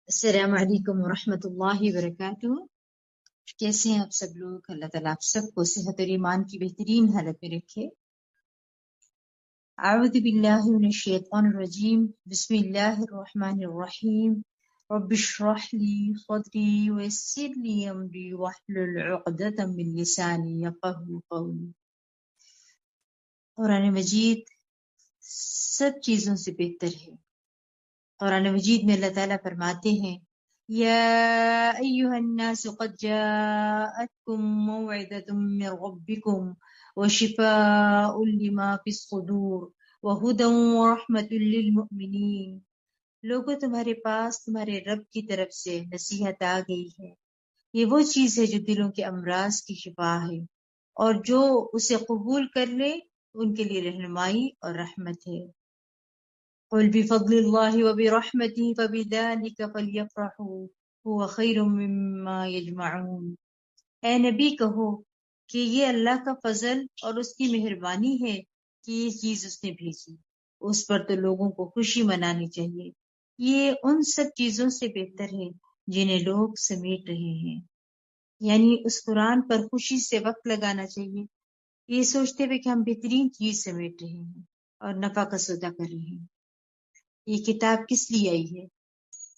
السلام علیکم ورحمۃ اللہ وبرکاتہ۔ کیسے ہیں آپ سب لوگ؟ اللہ تعالیٰ آپ سب کو صحت اور ایمان کی بہترین حالت میں رکھے۔ اعوذ باللہ من الشیطان الرجیم، بسم اللہ الرحمن الرحیم۔ رب اشرح لی صدری ویسر لی امری واحلل عقدۃ من لسانی یفقہوا قولی۔ قرآن مجید سب چیزوں سے بہتر ہے۔ قرآن مجید میں اللہ تعالیٰ فرماتے ہیں یا ایہا الناس قد جاءتکم موعظۃ من ربکم وشفاء لما فی الصدور وہدی ورحمۃ للمؤمنین۔ لوگوں، تمہارے پاس تمہارے رب کی طرف سے نصیحت آ گئی ہے، یہ وہ چیز ہے جو دلوں کے امراض کی شفا ہے، اور جو اسے قبول کر لے ان کے لیے رہنمائی اور رحمت ہے۔ قل بفضل اللہ وبرحمتہ فبذلک فلیفرحوا هو خیر مما یجمعون۔ اے نبی کہو کہ یہ اللہ کا فضل اور اس کی مہربانی ہے کہ یہ چیز اس نے بھیجی، اس پر تو لوگوں کو خوشی منانی چاہیے، یہ ان سب چیزوں سے بہتر ہے جنہیں لوگ سمیٹ رہے ہیں۔ یعنی اس قرآن پر خوشی سے وقت لگانا چاہیے، یہ سوچتے ہوئے کہ ہم بہترین چیز سمیٹ رہے ہیں اور نفع کا سودا کر رہے ہیں۔ یہ کتاب کس لیے آئی ہے؟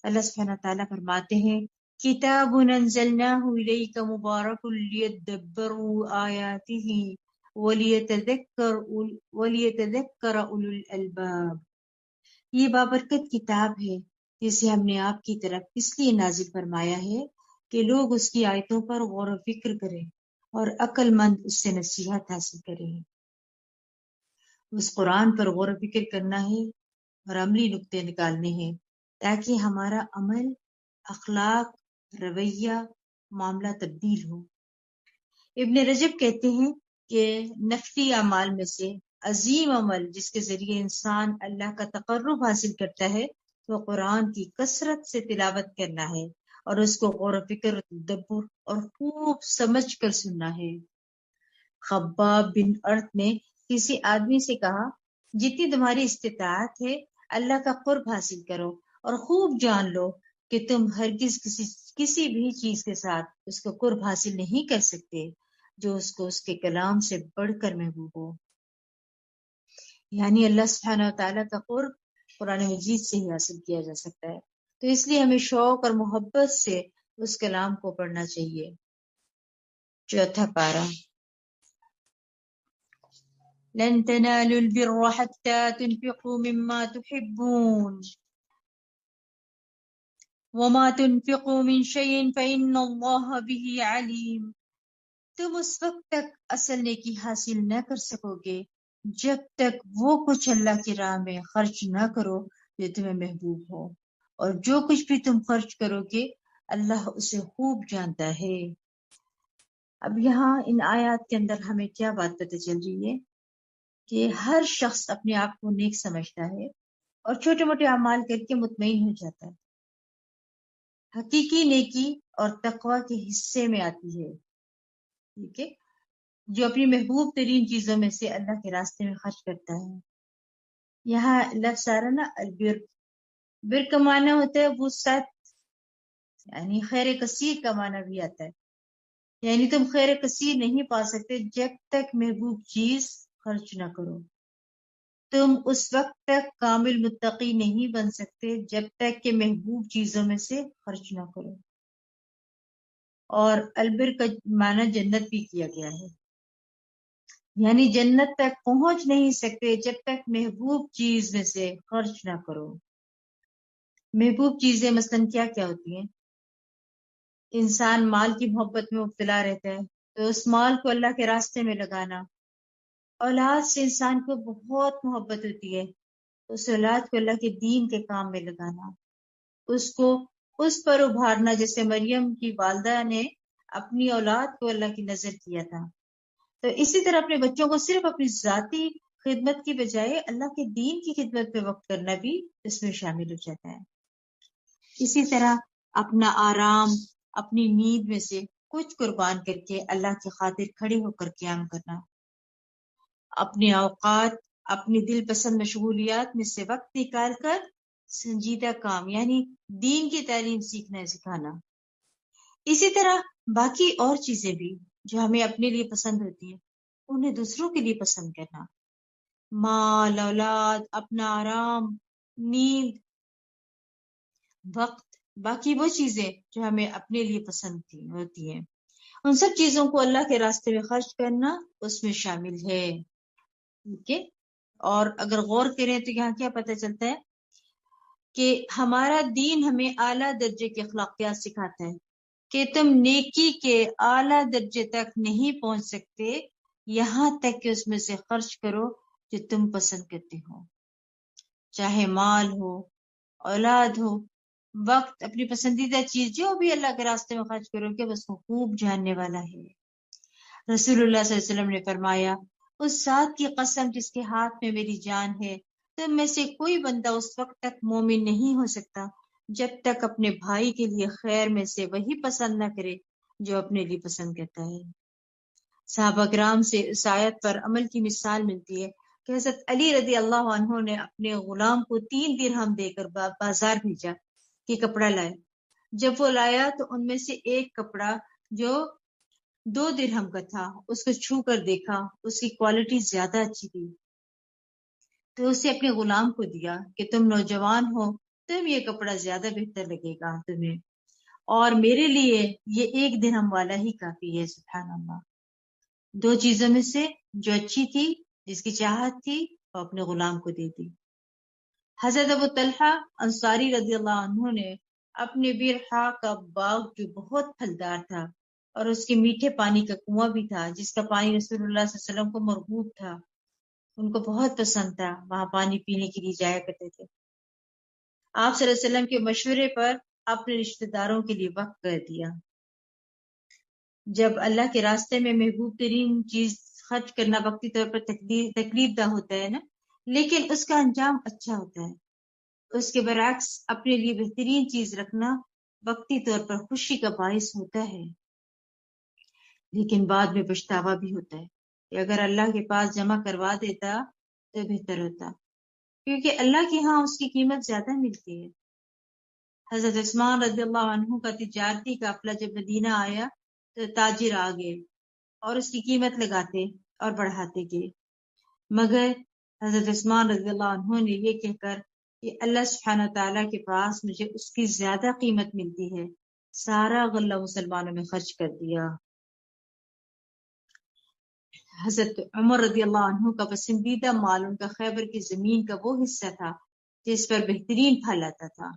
اللہ سبحانہ تعالیٰ فرماتے ہیں کتاب انزلناہ الیک مبارک لیدبروا آیاتہ ولیتذکر اولو الالباب۔ یہ بابرکت کتاب ہے جسے ہم نے آپ کی طرف اس لیے نازل فرمایا ہے کہ لوگ اس کی آیتوں پر غور و فکر کریں اور عقل مند اس سے نصیحت حاصل کریں۔ اس قرآن پر غور و فکر کرنا ہے اور عملی نقطے نکالنے ہیں تاکہ ہمارا عمل، اخلاق، رویہ، معاملہ تبدیل ہو۔ ابن رجب کہتے ہیں کہ نفلی اعمال میں سے عظیم عمل جس کے ذریعے انسان اللہ کا تقرب حاصل کرتا ہے وہ قرآن کی کثرت سے تلاوت کرنا ہے اور اس کو غور و فکر، تدبر اور خوب سمجھ کر سننا ہے۔ خباب بن ارت نے کسی آدمی سے کہا جتنی تمہاری استطاعت ہے اللہ کا قرب حاصل کرو اور خوب جان لو کہ تم ہرگز کسی بھی چیز کے ساتھ اس کا قرب حاصل نہیں کر سکتے جو اس کو اس کے کلام سے بڑھ کر محبوب ہو۔ یعنی اللہ سبحانہ و تعالیٰ کا قرب قرآن مجید سے ہی حاصل کیا جا سکتا ہے، تو اس لیے ہمیں شوق اور محبت سے اس کلام کو پڑھنا چاہیے۔ چوتھا پارہ، لن تنالوا البر حتى تنفقوا مما تحبون وما تنفقوا من شيء فإن الله به عليم۔ تم اس وقت تک اصل نیکی حاصل نہ کر سکو گے جب تک وہ کچھ اللہ کی راہ میں خرچ نہ کرو جو تمہیں محبوب ہو، اور جو کچھ بھی تم خرچ کرو گے اللہ اسے خوب جانتا ہے۔ اب یہاں ان آیات کے اندر ہمیں کیا بات پتہ چل رہی ہے کہ ہر شخص اپنے آپ کو نیک سمجھتا ہے اور چھوٹے موٹے اعمال کر کے مطمئن ہو جاتا ہے۔ حقیقی نیکی اور تقوی کے حصے میں آتی ہے، ٹھیک ہے، جو اپنی محبوب ترین چیزوں میں سے اللہ کے راستے میں خرچ کرتا ہے۔ یہاں لفظ آ رہا نا البر، بر کا معنی ہوتا ہے وسعت، یعنی خیر کثیر کا معنی بھی آتا ہے۔ یعنی تم خیر کثیر نہیں پا سکتے جب تک محبوب چیز خرچ نہ کرو، تم اس وقت تک کامل متقی نہیں بن سکتے جب تک کہ محبوب چیزوں میں سے خرچ نہ کرو۔ اور البر کا معنی جنت بھی کیا گیا ہے، یعنی جنت تک پہنچ نہیں سکتے جب تک محبوب چیز میں سے خرچ نہ کرو۔ محبوب چیزیں مثلاً کیا کیا ہوتی ہیں؟ انسان مال کی محبت میں مبتلا رہتا ہے تو اس مال کو اللہ کے راستے میں لگانا۔ اولاد سے انسان کو بہت محبت ہوتی ہے، اس اولاد کو اللہ کے دین کے کام میں لگانا، اس کو اس پر ابھارنا، جیسے مریم کی والدہ نے اپنی اولاد کو اللہ کی نظر کیا تھا، تو اسی طرح اپنے بچوں کو صرف اپنی ذاتی خدمت کی بجائے اللہ کے دین کی خدمت پہ وقت کرنا بھی اس میں شامل ہو جاتا ہے۔ اسی طرح اپنا آرام، اپنی نیند میں سے کچھ قربان کر کے اللہ کی خاطر کھڑے ہو کر قیام کرنا، اپنے اوقات، اپنی دل پسند مشغولیات میں سے وقت نکال کر سنجیدہ کام یعنی دین کی تعلیم سیکھنا سکھانا. اسی طرح باقی اور چیزیں بھی جو ہمیں اپنے لیے پسند ہوتی ہیں انہیں دوسروں کے لیے پسند کرنا. مال، اولاد، اپنا آرام، نیند، وقت، باقی وہ چیزیں جو ہمیں اپنے لیے پسند ہوتی ہیں ان سب چیزوں کو اللہ کے راستے میں خرچ کرنا اس میں شامل ہے. ٹھیک ہے. اور اگر غور کریں تو یہاں کیا پتہ چلتا ہے کہ ہمارا دین ہمیں اعلیٰ درجے کے اخلاقیات سکھاتا ہے کہ تم نیکی کے اعلیٰ درجے تک نہیں پہنچ سکتے یہاں تک کہ اس میں سے خرچ کرو جو تم پسند کرتے ہو، چاہے مال ہو، اولاد ہو، وقت، اپنی پسندیدہ چیز، جو بھی اللہ کے راستے میں خرچ کرو گے بس وہ خوب جاننے والا ہے. رسول اللہ صلی اللہ علیہ وسلم نے فرمایا اس ذات کی قسم جس کے ہاتھ میں میری جان ہے تم میں سے کوئی بندہ اس وقت تک مومن نہیں ہو سکتا جب تک اپنے بھائی کے لیے خیر میں سے وہی پسند نہ کرے جو اپنے لیے پسند کرتا ہے. صحابہ کرام سے اس آیت پر عمل کی مثال ملتی ہے کہ حضرت علی رضی اللہ عنہ نے اپنے غلام کو 3 درہم دے کر بازار بھیجا کہ کپڑا لائے. جب وہ لایا تو ان میں سے ایک کپڑا جو 2 درہم کا تھا اس کو چھو کر دیکھا، اس کی کوالٹی زیادہ اچھی تھی تو اسے اپنے غلام کو دیا کہ تم نوجوان ہو، تم یہ کپڑا زیادہ بہتر لگے گا تمہیں، اور میرے لیے یہ 1 درہم والا ہی کافی ہے. سبحان اللہ. 2 چیزوں میں سے جو اچھی تھی، جس کی چاہت تھی، وہ اپنے غلام کو دے دی. حضرت ابو طلحہ انصاری رضی اللہ عنہ نے اپنے بیرحا کا باغ جو بہت پھلدار تھا اور اس کے میٹھے پانی کا کنواں بھی تھا جس کا پانی رسول اللہ صلی اللہ علیہ وسلم کو مرغوب تھا، ان کو بہت پسند تھا، وہاں پانی پینے کے لیے جایا کرتے تھے. آپ صلی اللہ علیہ وسلم کے مشورے پر اپنے رشتہ داروں کے لیے وقف کر دیا. جب اللہ کے راستے میں محبوب ترین چیز خرچ کرنا وقتی طور پر تکلیف دہ ہوتا ہے نا، لیکن اس کا انجام اچھا ہوتا ہے. اس کے برعکس اپنے لیے بہترین چیز رکھنا وقتی طور پر خوشی کا باعث ہوتا ہے لیکن بعد میں پچھتاوا بھی ہوتا ہے کہ اگر اللہ کے پاس جمع کروا دیتا تو بہتر ہوتا، کیونکہ اللہ کے ہاں اس کی قیمت زیادہ ملتی ہے. حضرت عثمان رضی اللہ عنہ کا تجارتی قافلہ جب مدینہ آیا تو تاجر آ گئے اور اس کی قیمت لگاتے اور بڑھاتے گئے، مگر حضرت عثمان رضی اللہ عنہ نے یہ کہہ کر کہ اللہ سبحانہ تعالیٰ کے پاس مجھے اس کی زیادہ قیمت ملتی ہے، سارا غلہ مسلمانوں میں خرچ کر دیا. حضرت عمر رضی اللہ عنہ کا پسندیدہ مال ان کا خیبر کی زمین کا وہ حصہ تھا جس پر بہترین پھل آتا تھا.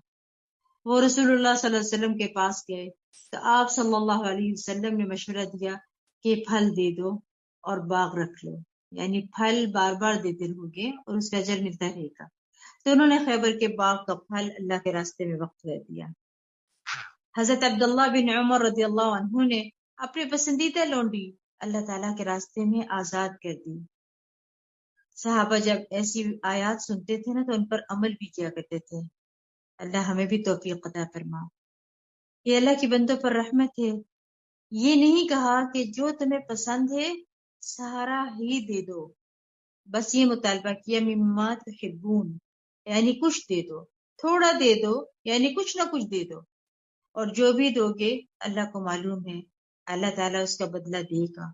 وہ رسول اللہ صلی اللہ علیہ وسلم کے پاس گئے تو آپ صلی اللہ علیہ وسلم نے مشورہ دیا کہ پھل دے دو اور باغ رکھ لو، یعنی پھل بار بار دیتے رہو گے اور اس کا اجر ملتا رہے گا. تو انہوں نے خیبر کے باغ کا پھل اللہ کے راستے میں وقف کر دیا. حضرت عبداللہ بن عمر رضی اللہ عنہ نے اپنے پسندیدہ لونڈی اللہ تعالیٰ کے راستے میں آزاد کر دی. صحابہ جب ایسی آیات سنتے تھے نا تو ان پر عمل بھی کیا کرتے تھے. اللہ ہمیں بھی توفیق عطا فرما. یہ اللہ کی بندوں پر رحمت ہے. یہ نہیں کہا کہ جو تمہیں پسند ہے سارا ہی دے دو، بس یہ مطالبہ کیا مما تحبون، یعنی کچھ دے دو، تھوڑا دے دو یعنی کچھ نہ کچھ دے دو، اور جو بھی دو گے اللہ کو معلوم ہے اللہ تعالیٰ اس کا بدلہ دے گا.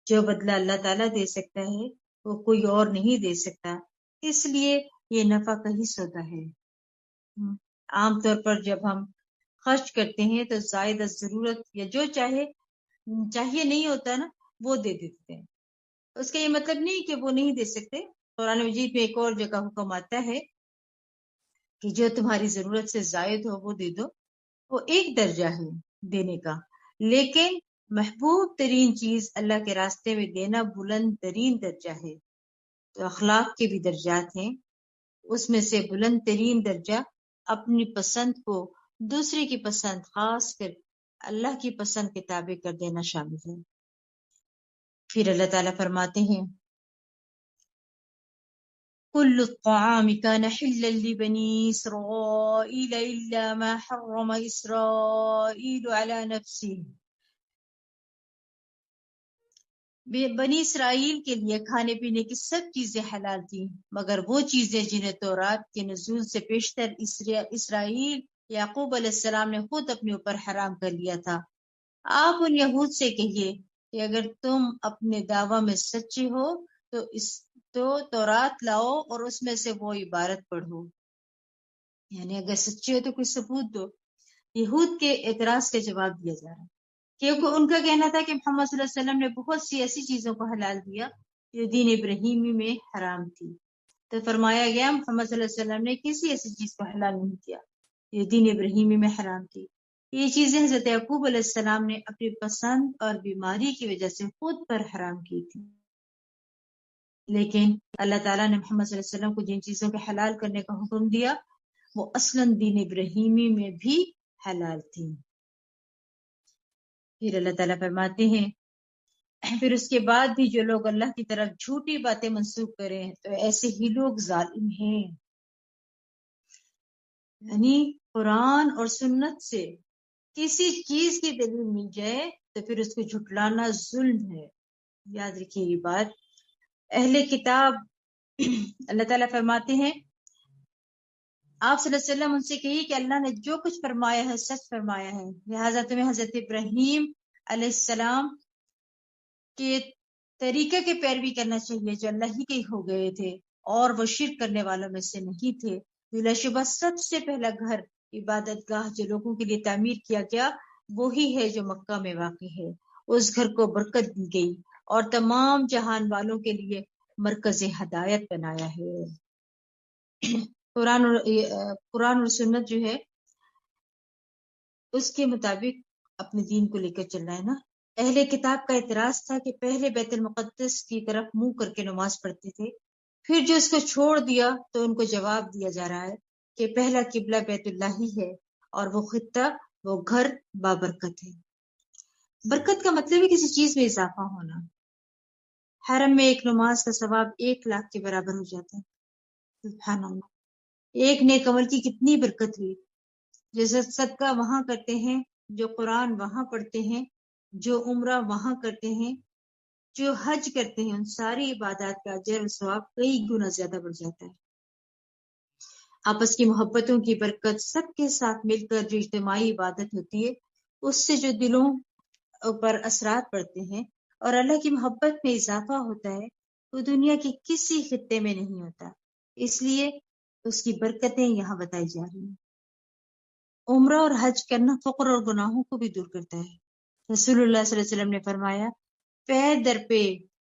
جو بدلہ اللہ تعالیٰ دے سکتا ہے وہ کوئی اور نہیں دے سکتا، اس لیے یہ نفع کا ہی سودا ہے. عام طور پر جب ہم خرچ کرتے ہیں تو زائد از ضرورت یا جو چاہیے نہیں ہوتا نا وہ دے دیتے ہیں. اس کا یہ مطلب نہیں کہ وہ نہیں دے سکتے. قرآن مجید میں ایک اور جگہ حکم آتا ہے کہ جو تمہاری ضرورت سے زائد ہو وہ دے دو. وہ ایک درجہ ہے دینے کا، لیکن محبوب ترین چیز اللہ کے راستے میں دینا بلند ترین درجہ ہے. تو اخلاق کے بھی درجات ہیں، اس میں سے بلند ترین درجہ اپنی پسند کو دوسرے کی پسند، خاص کر اللہ کی پسند کے تابع کر دینا شامل ہے. پھر اللہ تعالیٰ فرماتے ہیں كل الطعام كان حلا لبني إسرائيل إلا ما حرم إسرائيل على نفسه. بنی اسرائیل کے لیے کھانے پینے کی سب چیزیں حلال تھیں مگر وہ چیزیں جنہیں تورات کے نزول سے پیشتر اسرائیل یعقوب علیہ السلام نے خود اپنے اوپر حرام کر لیا تھا۔ آپ ان یہود سے کہیے کہ اگر تم اپنے دعویٰ میں سچے ہو تو تورات لاؤ اور اس میں سے وہ عبارت پڑھو، یعنی اگر سچے ہو تو کوئی ثبوت دو۔ یہود کے اعتراض کا جواب دیا جا رہا ہے کیونکہ ان کا کہنا تھا کہ محمد صلی اللہ علیہ وسلم نے بہت سی ایسی چیزوں کو حلال دیا جو دین ابراہیمی میں حرام تھی، تو فرمایا گیا محمد صلی اللہ علیہ وسلم نے کسی ایسی چیز کو حلال نہیں کیا جو دین ابراہیمی میں حرام تھی۔ یہ چیزیں حضرت یعقوب علیہ السلام نے اپنی پسند اور بیماری کی وجہ سے خود پر حرام کی تھی، لیکن اللہ تعالیٰ نے محمد صلی اللہ علیہ وسلم کو جن چیزوں کے حلال کرنے کا حکم دیا وہ اصلاً دین ابراہیمی میں بھی حلال تھی۔ پھر اللہ تعالیٰ فرماتے ہیں پھر اس کے بعد بھی جو لوگ اللہ کی طرف جھوٹی باتیں منسوخ کریں تو ایسے ہی لوگ ظالم ہیں۔ یعنی قرآن اور سنت سے کسی چیز کی دلیل مل جائے تو پھر اس کو جھٹلانا ظلم ہے۔ یاد رکھیے یہ بات۔ اہل کتاب اللہ تعالیٰ فرماتے ہیں آپ صلی اللہ علیہ وسلم ان سے کہیے کہ اللہ نے جو کچھ فرمایا ہے سچ فرمایا ہے، لہٰذا تمہیں حضرت ابراہیم علیہ السلام کے طریقے کی پیروی کرنا چاہیے جو اللہ ہی کے ہو گئے تھے اور وہ شرک کرنے والوں میں سے نہیں تھے۔ بلا شبہ سب سے پہلا گھر عبادت گاہ جو لوگوں کے لیے تعمیر کیا گیا وہی ہے جو مکہ میں واقع ہے، اس گھر کو برکت دی گئی اور تمام جہان والوں کے لیے مرکز ہدایت بنایا ہے۔ قرآن اور سنت جو ہے اس کے مطابق اپنے دین کو لے کر چلنا ہے نا۔ اہل کتاب کا اعتراض تھا کہ پہلے بیت المقدس کی طرف منہ کر کے نماز پڑھتے تھے، پھر جو اس کو چھوڑ دیا تو ان کو جواب دیا جا رہا ہے کہ پہلا قبلہ بیت اللہ ہی ہے اور وہ خطہ وہ گھر بابرکت ہے۔ برکت کا مطلب ہے کسی چیز میں اضافہ ہونا۔ حرم میں ایک نماز کا ثواب 1,00,000 کے برابر ہو جاتا ہے۔ سبحان اللہ، ایک نیک عمل کی کتنی برکت ہوئی۔ جیسے صدقہ وہاں کرتے ہیں، جو قرآن وہاں پڑھتے ہیں، جو عمرہ وہاں کرتے ہیں، جو حج کرتے ہیں، ان ساری عبادات کا اجر و ثواب کئی گنا زیادہ بڑھ جاتا ہے۔ آپس کی محبتوں کی برکت، سب کے ساتھ مل کر جو اجتماعی عبادت ہوتی ہے اس سے جو دلوں پر اثرات پڑتے ہیں اور اللہ کی محبت میں اضافہ ہوتا ہے وہ دنیا کی کسی خطے میں نہیں ہوتا، اس لیے اس کی برکتیں یہاں بتائی جا رہی ہیں۔ عمرہ اور حج کرنا فقر اور گناہوں کو بھی دور کرتا ہے۔ رسول اللہ صلی اللہ علیہ وسلم نے فرمایا پے در پہ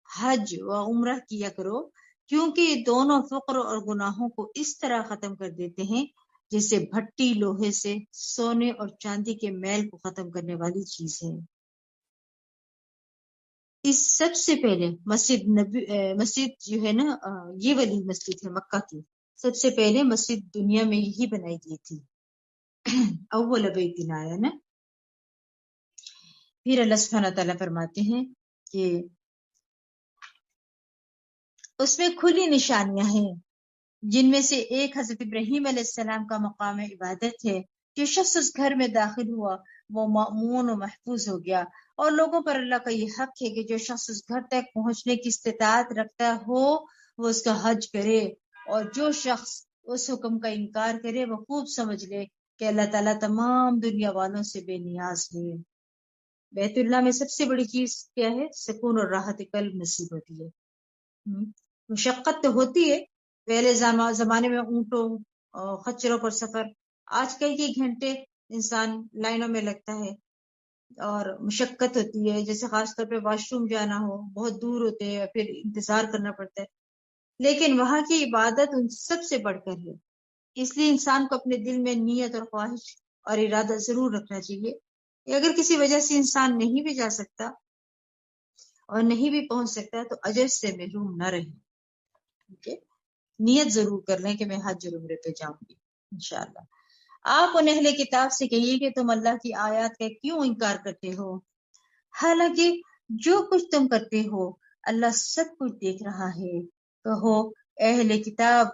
حج و عمرہ کیا کرو کیونکہ یہ دونوں فقر اور گناہوں کو اس طرح ختم کر دیتے ہیں جیسے بھٹی لوہے سے سونے اور چاندی کے میل کو ختم کرنے والی چیز ہے۔ اس سب سے پہلے مسجد جو ہے نا، یہ والی مسجد ہے مکہ کی، سب سے پہلے مسجد دنیا میں یہی بنائی گئی تھی، اول بیت آیا نا۔ پھر اللہ سبحانہ تعالیٰ فرماتے ہیں کہ اس میں کھلی نشانیاں ہیں جن میں سے ایک حضرت ابراہیم علیہ السلام کا مقام عبادت ہے۔ جو شخص اس گھر میں داخل ہوا وہ مأمون و محفوظ ہو گیا، اور لوگوں پر اللہ کا یہ حق ہے کہ جو شخص اس گھر تک پہنچنے کی استطاعت رکھتا ہو وہ اس کا حج کرے، اور جو شخص اس حکم کا انکار کرے وہ خوب سمجھ لے کہ اللہ تعالیٰ تمام دنیا والوں سے بے نیاز ہے۔ بیت اللہ میں سب سے بڑی چیز کیا ہے؟ سکون اور راحت قلب نصیب ہوتی ہے۔ مشقت تو ہوتی ہے، پہلے زمانے میں اونٹوں خچروں پر سفر، آج کل کے گھنٹے انسان لائنوں میں لگتا ہے اور مشقت ہوتی ہے، جیسے خاص طور پہ واش روم جانا ہو، بہت دور ہوتے ہیں پھر انتظار کرنا پڑتا ہے، لیکن وہاں کی عبادت ان سب سے بڑھ کر ہے۔ اس لیے انسان کو اپنے دل میں نیت اور خواہش اور ارادہ ضرور رکھنا چاہیے کہ اگر کسی وجہ سے انسان نہیں بھی جا سکتا اور نہیں بھی پہنچ سکتا تو اجر سے محروم نہ رہے۔ نیت ضرور کر لیں کہ میں حج اور عمرے پہ جاؤں گی انشاءاللہ۔ آپ ان اہل کتاب سے کہیے کہ تم اللہ کی آیات کا کیوں انکار کرتے ہو، حالانکہ جو کچھ تم کرتے ہو اللہ سب کچھ دیکھ رہا ہے۔ کہو اہل کتاب،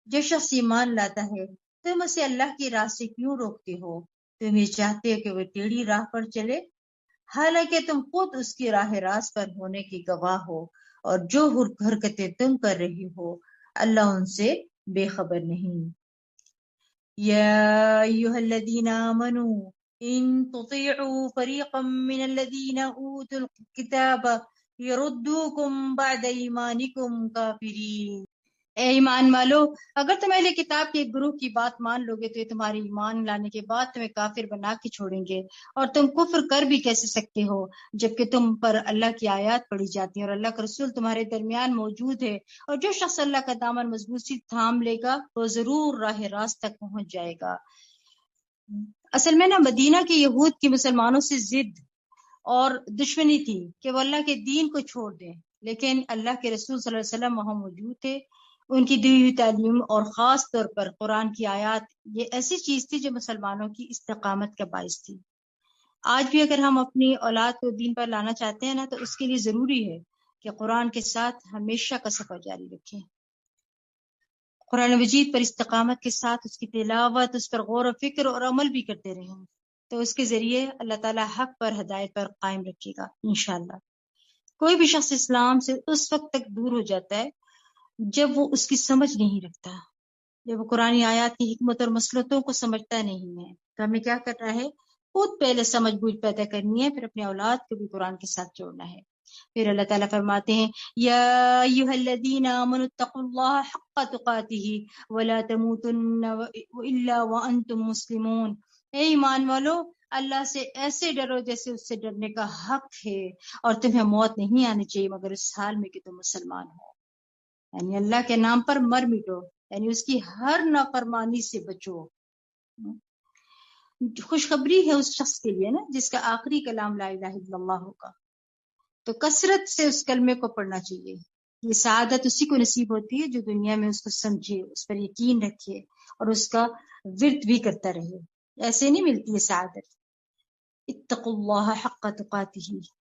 جو شخص ایمان لاتا ہے تم اسے اللہ کی راہ سے کیوں روکتے ہو؟ تم یہ چاہتے ہو کہ وہ ٹیڑھی راہ پر چلے؟ حالانکہ تم خود اس کی راہ راست پر ہونے کی گواہ ہو، اور جو حرکتیں تم کر رہی ہو اللہ ان سے بے خبر نہیں۔ یا ایھا الذین آمنوا ان تطیعوا فریقا من الذین اوتوا الکتاب یردوکم بعد ایمانکم کافرین۔ اے ایمان والو، اگر تم اہل کتاب کے ایک گروہ کی بات مان لو گے تو یہ تمہاری ایمان لانے کے بعد تمہیں کافر بنا کے چھوڑیں گے، اور تم کفر کر بھی کیسے سکتے ہو جبکہ تم پر اللہ کی آیات پڑھی جاتی ہیں اور اللہ کا رسول تمہارے درمیان موجود ہے، اور جو شخص اللہ کا دامن مضبوط سے تھام لے گا وہ ضرور راہ راست تک پہنچ جائے گا۔ اصل میں نا مدینہ کے یہود کی مسلمانوں سے ضد اور دشمنی تھی کہ وہ اللہ کے دین کو چھوڑ دیں، لیکن اللہ کے رسول صلی اللہ علیہ وسلم وہاں موجود تھے۔ ان کی دی ہوئی تعلیم اور خاص طور پر قرآن کی آیات یہ ایسی چیز تھی جو مسلمانوں کی استقامت کا باعث تھی۔ آج بھی اگر ہم اپنی اولاد کو دین پر لانا چاہتے ہیں نا تو اس کے لیے ضروری ہے کہ قرآن کے ساتھ ہمیشہ کا سفر جاری رکھیں، قرآن مجید پر استقامت کے ساتھ اس کی تلاوت، اس پر غور و فکر اور عمل بھی کرتے رہیں، تو اس کے ذریعے اللہ تعالیٰ حق پر ہدایت پر قائم رکھے گا انشاءاللہ۔ کوئی بھی شخص اسلام سے اس وقت تک دور ہو جاتا ہے جب وہ اس کی سمجھ نہیں رکھتا، جب وہ قرآن آیات کی حکمت اور مصلحتوں کو سمجھتا نہیں ہے، تو ہمیں کیا کرنا ہے؟ خود پہلے سمجھ بوجھ پیدا کرنی ہے، پھر اپنے اولاد کو بھی قرآن کے ساتھ جوڑنا ہے۔ پھر اللہ تعالیٰ فرماتے ہیں یا ایھا الذین آمنوا اتقوا اللہ حق تقاتہ ولا تموتن الا وانتم مسلمون۔ اے ایمان والو، اللہ سے ایسے ڈرو جیسے اس سے ڈرنے کا حق ہے، اور تمہیں موت نہیں آنی چاہیے مگر اس حال میں کہ تم مسلمان ہو، یعنی اللہ کے نام پر مر مٹو، یعنی اس کی ہر نافرمانی سے بچو۔ خوشخبری ہے اس شخص کے لیے نا جس کا آخری کلام لا الہ الا اللہ ہوگا، تو کثرت سے اس کلمے کو پڑھنا چاہیے۔ یہ سعادت اسی کو نصیب ہوتی ہے جو دنیا میں اس کو سمجھے، اس پر یقین رکھے اور اس کا ورد بھی کرتا رہے، ایسے نہیں ملتی ہے سعادت۔ اتقوا اللہ حق تقاتہ،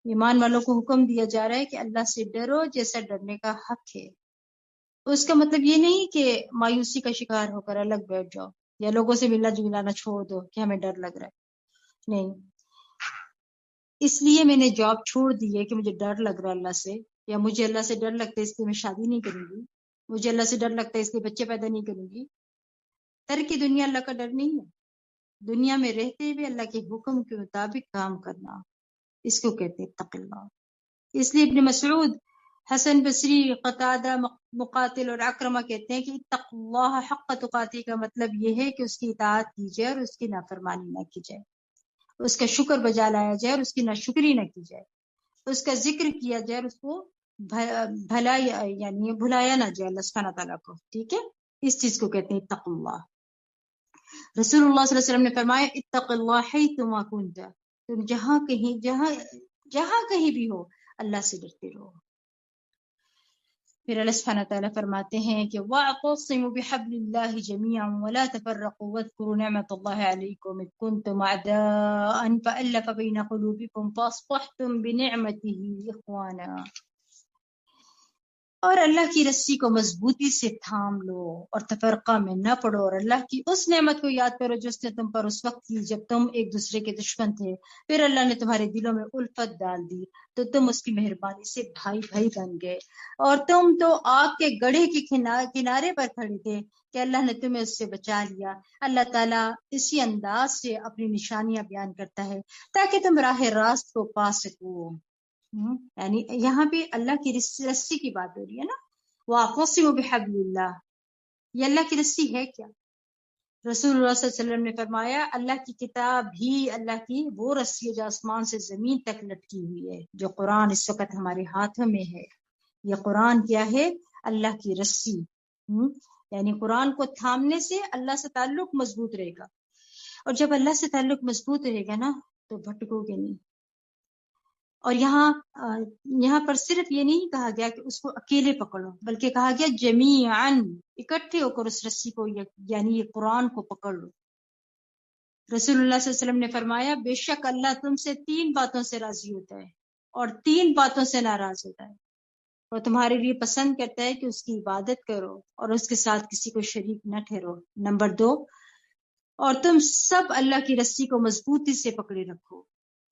ایمان والوں کو حکم دیا جا رہا ہے کہ اللہ سے ڈرو جیسا ڈرنے کا حق ہے۔ اس کا مطلب یہ نہیں کہ مایوسی کا شکار ہو کر الگ بیٹھ جاؤ یا لوگوں سے ملنا جلانا چھوڑ دو کہ ہمیں ڈر لگ رہا ہے، نہیں، اس لیے میں نے جاب چھوڑ دی ہے کہ مجھے ڈر لگ رہا ہے اللہ سے، یا مجھے اللہ سے ڈر لگتا ہے اس لیے میں شادی نہیں کروں گی، مجھے اللہ سے ڈر لگتا ہے اس لیے بچے پیدا نہیں کروں گی۔ ترک دنیا اللہ کا ڈر نہیں ہے، دنیا میں رہتے ہوئے اللہ کے حکم کے مطابق کام کرنا، اس کو کہتے ہیں اتق اللہ۔ اس لیے ابن مسعود، حسن بصری، قتادہ، مقاتل اور اکرمہ کہتے ہیں کہ اتق اللہ حق تقاتی کا مطلب یہ ہے کہ اس کی اطاعت کی جائے اور اس کی نافرمانی نہ کی جائے، اس کا شکر بجا لایا جائے اور اس کی ناشکری نہ کی جائے، اس کا ذکر کیا جائے اور اس کو بھلا یعنی بھلایا نہ جائے اللہ سبحانہ تعالیٰ کو، ٹھیک ہے، اس چیز کو کہتے ہیں اتق اللہ۔ رسول اللہ صلی اللہ علیہ وسلم نے فرمایا اتق اللہ حیثما کنت، تم جہاں کہیں بھی ہو اللہ سے ڈرتے رہو۔ پھر اللہ سبحانہ تعالیٰ فرماتے ہیں کہ وَاعْتَصِمُوا بِحَبْلِ اللَّهِ جَمِيعًا وَلَا تَفَرَّقُوا وَاذْكُرُوا نِعْمَةَ اللَّهِ عَلَيْكُمْ إِذْ كُنتُمْ أَعْدَاءً فَأَلَّفَ بَيْنَ قُلُوبِكُمْ فَأَصْبَحْتُمْ بِنِعْمَتِهِ إِخْوَانًا، اور اللہ کی رسی کو مضبوطی سے تھام لو اور تفرقہ میں نہ پڑو، اور اللہ کی اس نعمت کو یاد کرو جس نے تم پر اس وقت کی جب تم ایک دوسرے کے دشمن تھے، پھر اللہ نے تمہارے دلوں میں الفت ڈال دی تو تم اس کی مہربانی سے بھائی بھائی بن گئے، اور تم تو آگ کے گڑھے کے کنارے پر کھڑے تھے کہ اللہ نے تمہیں اس سے بچا لیا۔ اللہ تعالیٰ اسی انداز سے اپنی نشانیاں بیان کرتا ہے تاکہ تم راہ راست کو پا سکو۔ یعنی یہاں پہ اللہ کی رسی کی بات ہو رہی ہے نا، وَاعْتَصِمُوا بِحَبْلِ اللَّهِ، یہ اللہ کی رسی ہے کیا؟ رسول اللہ صلی اللہ علیہ وسلم نے فرمایا اللہ کی کتاب ہی اللہ کی وہ رسی ہے جو آسمان سے زمین تک لٹکی ہوئی ہے، جو قرآن اس وقت ہمارے ہاتھوں میں ہے۔ یہ قرآن کیا ہے؟ اللہ کی رسی، یعنی قرآن کو تھامنے سے اللہ سے تعلق مضبوط رہے گا، اور جب اللہ سے تعلق مضبوط رہے گا نا تو بھٹکو گے نہیں۔ اور یہاں پر صرف یہ نہیں کہا گیا کہ اس کو اکیلے پکڑو، بلکہ کہا گیا جمیعاً، اکٹھے ہو کر اس رسی کو یعنی یہ قرآن کو پکڑ لو۔ رسول اللہ صلی اللہ علیہ وسلم نے فرمایا بے شک اللہ تم سے 3 باتوں سے راضی ہوتا ہے اور 3 باتوں سے ناراض ہوتا ہے، وہ تمہارے لیے پسند کرتا ہے کہ اس کی عبادت کرو اور اس کے ساتھ کسی کو شریک نہ ٹھہرو۔ نمبر 2، اور تم سب اللہ کی رسی کو مضبوطی سے پکڑے رکھو۔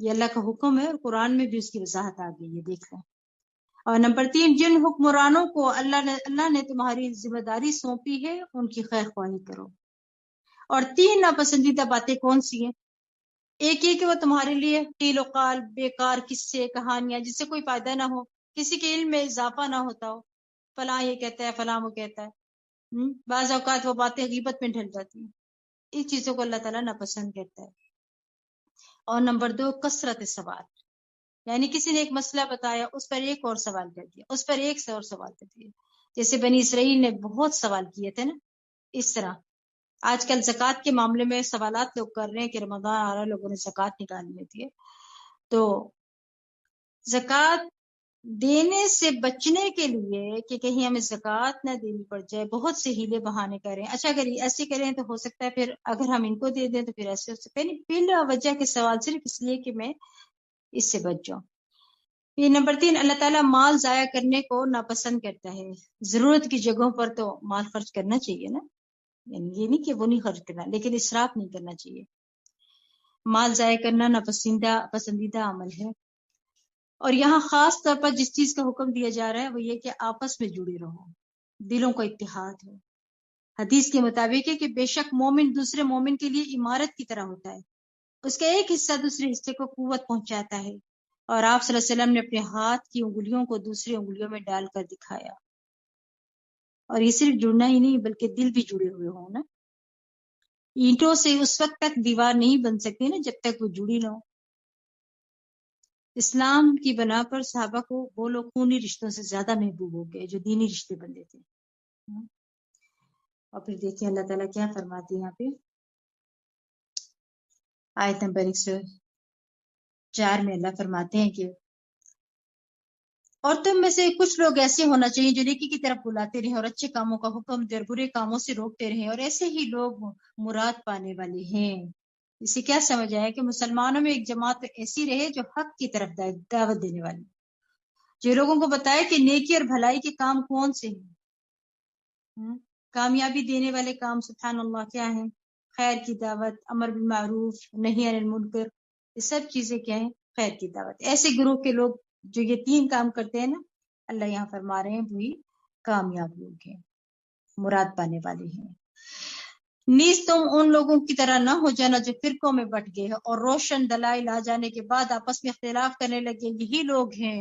یہ اللہ کا حکم ہے اور قرآن میں بھی اس کی وضاحت آ گئی ہے، دیکھ لیں۔ اور نمبر 3، جن حکمرانوں کو اللہ نے تمہاری ذمہ داری سونپی ہے ان کی خیر خواہی کرو۔ اور 3 ناپسندیدہ باتیں کون سی ہیں؟ ایک یہ کہ وہ تمہارے لیے قیل و قال، بیکار قصے، کہانیاں جس سے کوئی فائدہ نہ ہو، کسی کے علم میں اضافہ نہ ہوتا ہو، فلاں یہ کہتا ہے فلاں وہ کہتا ہے، بعض اوقات وہ باتیں غیبت میں ڈھل جاتی ہیں، اس چیزوں کو اللہ تعالیٰ ناپسند کرتا ہے۔ اور نمبر 2، کثرت سوال، یعنی کسی نے ایک مسئلہ بتایا، اس پر ایک اور سوال کر دیا، اس پر ایک سے اور سوال کر دیا، جیسے بنی اسرائیل نے بہت سوال کیے تھے نا، اس طرح آج کل زکوٰۃ کے معاملے میں سوالات لوگ کر رہے ہیں کہ رمضان آ رہا ہے، لوگوں نے زکوٰۃ نکالنی ہوتی ہے، تو زکوٰۃ دینے سے بچنے کے لیے کہ کہیں ہمیں زکوٰۃ نہ دینی پڑ جائے، بہت سے ہیلے بہانے کریں۔ اچھا اگر ایسے کریں تو ہو سکتا ہے پھر اگر ہم ان کو دے دیں تو پھر ایسے ہو سکتا ہے، بلا وجہ کے سوال صرف اس لیے کہ میں اس سے بچ جاؤں۔ یہ نمبر 3، اللہ تعالیٰ مال ضائع کرنے کو ناپسند کرتا ہے۔ ضرورت کی جگہوں پر تو مال خرچ کرنا چاہیے نا، یعنی یہ نہیں کہ وہ نہیں خرچ کرنا، لیکن اسراف نہیں کرنا چاہیے۔ مال ضائع کرنا پسندیدہ عمل ہے۔ اور یہاں خاص طور پر جس چیز کا حکم دیا جا رہا ہے وہ یہ کہ آپس میں جڑے رہو، دلوں کا اتحاد ہو۔ حدیث کے مطابق ہے کہ بے شک مومن دوسرے مومن کے لیے عمارت کی طرح ہوتا ہے، اس کا ایک حصہ دوسرے حصے کو قوت پہنچاتا ہے۔ اور آپ صلی اللہ علیہ وسلم نے اپنے ہاتھ کی انگلیوں کو دوسری انگلیوں میں ڈال کر دکھایا۔ اور یہ صرف جڑنا ہی نہیں بلکہ دل بھی جڑے ہوئے ہوں نا۔ اینٹوں سے اس وقت تک دیوار نہیں بن سکتی نا جب تک وہ جڑی نہ ہو۔ اسلام کی بنا پر صحابہ کو وہ لوگ خونی رشتوں سے زیادہ محبوب ہو گئے جو دینی رشتے بندے تھے۔ اور پھر دیکھیں اللہ تعالیٰ کیا فرماتے ہیں یہاں پہ، آیت نمبر 104 میں اللہ فرماتے ہیں کہ اور تم میں سے کچھ لوگ ایسے ہونا چاہیے جو نیکی کی طرف بلاتے رہیں اور اچھے کاموں کا حکم دے اور برے کاموں سے روکتے رہیں، اور ایسے ہی لوگ مراد پانے والے ہیں۔ اسے کیا سمجھ آیا کہ مسلمانوں میں ایک جماعت ایسی رہے جو حق کی طرف دعوت دینے والی، جو لوگوں کو بتائے کہ نیکی اور بھلائی کے کام کون سے ہیں، کامیابی دینے والے کام سبحان اللہ کیا ہیں، خیر کی دعوت، امر بالمعروف، نہی عن المنکر، یہ سب چیزیں کیا ہیں، خیر کی دعوت۔ ایسے گروہ کے لوگ جو یہ 3 کام کرتے ہیں نا، اللہ یہاں فرما رہے ہیں وہی کامیاب لوگ ہیں، مراد پانے والے ہیں۔ نیز تم ان لوگوں کی طرح نہ ہو جانا جو فرقوں میں بٹ گئے اور روشن دلائل آ جانے کے بعد آپس میں اختلاف کرنے لگے، یہی لوگ ہیں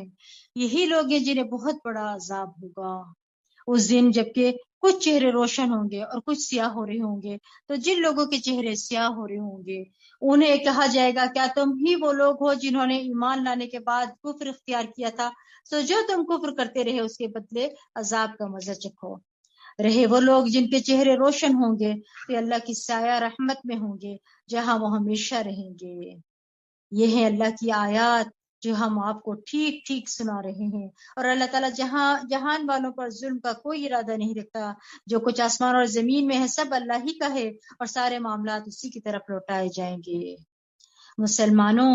جنہیں بہت بڑا عذاب ہوگا اس دن، جبکہ کچھ چہرے روشن ہوں گے اور کچھ سیاہ ہو رہے ہوں گے۔ تو جن لوگوں کے چہرے سیاہ ہو رہے ہوں گے انہیں کہا جائے گا کیا تم ہی وہ لوگ ہو جنہوں نے ایمان لانے کے بعد کفر اختیار کیا تھا، تو جو تم کفر کرتے رہے اس کے بدلے عذاب کا مزہ چکھو۔ رہے وہ لوگ جن کے چہرے روشن ہوں گے تو اللہ کی سایہ رحمت میں ہوں گے جہاں وہ ہمیشہ رہیں گے۔ یہ ہے اللہ کی آیات جو ہم آپ کو ٹھیک ٹھیک سنا رہے ہیں۔ اور اللہ تعالیٰ جہان والوں پر ظلم کا کوئی ارادہ نہیں رکھتا، جو کچھ آسمان اور زمین میں ہے سب اللہ ہی کا ہے اور سارے معاملات اسی کی طرف لوٹائے جائیں گے۔ مسلمانوں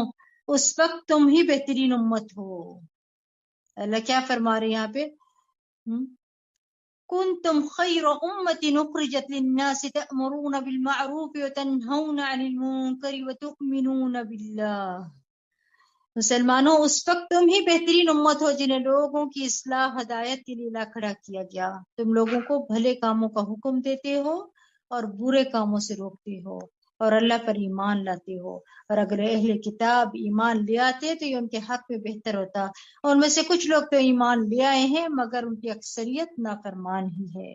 اس وقت تم ہی بہترین امت ہو۔ اللہ کیا فرما رہے ہیں یہاں پہ، کنتم خیر امت اخرجت للناس تأمرون بالمعروف وتنہون عن المنکر وتؤمنون باللہ۔ مسلمانوں اس وقت تم ہی بہترین امت ہو جنہیں لوگوں کی اصلاح ہدایت کے لیے لا کھڑا کیا گیا۔ تم لوگوں کو بھلے کاموں کا حکم دیتے ہو اور برے کاموں سے روکتے ہو اور اللہ پر ایمان لاتے ہو، اور اگر اہل کتاب ایمان لے آتے تو یہ ان کے حق میں بہتر ہوتا، اور ان میں سے کچھ لوگ تو ایمان لے آئے ہیں مگر ان کی اکثریت نافرمان ہی ہے۔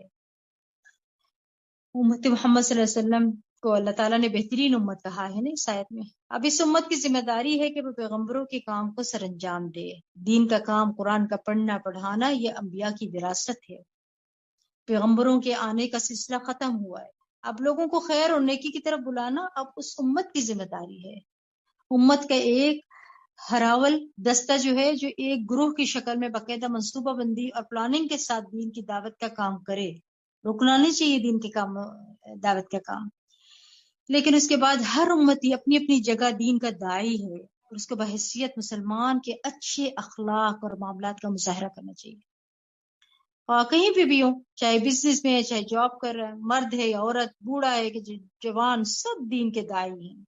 امت محمد صلی اللہ علیہ وسلم کو اللہ تعالیٰ نے بہترین امت کہا ہے نا اس آیت میں۔ اب اس امت کی ذمہ داری ہے کہ وہ پیغمبروں کے کام کو سر انجام دے۔ دین کا کام، قرآن کا پڑھنا پڑھانا، یہ انبیاء کی وراثت ہے۔ پیغمبروں کے آنے کا سلسلہ ختم ہوا ہے، اب لوگوں کو خیر اور نیکی کی طرف بلانا اب اس امت کی ذمہ داری ہے۔ امت کا ایک ہراول دستہ جو ہے، جو ایک گروہ کی شکل میں باقاعدہ منصوبہ بندی اور پلاننگ کے ساتھ دین کی دعوت کا کام کرے، رکنا نہیں چاہیے دین کے کام، دعوت کا کام، لیکن اس کے بعد ہر امتی اپنی اپنی جگہ دین کا داعی ہے اور اس کو بحیثیت مسلمان کے اچھے اخلاق اور معاملات کا مظاہرہ کرنا چاہیے، اور کہیں پہ بھی ہو، چاہے بزنس میں ہے، چاہے جاب کر رہا ہے، مرد ہے یا عورت، بوڑھا ہے کہ جوان، سب دین کے داعی ہیں،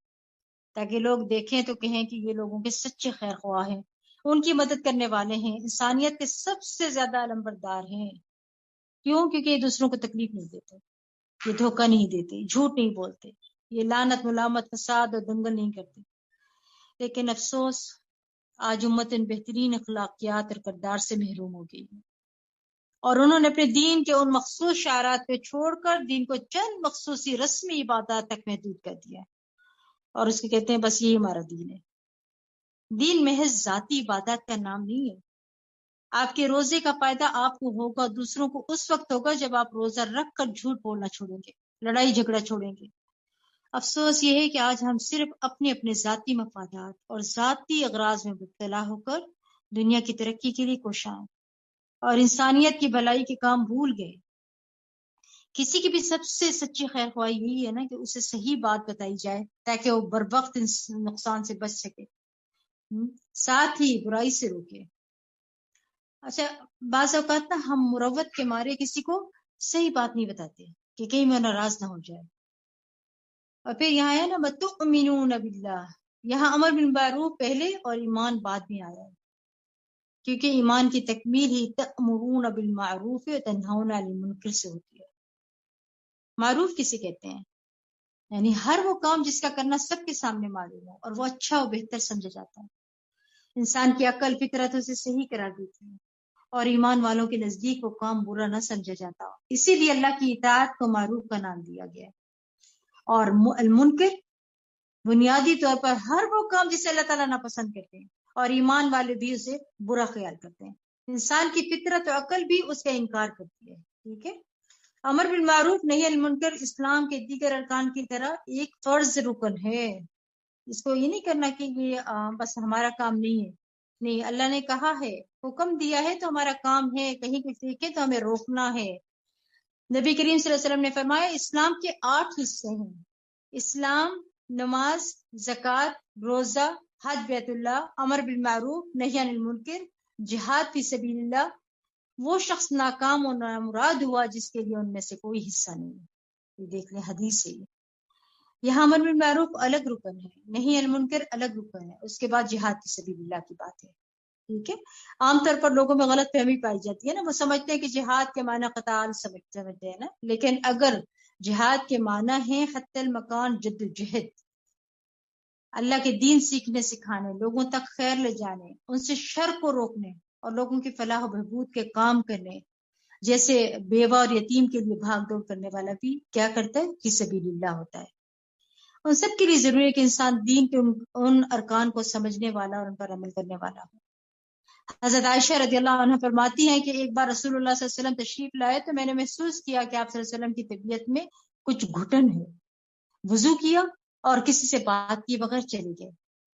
تاکہ لوگ دیکھیں تو کہیں کہ یہ لوگوں کے سچے خیر خواہ ہیں، ان کی مدد کرنے والے ہیں، انسانیت کے سب سے زیادہ علمبردار ہیں۔ کیوں؟ کیونکہ یہ دوسروں کو تکلیف نہیں دیتے، یہ دھوکہ نہیں دیتے، جھوٹ نہیں بولتے، یہ لعنت ملامت فساد اور دنگل نہیں کرتے۔ لیکن افسوس آج امت ان بہترین اخلاقیات اور کردار سے محروم ہو گئی ہے، اور انہوں نے اپنے دین کے ان مخصوص شعارات پہ چھوڑ کر دین کو چند مخصوصی رسمی عبادات تک محدود کر دیا ہے، اور اس کے کہتے ہیں بس یہی ہمارا دین ہے۔ دین محض ذاتی عبادات کا نام نہیں ہے۔ آپ کے روزے کا فائدہ آپ کو ہوگا، دوسروں کو اس وقت ہوگا جب آپ روزہ رکھ کر جھوٹ بولنا چھوڑیں گے، لڑائی جھگڑا چھوڑیں گے۔ افسوس یہ ہے کہ آج ہم صرف اپنے اپنے ذاتی مفادات اور ذاتی اغراض میں مبتلا ہو کر دنیا کی ترقی کے لیے کوشاں ہیں اور انسانیت کی بھلائی کے کام بھول گئے۔ کسی کی بھی سب سے سچی خیر خواہی یہی ہے نا کہ اسے صحیح بات بتائی جائے تاکہ وہ بر وقت نقصان سے بچ سکے، ساتھ ہی برائی سے روکے۔ اچھا، بعض اوقات نا ہم مروت کے مارے کسی کو صحیح بات نہیں بتاتے کہ کہیں میں ناراض نہ ہو جائے۔ اور پھر یہاں ہے نا وَتُؤْمِنُونَ بِاللَّهِ، یہاں امر بالمعروف پہلے اور ایمان بعد میں آیا ہے، کیونکہ ایمان کی تکمیل ہی تأمرون بالمعروف وتنہون عن المنکر سے ہوتی ہے۔ معروف کسے کہتے ہیں؟ یعنی ہر وہ کام جس کا کرنا سب کے سامنے معلوم ہو اور وہ اچھا اور بہتر سمجھا جاتا ہے۔ انسان کی عقل فطرت اسے صحیح قرار دیتی ہے، اور ایمان والوں کے نزدیک وہ کام برا نہ سمجھا جاتا ہو، اسی لیے اللہ کی اطاعت کو معروف کا نام دیا گیا ہے۔ اور المنکر بنیادی طور پر ہر وہ کام جسے اللہ تعالیٰ ناپسند کرتے ہیں، اور ایمان والے بھی اسے برا خیال کرتے ہیں۔ انسان کی فطرت و عقل بھی اس کا انکار کرتی ہے۔ ٹھیک ہے، امر بالمعروف نہی عن المنکر اسلام کے دیگر ارکان کی طرح ایک فرض رکن ہے۔ اس کو یہ نہیں کرنا کہ یہ بس ہمارا کام نہیں ہے، نہیں، اللہ نے کہا ہے، حکم دیا ہے تو ہمارا کام ہے، کہیں کچھ دیکھے تو ہمیں روکنا ہے۔ نبی کریم صلی اللہ علیہ وسلم نے فرمایا اسلام کے 8 حصے ہیں، اسلام نماز، زکوٰۃ، روزہ، حج بیت اللہ، امر بالمعروف نہی عن المنکر، جہاد فی سبیل اللہ۔ وہ شخص ناکام اور نامراد ہوا جس کے لیے ان میں سے کوئی حصہ نہیں ہے۔ یہ دیکھ لیں، حدیث ہے۔ یہاں امر بالمعروف الگ رکن ہے، نہی عن المنکر الگ رکن ہے، اس کے بعد جہاد فی سبیل اللہ کی بات ہے۔ ٹھیک ہے، عام طور پر لوگوں میں غلط فہمی پائی جاتی ہے نا، وہ سمجھتے ہیں کہ جہاد کے معنی قتال سمجھتے ہیں نا، لیکن اگر جہاد کے معنی ہیں حتی المکان جدوجہد، اللہ کے دین سیکھنے سکھانے، لوگوں تک خیر لے جانے، ان سے شر کو روکنے اور لوگوں کی فلاح و بہبود کے کام کرنے، جیسے بیوہ اور یتیم کے لیے بھاگ دوڑ کرنے والا بھی کیا کرتا ہے؟ فی سبیل اللہ ہوتا ہے۔ ان سب کے لیے ضروری ہے کہ انسان دین کے ان ارکان کو سمجھنے والا اور ان پر عمل کرنے والا ہو۔ حضرت عائشہ رضی اللہ عنہ فرماتی ہیں کہ ایک بار رسول اللہ صلی اللہ علیہ وسلم تشریف لائے تو میں نے محسوس کیا کہ آپ صلی اللہ علیہ وسلم کی طبیعت میں کچھ گھٹن ہے۔ وضو کیا اور کسی سے بات کیے بغیر چلے گئے۔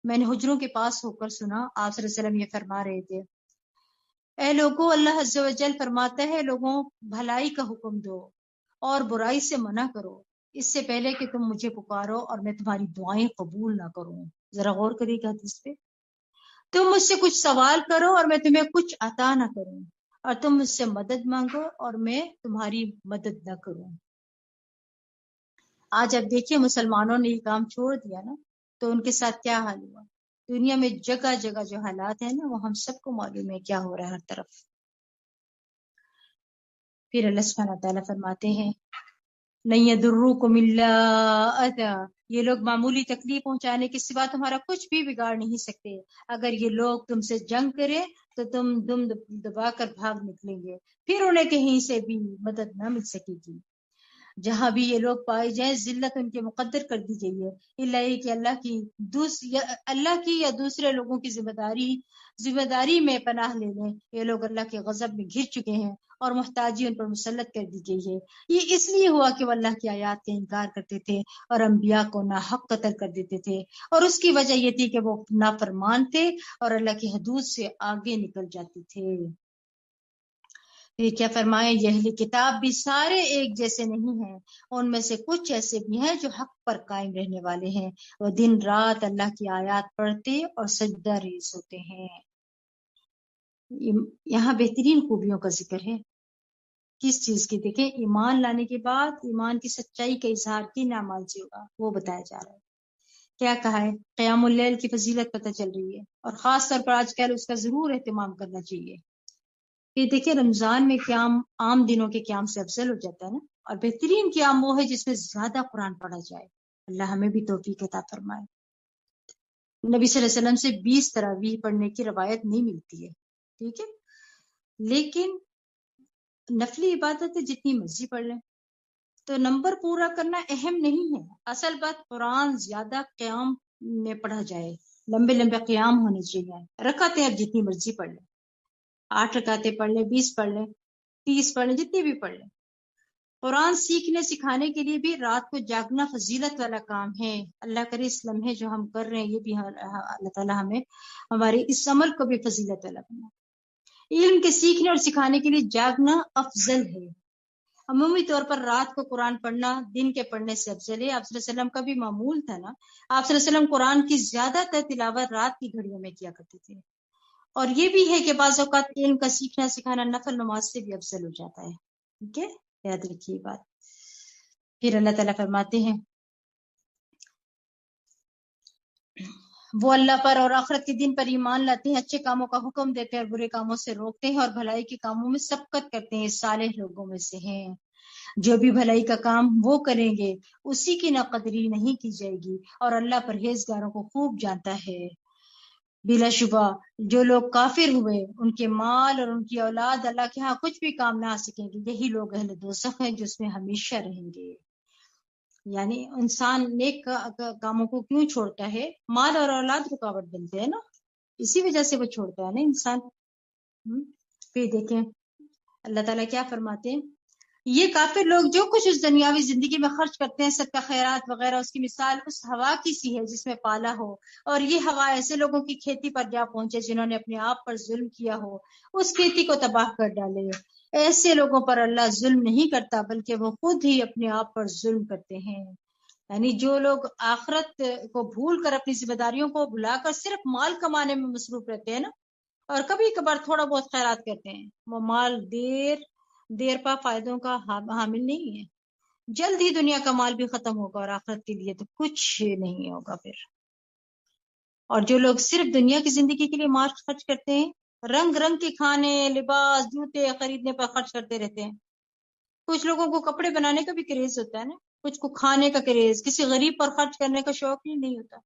میں نے حجروں کے پاس ہو کر سنا آپ صلی اللہ علیہ وسلم یہ فرما رہے تھے، اے لوگوں، اللہ عز و جل فرماتا ہے لوگوں بھلائی کا حکم دو اور برائی سے منع کرو، اس سے پہلے کہ تم مجھے پکارو اور میں تمہاری دعائیں قبول نہ کروں۔ ذرا غور کریے گا حدیث پہ، تم مجھ سے کچھ سوال کرو اور میں تمہیں کچھ عطا نہ کروں، اور تم مجھ سے مدد مانگو اور میں تمہاری مدد نہ کروں۔ آج اب دیکھیے مسلمانوں نے یہ کام چھوڑ دیا نا تو ان کے ساتھ کیا حال ہوا۔ دنیا میں جگہ جگہ جو حالات ہیں نا وہ ہم سب کو معلوم ہے کیا ہو رہا ہے ہر طرف۔ پھر اللہ سبحانہ تعالیٰ فرماتے ہیں لَن يَضُرُّوكُمْ إِلَّا أَذًى، یہ لوگ معمولی تکلیف پہنچانے کے سوا تمہارا کچھ بھی بگاڑ نہیں سکتے۔ اگر یہ لوگ تم سے جنگ کرے تو تم دم دبا کر بھاگ نکلیں گے، پھر انہیں کہیں سے بھی مدد نہ مل سکے گی۔ جہاں بھی یہ لوگ پائے جائیں ذلت ان کے مقدر کر دی گئی ہے، اللہ یہ کہ اللہ کی یا دوسرے لوگوں کی ذمہ داری میں پناہ لے لیں۔ یہ لوگ اللہ کے غضب میں گھر چکے ہیں اور محتاجی ان پر مسلط کر دی گئی ہے۔ یہ اس لیے ہوا کہ وہ اللہ کی آیات کا انکار کرتے تھے اور انبیاء کو ناحق قتل کر دیتے تھے، اور اس کی وجہ یہ تھی کہ وہ نافرمان تھے اور اللہ کی حدود سے آگے نکل جاتے تھے۔ یہ کیا فرمائے، یہ اہل کتاب بھی سارے ایک جیسے نہیں ہیں، ان میں سے کچھ ایسے بھی ہیں جو حق پر قائم رہنے والے ہیں، وہ دن رات اللہ کی آیات پڑھتے اور سجدہ ریز ہوتے ہیں۔ یہاں بہترین خوبیوں کا ذکر ہے۔ کس چیز کی؟ دیکھیں، ایمان لانے کے بعد ایمان کی سچائی کا اظہار کی نعمال سے ہوگا وہ بتایا جا رہا ہے کیا کہا ہے؟ قیام اللیل کی فضیلت پتہ چل رہی ہے، اور خاص طور پر آج کل اس کا ضرور اہتمام کرنا چاہیے. یہ دیکھیں رمضان میں قیام عام دنوں کے قیام سے افضل ہو جاتا ہے نا، اور بہترین قیام وہ ہے جس میں زیادہ قرآن پڑھا جائے. اللہ ہمیں بھی توفیق عطا فرمائے. نبی صلی اللہ علیہ وسلم سے 20 تراویح پڑھنے کی روایت نہیں ملتی ہے، ٹھیک ہے، لیکن نفلی عبادت ہے جتنی مرضی پڑھ لیں. تو نمبر پورا کرنا اہم نہیں ہے، اصل بات قرآن زیادہ قیام میں پڑھا جائے، لمبے لمبے قیام ہونے چاہیے. رکعتیں اب جتنی مرضی پڑھ لیں، 8 رکعتیں پڑھ لیں، 20 پڑھ لیں، 30 پڑھ لیں، جتنی بھی پڑھ لیں. قرآن سیکھنے سکھانے کے لیے بھی رات کو جاگنا فضیلت والا کام ہے. اللہ کرے اس لمحے جو ہم کر رہے ہیں یہ بھی اللہ تعالیٰ ہمیں ہمارے اس عمل کو بھی فضیلت والا بنا. علم کے سیکھنے اور سکھانے کے لیے جاگنا افضل ہے. عمومی طور پر رات کو قرآن پڑھنا دن کے پڑھنے سے افضل ہے. آپ صلی اللہ علیہ وسلم کا بھی معمول تھا نا، آپ صلی اللہ علیہ وسلم قرآن کی زیادہ تر تلاوت رات کی گھڑیوں میں کیا کرتے تھے. اور یہ بھی ہے کہ بعض اوقات علم کا سیکھنا سکھانا نفل نماز سے بھی افضل ہو جاتا ہے. ٹھیک ہے، یاد رکھیے بات. پھر اللہ تعالیٰ فرماتے ہیں وہ اللہ پر اور آخرت کے دن پر ایمان لاتے ہیں، اچھے کاموں کا حکم دیتے ہیں اور برے کاموں سے روکتے ہیں، اور بھلائی کے کاموں میں سبقت کرتے ہیں، صالح لوگوں میں سے ہیں. جو بھی بھلائی کا کام وہ کریں گے اسی کی ناقدری نہیں کی جائے گی، اور اللہ پرہیزگاروں کو خوب جانتا ہے. بلا شبہ جو لوگ کافر ہوئے ان کے مال اور ان کی اولاد اللہ کے ہاں کچھ بھی کام نہ آ سکیں گے. یہی لوگ اہل دوزخ ہیں جو اس میں ہمیشہ رہیں گے. یعنی انسان نیک کاموں کو کیوں چھوڑتا ہے؟ مال اور اولاد رکاوٹ بنتے ہیں نا، اسی وجہ سے وہ چھوڑتا ہے نا انسان. پھر دیکھیں اللہ تعالیٰ کیا فرماتے ہیں، یہ کافر لوگ جو کچھ اس دنیاوی زندگی میں خرچ کرتے ہیں صدقہ خیرات وغیرہ، اس کی مثال اس ہوا کی سی ہے جس میں پالا ہو، اور یہ ہوا ایسے لوگوں کی کھیتی پر جا پہنچے جنہوں نے اپنے آپ پر ظلم کیا ہو، اس کھیتی کو تباہ کر ڈالے. ایسے لوگوں پر اللہ ظلم نہیں کرتا بلکہ وہ خود ہی اپنے آپ پر ظلم کرتے ہیں. یعنی جو لوگ آخرت کو بھول کر اپنی ذمہ داریوں کو بھلا کر صرف مال کمانے میں مصروف رہتے ہیں نا، اور کبھی کبھار تھوڑا بہت خیرات کرتے ہیں، وہ مال دیر پا فائدوں کا حامل نہیں ہے. جلد ہی دنیا کا مال بھی ختم ہوگا اور آخرت کے لیے تو کچھ نہیں ہوگا پھر. اور جو لوگ صرف دنیا کی زندگی کے لیے مال خرچ کرتے ہیں، رنگ رنگ کے کھانے، لباس، جوتے خریدنے پر خرچ کرتے رہتے ہیں. کچھ لوگوں کو کپڑے بنانے کا بھی کریز ہوتا ہے نا، کچھ کو کھانے کا کریز، کسی غریب پر خرچ کرنے کا شوق ہی نہیں ہوتا.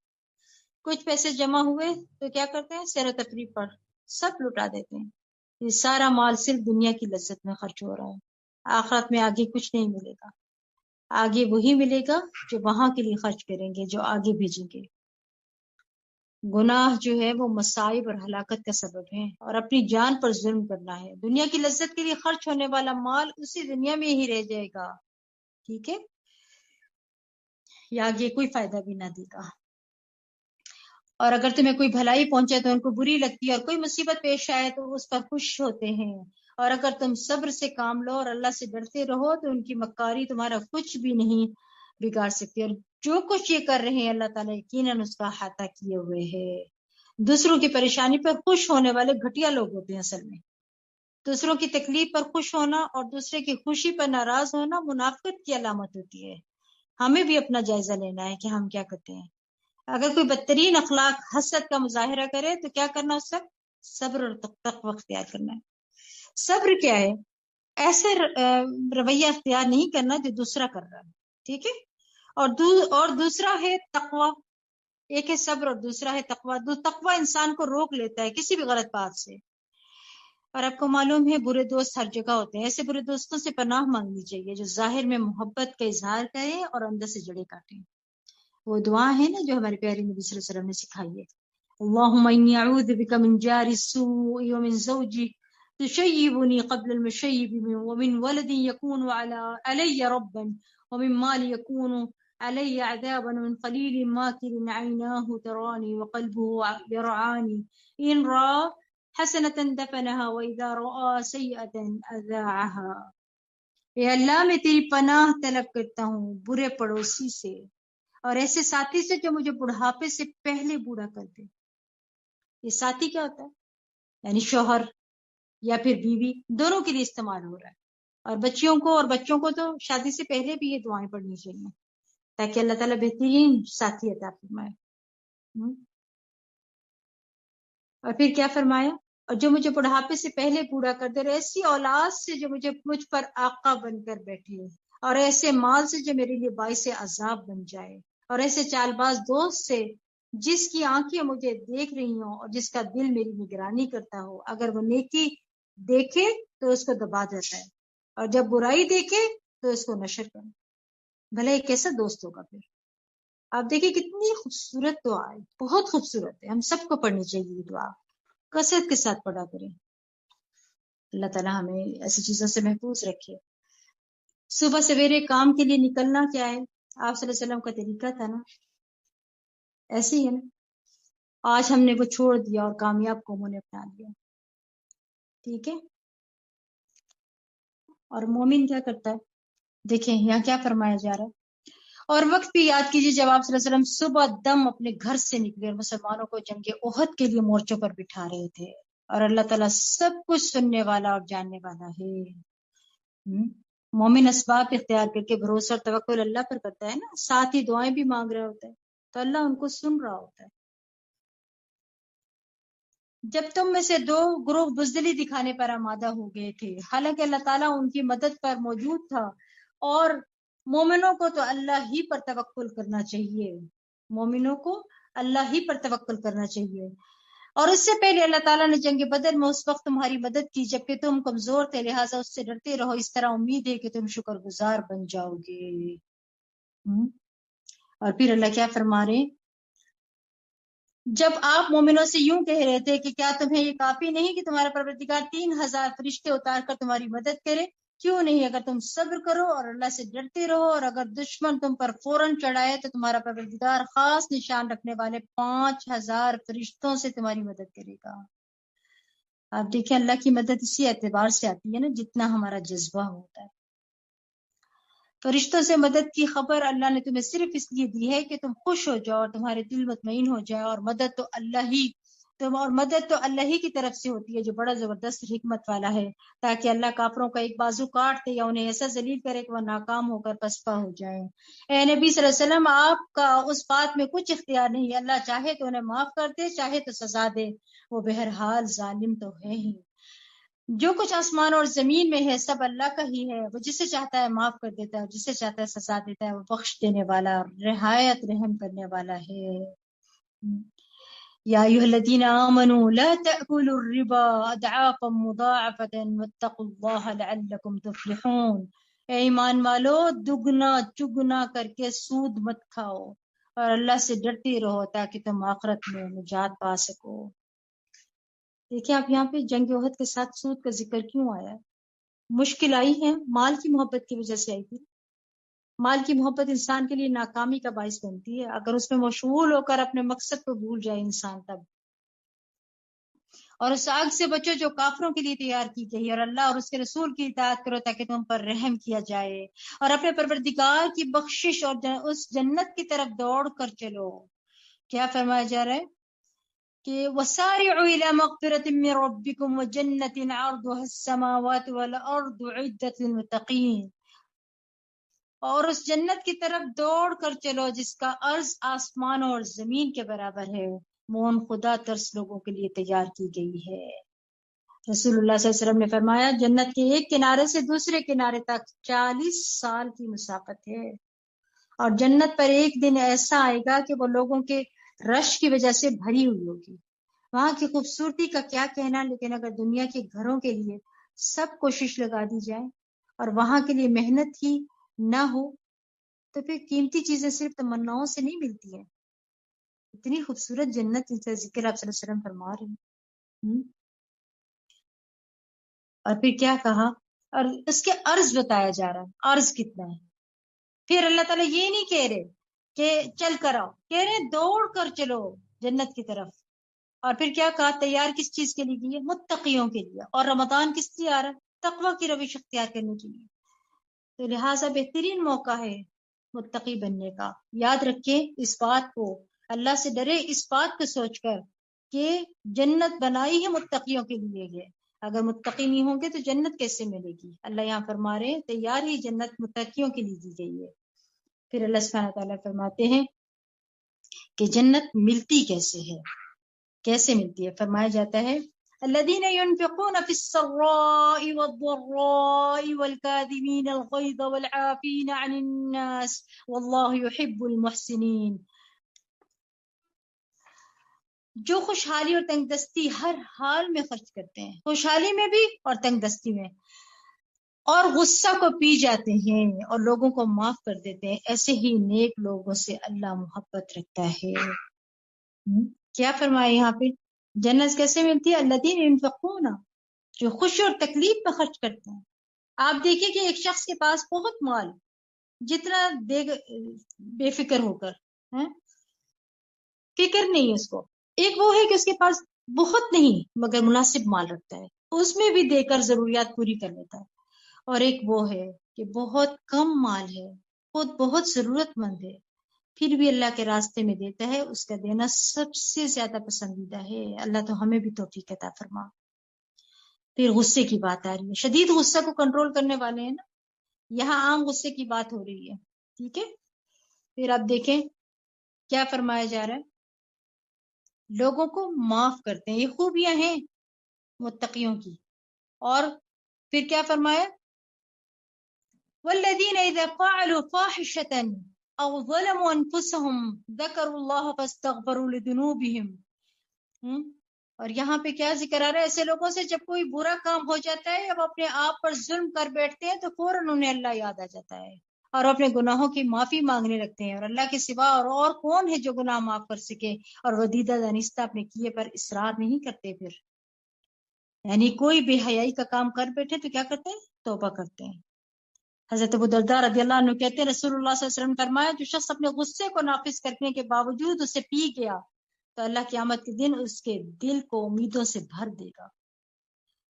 کچھ پیسے جمع ہوئے تو کیا کرتے ہیں، سیر و تفریح پر سب لٹا دیتے ہیں. یہ سارا مال صرف دنیا کی لذت میں خرچ ہو رہا ہے. آخرت میں آگے کچھ نہیں ملے گا، آگے وہی ملے گا جو وہاں کے لیے خرچ کریں گے، جو آگے بھیجیں گے. گناہ جو ہے وہ مصائب اور ہلاکت کا سبب ہے، اور اپنی جان پر ظلم کرنا ہے. دنیا کی لذت کے لیے خرچ ہونے والا مال اسی دنیا میں ہی رہ جائے گا، ٹھیک ہے، یا آگے کوئی فائدہ بھی نہ دے گا. اور اگر تمہیں کوئی بھلائی پہنچے تو ان کو بری لگتی ہے، اور کوئی مصیبت پیش آئے تو اس پر خوش ہوتے ہیں. اور اگر تم صبر سے کام لو اور اللہ سے ڈرتے رہو تو ان کی مکاری تمہارا کچھ بھی نہیں بگاڑ سکتی. اور جو کچھ یہ کر رہے ہیں اللہ تعالیٰ یقیناً اس کا احاطہ کیے ہوئے ہے. دوسروں کی پریشانی پر خوش ہونے والے گھٹیا لوگ ہوتے ہیں. اصل میں دوسروں کی تکلیف پر خوش ہونا اور دوسرے کی خوشی پر ناراض ہونا منافقت کی علامت ہوتی ہے. ہمیں بھی اپنا جائزہ لینا ہے کہ ہم کیا کرتے ہیں. اگر کوئی بدترین اخلاق حسد کا مظاہرہ کرے تو کیا کرنا، اس سے صبر اور تقوی اختیار کرنا ہے. صبر کیا ہے؟ ایسے رویہ اختیار نہیں کرنا جو دوسرا کر رہا ہے، ٹھیک ہے. اور دوسرا ہے تقوی. ایک ہے صبر اور دوسرا ہے تقوی. تقوی انسان کو روک لیتا ہے کسی بھی غلط بات سے. اور آپ کو معلوم ہے برے دوست ہر جگہ ہوتے ہیں. ایسے برے دوستوں سے پناہ مانگنی چاہیے جو ظاہر میں محبت کا اظہار کرے اور اندر سے جڑے کاٹیں. وہ دعا ہے نا جو ہمارے پیارے نبی صلی اللہ علیہ وسلم نے سکھائی ہے، اللہم انی اعوذ بک من جار السوء ومن زوج تشیبنی قبل المشیب ومن ولد یکون علی ربا ومن مال یکون علی عذابا ومن قلیل ماکر عیناہ ترانی وقلبه یرعانی ان را حسنة دفنها واذا رآ سیئة اذاعها. اے اللہ میں تیری پناہ طلب کرتا ہوں برے پڑوسی سے اور ایسے ساتھی سے جو مجھے بڑھاپے سے پہلے بوڑھا کر دے. یہ ساتھی کیا ہوتا ہے؟ یعنی شوہر یا پھر بیوی، دونوں کے لیے استعمال ہو رہا ہے. اور بچوں کو تو شادی سے پہلے بھی یہ دعائیں پڑھنی چاہیے تاکہ اللہ تعالیٰ بہترین ساتھی عطا فرمائے. اور پھر کیا فرمایا، اور جو مجھے بڑھاپے سے پہلے پورا کر دے، ایسی اولاد سے جو مجھ پر آقا بن کر بیٹھے، اور ایسے مال سے جو میرے لیے باعث عذاب بن جائے، اور ایسے چال باز دوست سے جس کی آنکھیں مجھے دیکھ رہی ہوں اور جس کا دل میری نگرانی کرتا ہو، اگر وہ نیکی دیکھے تو اس کو دبا دیتا ہے، اور جب برائی دیکھے تو اس کو نشر کرے۔ بھلا یہ کیسا دوست ہوگا پھر؟ آپ دیکھیں کتنی خوبصورت دعا ہے، بہت خوبصورت ہے، ہم سب کو پڑھنی چاہیے یہ دعا، کثرت کے ساتھ پڑھا کریں۔ اللہ تعالیٰ ہمیں ایسی چیزوں سے محفوظ رکھے۔ صبح سویرے کام کے لیے نکلنا کیا ہے، آپ صلی اللہ علیہ وسلم کا طریقہ تھا نا، ایسے ہی ہے نا۔ آج ہم نے وہ چھوڑ دیا اور کامیاب قوموں نے اپنا لیا، ٹھیک ہے۔ اور مومن کیا کرتا ہے، دیکھیں یہاں کیا فرمایا جا رہا ہے، اور وقت بھی یاد کیجیے جب آپ صلی اللہ علیہ وسلم صبح دم اپنے گھر سے نکلے اور مسلمانوں کو جنگ احد کے لیے مورچوں پر بٹھا رہے تھے، اور اللہ تعالیٰ سب کچھ سننے والا اور جاننے والا ہے۔ مومن اسباب اختیار کر کے بھروسہ اور توکل اللہ پر کرتا ہے نا، ساتھ ہی دعائیں بھی مانگ رہا ہوتا ہے، تو اللہ ان کو سن رہا ہوتا ہے۔ جب تم میں سے دو گروہ بزدلی دکھانے پر آمادہ ہو گئے تھے، حالانکہ اللہ تعالیٰ ان کی مدد پر موجود تھا، اور مومنوں کو تو اللہ ہی پر توکل کرنا چاہیے، مومنوں کو اللہ ہی پر توکل کرنا چاہیے۔ اور اس سے پہلے اللہ تعالیٰ نے جنگ بدر میں اس وقت تمہاری مدد کی جبکہ تم کمزور تھے، لہٰذا اس سے ڈرتے رہو، اس طرح امید ہے کہ تم شکر گزار بن جاؤ گے۔ اور پھر اللہ کیا فرما رہے، جب آپ مومنوں سے یوں کہہ رہے تھے کہ کیا تمہیں یہ کافی نہیں کہ تمہارا پروردگار 3000 فرشتے اتار کر تمہاری مدد کرے، کیوں نہیں اگر تم صبر کرو اور اللہ سے ڈرتے رہو، اور اگر دشمن تم پر فوراً چڑھائے تو تمہارا پروردگار خاص نشان رکھنے والے 5000 فرشتوں سے تمہاری مدد کرے گا۔ آپ دیکھیں اللہ کی مدد اسی اعتبار سے آتی ہے نا جتنا ہمارا جذبہ ہوتا ہے۔ فرشتوں سے مدد کی خبر اللہ نے تمہیں صرف اس لیے دی ہے کہ تم خوش ہو جاؤ اور تمہارے دل مطمئن ہو جائے، اور مدد تو اللہ ہی کی طرف سے ہوتی ہے جو بڑا زبردست حکمت والا ہے، تاکہ اللہ کافروں کا ایک بازو کاٹ دے یا انہیں ایسا ذلیل کرے کہ وہ ناکام ہو کر پسپا ہو جائے۔ اے نبی صلی اللہ علیہ وسلم، آپ کا اس بات میں کچھ اختیار نہیں، اللہ چاہے تو انہیں معاف کر دے، چاہے تو سزا دے، وہ بہرحال ظالم تو ہے ہی۔ جو کچھ آسمان اور زمین میں ہے سب اللہ کا ہی ہے، وہ جسے چاہتا ہے معاف کر دیتا ہے اور جسے چاہتا ہے سزا دیتا ہے، وہ بخش دینے والا اور نہایت رحم کرنے والا ہے۔ یا ایھا الذین آمنوا لا تأکلوا الربا اضعافا مضاعفة واتقوا اللہ لعلکم تفلحون۔ اے ایمان والو، دگنا چگنا کر کے سود مت کھاؤ، اور اللہ سے ڈرتے رہو تاکہ تم آخرت میں نجات پا سکو۔ دیکھیں آپ یہاں پہ جنگ احد کے ساتھ سود کا ذکر کیوں آیا ہے؟ مشکل آئی ہے، مال کی محبت کی وجہ سے آئی تھی۔ مال کی محبت انسان کے لیے ناکامی کا باعث بنتی ہے، اگر اس میں مشغول ہو کر اپنے مقصد کو بھول جائے انسان تب۔ اور اس آگ سے بچو جو کافروں کے لیے تیار کی گئی، اور اللہ اور اس کے رسول کی اطاعت کرو تاکہ تم پر رحم کیا جائے، اور اپنے پروردگار کی بخشش اور اس جنت کی طرف دوڑ کر چلو۔ کیا فرمایا جا رہا ہے کہ وَسَارِعُوا إِلَى مَغْفِرَةٍ مِّن رَبِّكُمْ وَجَنَّةٍ عَرْضُهَا السَّمَاوَاتُ وَالْأَرْضُ أُعِدَّتْ لِلْمُتَّقِينَ، اور اس جنت کی طرف دوڑ کر چلو جس کا عرض آسمان اور زمین کے برابر ہے، وہ ان خدا ترس لوگوں کے لیے تیار کی گئی ہے۔ رسول اللہ صلی اللہ علیہ وسلم نے فرمایا جنت کے ایک کنارے سے دوسرے کنارے تک 40 سال کی مسافت ہے، اور جنت پر ایک دن ایسا آئے گا کہ وہ لوگوں کے رش کی وجہ سے بھری ہوئی ہوگی۔ وہاں کی خوبصورتی کا کیا کہنا، لیکن اگر دنیا کے گھروں کے لیے سب کوشش لگا دی جائے اور وہاں کے لیے محنت ہی نہ ہو تو پھر قیمتی چیزیں صرف تمناؤں سے نہیں ملتی ہیں۔ اتنی خوبصورت جنت جس کا ذکر آپ صلی اللہ علیہ وسلم فرما رہے ہیں۔ اور پھر کیا کہا، اور اس کے عرض بتایا جا رہا ہے، عرض کتنا ہے۔ پھر اللہ تعالیٰ یہ نہیں کہہ رہے کہ چل کر آؤ، کہہ رہے دوڑ کر چلو جنت کی طرف۔ اور پھر کیا کہا، تیار کس چیز کے لیے کی ہے، متقیوں کے لیے۔ اور رمضان کس لیے آ رہا ہے، تقوی کی روش اختیار کرنے کے لیے۔ تو لہٰذا بہترین موقع ہے متقی بننے کا۔ یاد رکھیں اس بات کو، اللہ سے ڈرے اس بات کو سوچ کر کہ جنت بنائی ہے متقیوں کے لیے ہے، اگر متقی نہیں ہوں گے تو جنت کیسے ملے گی؟ اللہ یہاں فرما رہے ہیں تیار ہی جنت متقیوں کے لیے دی گئی ہے۔ پھر اللہ سبحانہ تعالیٰ فرماتے ہیں کہ جنت ملتی کیسے ہے، کیسے ملتی ہے. فرمایا جاتا ہے الذين ينفقون في السراء والضراء والكاظمين الغيظ والعافين عن الناس والله يحب المحسنين. جو خوشحالی اور تنگ دستی ہر حال میں خرچ کرتے ہیں، خوشحالی میں بھی اور تنگ دستی میں، اور غصہ کو پی جاتے ہیں اور لوگوں کو معاف کر دیتے ہیں، ایسے ہی نیک لوگوں سے اللہ محبت رکھتا ہے. کیا فرمایا یہاں پہ؟ جنت کیسے ملتی ہے؟ الذین ينفقون، جو خوشی اور تکلیف میں خرچ کرتے ہیں. آپ دیکھیں کہ ایک شخص کے پاس بہت مال، جتنا دے بے فکر ہو کر، فکر نہیں ہے اس کو. ایک وہ ہے کہ اس کے پاس بہت نہیں مگر مناسب مال رکھتا ہے، اس میں بھی دے کر ضروریات پوری کر لیتا ہے. اور ایک وہ ہے کہ بہت کم مال ہے، خود بہت ضرورت مند ہے، پھر بھی اللہ کے راستے میں دیتا ہے. اس کا دینا سب سے زیادہ پسندیدہ ہے. اللہ تو ہمیں بھی توفیق عطا فرما. پھر غصے کی بات آ رہی ہے، شدید غصہ کو کنٹرول کرنے والے ہیں نا، یہاں عام غصے کی بات ہو رہی ہے. ٹھیک ہے، پھر آپ دیکھیں کیا فرمایا جا رہا ہے، لوگوں کو معاف کرتے ہیں. یہ خوبیاں ہیں متقیوں کی. اور پھر کیا فرمایا، والذین اذا فعلوا فاحشة او ظلموا انفسهم ذکروا اللہ فاستغفروا لذنوبهم. اور یہاں پہ کیا ذکر آ رہا ہے، ایسے لوگوں سے جب کوئی برا کام ہو جاتا ہے، اب اپنے آپ پر ظلم کر بیٹھتے ہیں تو فوراً انہیں اللہ یاد آ جاتا ہے اور اپنے گناہوں کی معافی مانگنے لگتے ہیں. اور اللہ کے سوا اور کون ہے جو گناہ معاف کر سکے، اور ودیدہ دانستہ اپنے کیے پر اصرار نہیں کرتے. پھر یعنی کوئی بے حیائی کا کام کر بیٹھے تو کیا کرتے ہیں، توبہ کرتے ہیں. حضرت ابو درداء رضی اللہ عنہ کہتے ہیں رسول اللہ صلی اللہ علیہ وسلم نے فرمایا، جو شخص اپنے غصے کو نافذ کرنے کے باوجود اسے پی گیا تو اللہ قیامت کے دن اس کے دل کو امیدوں سے بھر دے گا.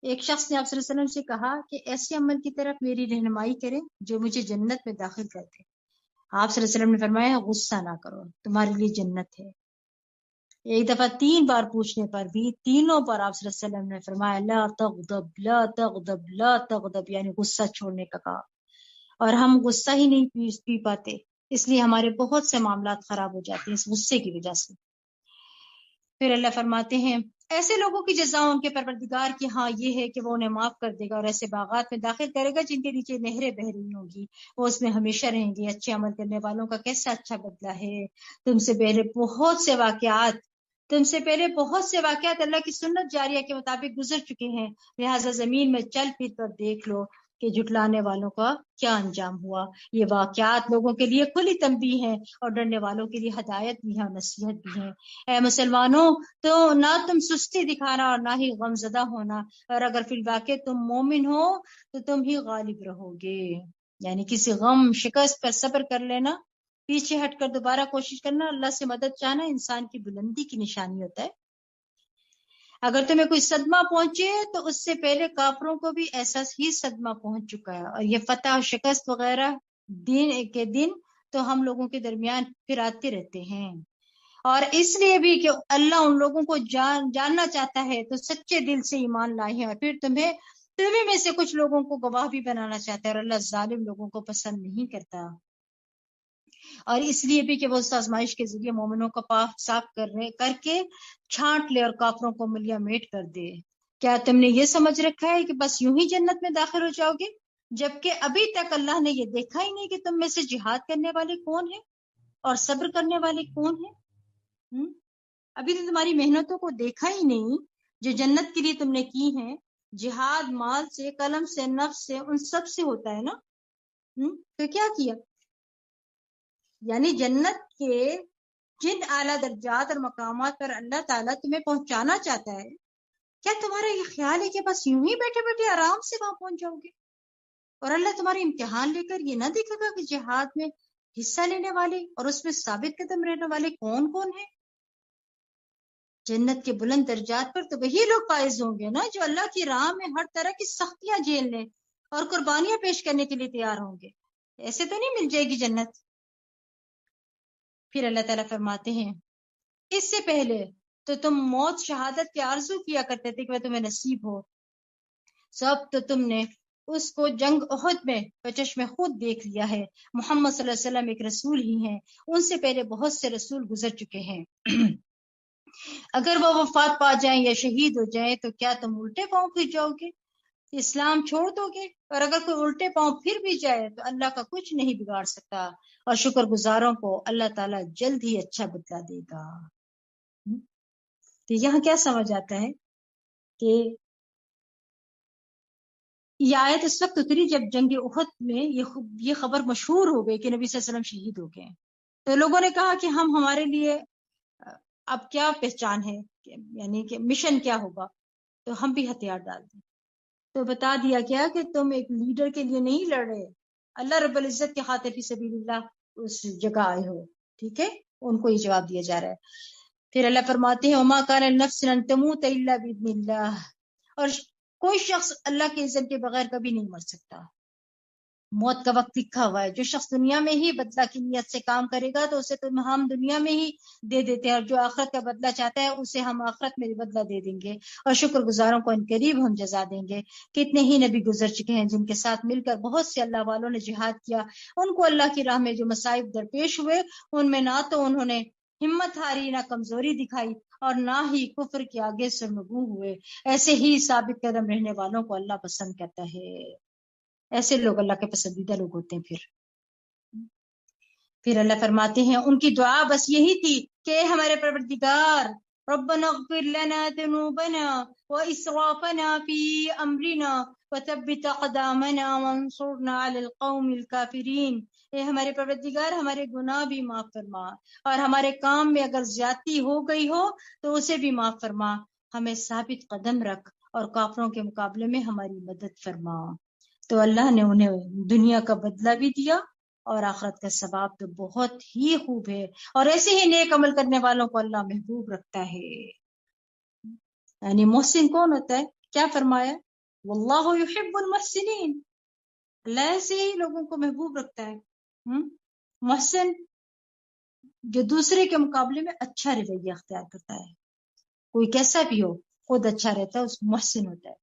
ایک شخص نے آپ صلی اللہ علیہ وسلم سے کہا کہ ایسے عمل کی طرف میری رہنمائی کریں جو مجھے جنت میں داخل کر دے. آپ صلی اللہ علیہ وسلم نے فرمایا غصہ نہ کرو، تمہارے لیے جنت ہے. ایک دفعہ 3 بار پوچھنے پر بھی تینوں پر آپ صلی اللہ علیہ وسلم نے فرمایا لا تغضب لا تغضب لا تغضب، یعنی غصہ چھوڑنے کا کہا. اور ہم غصہ ہی نہیں پی پاتے، اس لیے ہمارے بہت سے معاملات خراب ہو جاتے ہیں اس غصے کی وجہ سے. پھر اللہ فرماتے ہیں ایسے لوگوں کی جزا ان کے پروردگار کی ہاں یہ ہے کہ وہ انہیں معاف کر دے گا اور ایسے باغات میں داخل کرے گا جن کے نیچے نہریں بہہ رہی ہوں گی، وہ اس میں ہمیشہ رہیں گے. اچھے عمل کرنے والوں کا کیسا اچھا بدلہ ہے. تم سے پہلے بہت سے واقعات اللہ کی سنت جاریہ کے مطابق گزر چکے ہیں، لہٰذا زمین میں چل پھر کر دیکھ لو کہ جھٹلانے والوں کا کیا انجام ہوا. یہ واقعات لوگوں کے لیے کھلی تنبیہ ہیں اور ڈرنے والوں کے لیے ہدایت بھی ہے اور نصیحت بھی ہے. اے مسلمانوں، تو نہ تم سستی دکھانا اور نہ ہی غم زدہ ہونا، اور اگر فی الواقع تم مومن ہو تو تم ہی غالب رہو گے. یعنی کسی غم شکست پر صبر کر لینا، پیچھے ہٹ کر دوبارہ کوشش کرنا، اللہ سے مدد چاہنا انسان کی بلندی کی نشانی ہوتا ہے. اگر تمہیں کوئی صدمہ پہنچے تو اس سے پہلے کافروں کو بھی ایسا ہی صدمہ پہنچ چکا ہے، اور یہ فتح و شکست وغیرہ دن تو ہم لوگوں کے درمیان پھر آتے رہتے ہیں. اور اس لیے بھی کہ اللہ ان لوگوں کو جاننا چاہتا ہے تو سچے دل سے ایمان لائے ہیں، اور پھر تمہیں میں سے کچھ لوگوں کو گواہ بھی بنانا چاہتا ہے، اور اللہ ظالم لوگوں کو پسند نہیں کرتا. اور اس لیے بھی کہ وہ اس آزمائش کے ذریعے مومنوں کو پاک صاف کر کے چھانٹ لے اور کافروں کو ملیا میٹ کر دے. کیا تم نے یہ سمجھ رکھا ہے کہ بس یوں ہی جنت میں داخل ہو جاؤ گے، جبکہ ابھی تک اللہ نے یہ دیکھا ہی نہیں کہ تم میں سے جہاد کرنے والے کون ہیں اور صبر کرنے والے کون ہیں. ابھی تو تمہاری محنتوں کو دیکھا ہی نہیں جو جنت کے لیے تم نے کی ہیں. جہاد مال سے، قلم سے، نفس سے، ان سب سے ہوتا ہے نا. تو کیا کیا، یعنی جنت کے جن اعلیٰ درجات اور مقامات پر اللہ تعالیٰ تمہیں پہنچانا چاہتا ہے، کیا تمہارا یہ خیال ہے کہ بس یوں ہی بیٹھے بیٹھے آرام سے وہاں پہنچ جاؤ گے؟ اور اللہ تمہارے امتحان لے کر یہ نہ دیکھے گا کہ جہاد میں حصہ لینے والے اور اس میں ثابت قدم رہنے والے کون کون ہیں؟ جنت کے بلند درجات پر تو وہی لوگ فائز ہوں گے نا جو اللہ کی راہ میں ہر طرح کی سختیاں جھیل لیں اور قربانیاں پیش کرنے کے لیے تیار ہوں گے. ایسے تو نہیں مل جائے گی جنت. پھر اللہ تعالیٰ فرماتے ہیں اس سے پہلے تو تم موت شہادت کے آرزو کیا کرتے تھے کہ وہ تمہیں نصیب ہو، سب تو تم نے اس کو جنگ احد میں بچشم خود دیکھ لیا ہے۔ محمد صلی اللہ علیہ وسلم ایک رسول ہی ہیں، ان سے پہلے بہت سے رسول گزر چکے ہیں۔ اگر وہ وفات پا جائیں یا شہید ہو جائیں تو کیا تم الٹے پاؤں پھر جاؤ گے، اسلام چھوڑ دو گے؟ اور اگر کوئی الٹے پاؤں پھر بھی جائے تو اللہ کا کچھ نہیں بگاڑ سکتا، اور شکر گزاروں کو اللہ تعالیٰ جلد ہی اچھا بدلہ دے گا۔ تو یہاں کیا سمجھ آتا ہے کہ یہ آیت اس وقت اتری جب جنگ احد میں یہ خبر مشہور ہو گئی کہ نبی صلی اللہ علیہ وسلم شہید ہو گئے، تو لوگوں نے کہا کہ ہمارے لیے اب کیا پہچان ہے، یعنی کہ مشن کیا ہوگا، تو ہم بھی ہتھیار ڈال دیں۔ تو بتا دیا گیا کہ تم ایک لیڈر کے لیے نہیں لڑ رہے، اللہ رب العزت کے خاطر فی سبیل اللہ اس جگہ آئے ہو، ٹھیک ہے؟ ان کو یہ جواب دیا جا رہا ہے۔ پھر اللہ فرماتے ہیں وما کان لنفس ان تموت الا باذن اللہ، اور کوئی شخص اللہ کے اذن کے بغیر کبھی نہیں مر سکتا۔ موت کا وقت لکھا ہوا ہے، جو شخص دنیا میں ہی بدلہ کی نیت سے کام کرے گا تو اسے تو ہم دنیا میں ہی دے دیتے ہیں، اور جو آخرت کا بدلہ چاہتا ہے اسے ہم آخرت میں بدلہ دے دیں گے، اور شکر گزاروں کو ان قریب ہم جزا دیں گے۔ کتنے ہی نبی گزر چکے ہیں جن کے ساتھ مل کر بہت سے اللہ والوں نے جہاد کیا، ان کو اللہ کی راہ میں جو مصائب درپیش ہوئے ان میں نہ تو انہوں نے ہمت ہاری، نہ کمزوری دکھائی، اور نہ ہی کفر کے آگے سرنگوں ہوئے۔ ایسے ہی ثابت قدم رہنے والوں کو اللہ پسند کرتا ہے، ایسے لوگ اللہ کے پسندیدہ لوگ ہوتے ہیں۔ پھر اللہ فرماتے ہیں ان کی دعا بس یہی تھی کہ ہمارے پروردگار ربنا اغفر لنا ذنوبنا واسرافنا في امرنا وثبت اقدامنا وانصرنا على القوم الكافرين، اے ہمارے پروردگار ہمارے گناہ بھی معاف فرما، اور ہمارے کام میں اگر زیادتی ہو گئی ہو تو اسے بھی معاف فرما، ہمیں ثابت قدم رکھ اور کافروں کے مقابلے میں ہماری مدد فرما۔ تو اللہ نے انہیں دنیا کا بدلہ بھی دیا اور آخرت کا ثواب تو بہت ہی خوب ہے، اور ایسے ہی نیک عمل کرنے والوں کو اللہ محبوب رکھتا ہے۔ یعنی محسن کون ہوتا ہے؟ کیا فرمایا؟ واللہ یحب المحسنین، اللہ ایسے ہی لوگوں کو محبوب رکھتا ہے۔ محسن جو دوسرے کے مقابلے میں اچھا رویہ اختیار کرتا ہے، کوئی کیسا بھی ہو خود اچھا رہتا ہے، اس محسن ہوتا ہے۔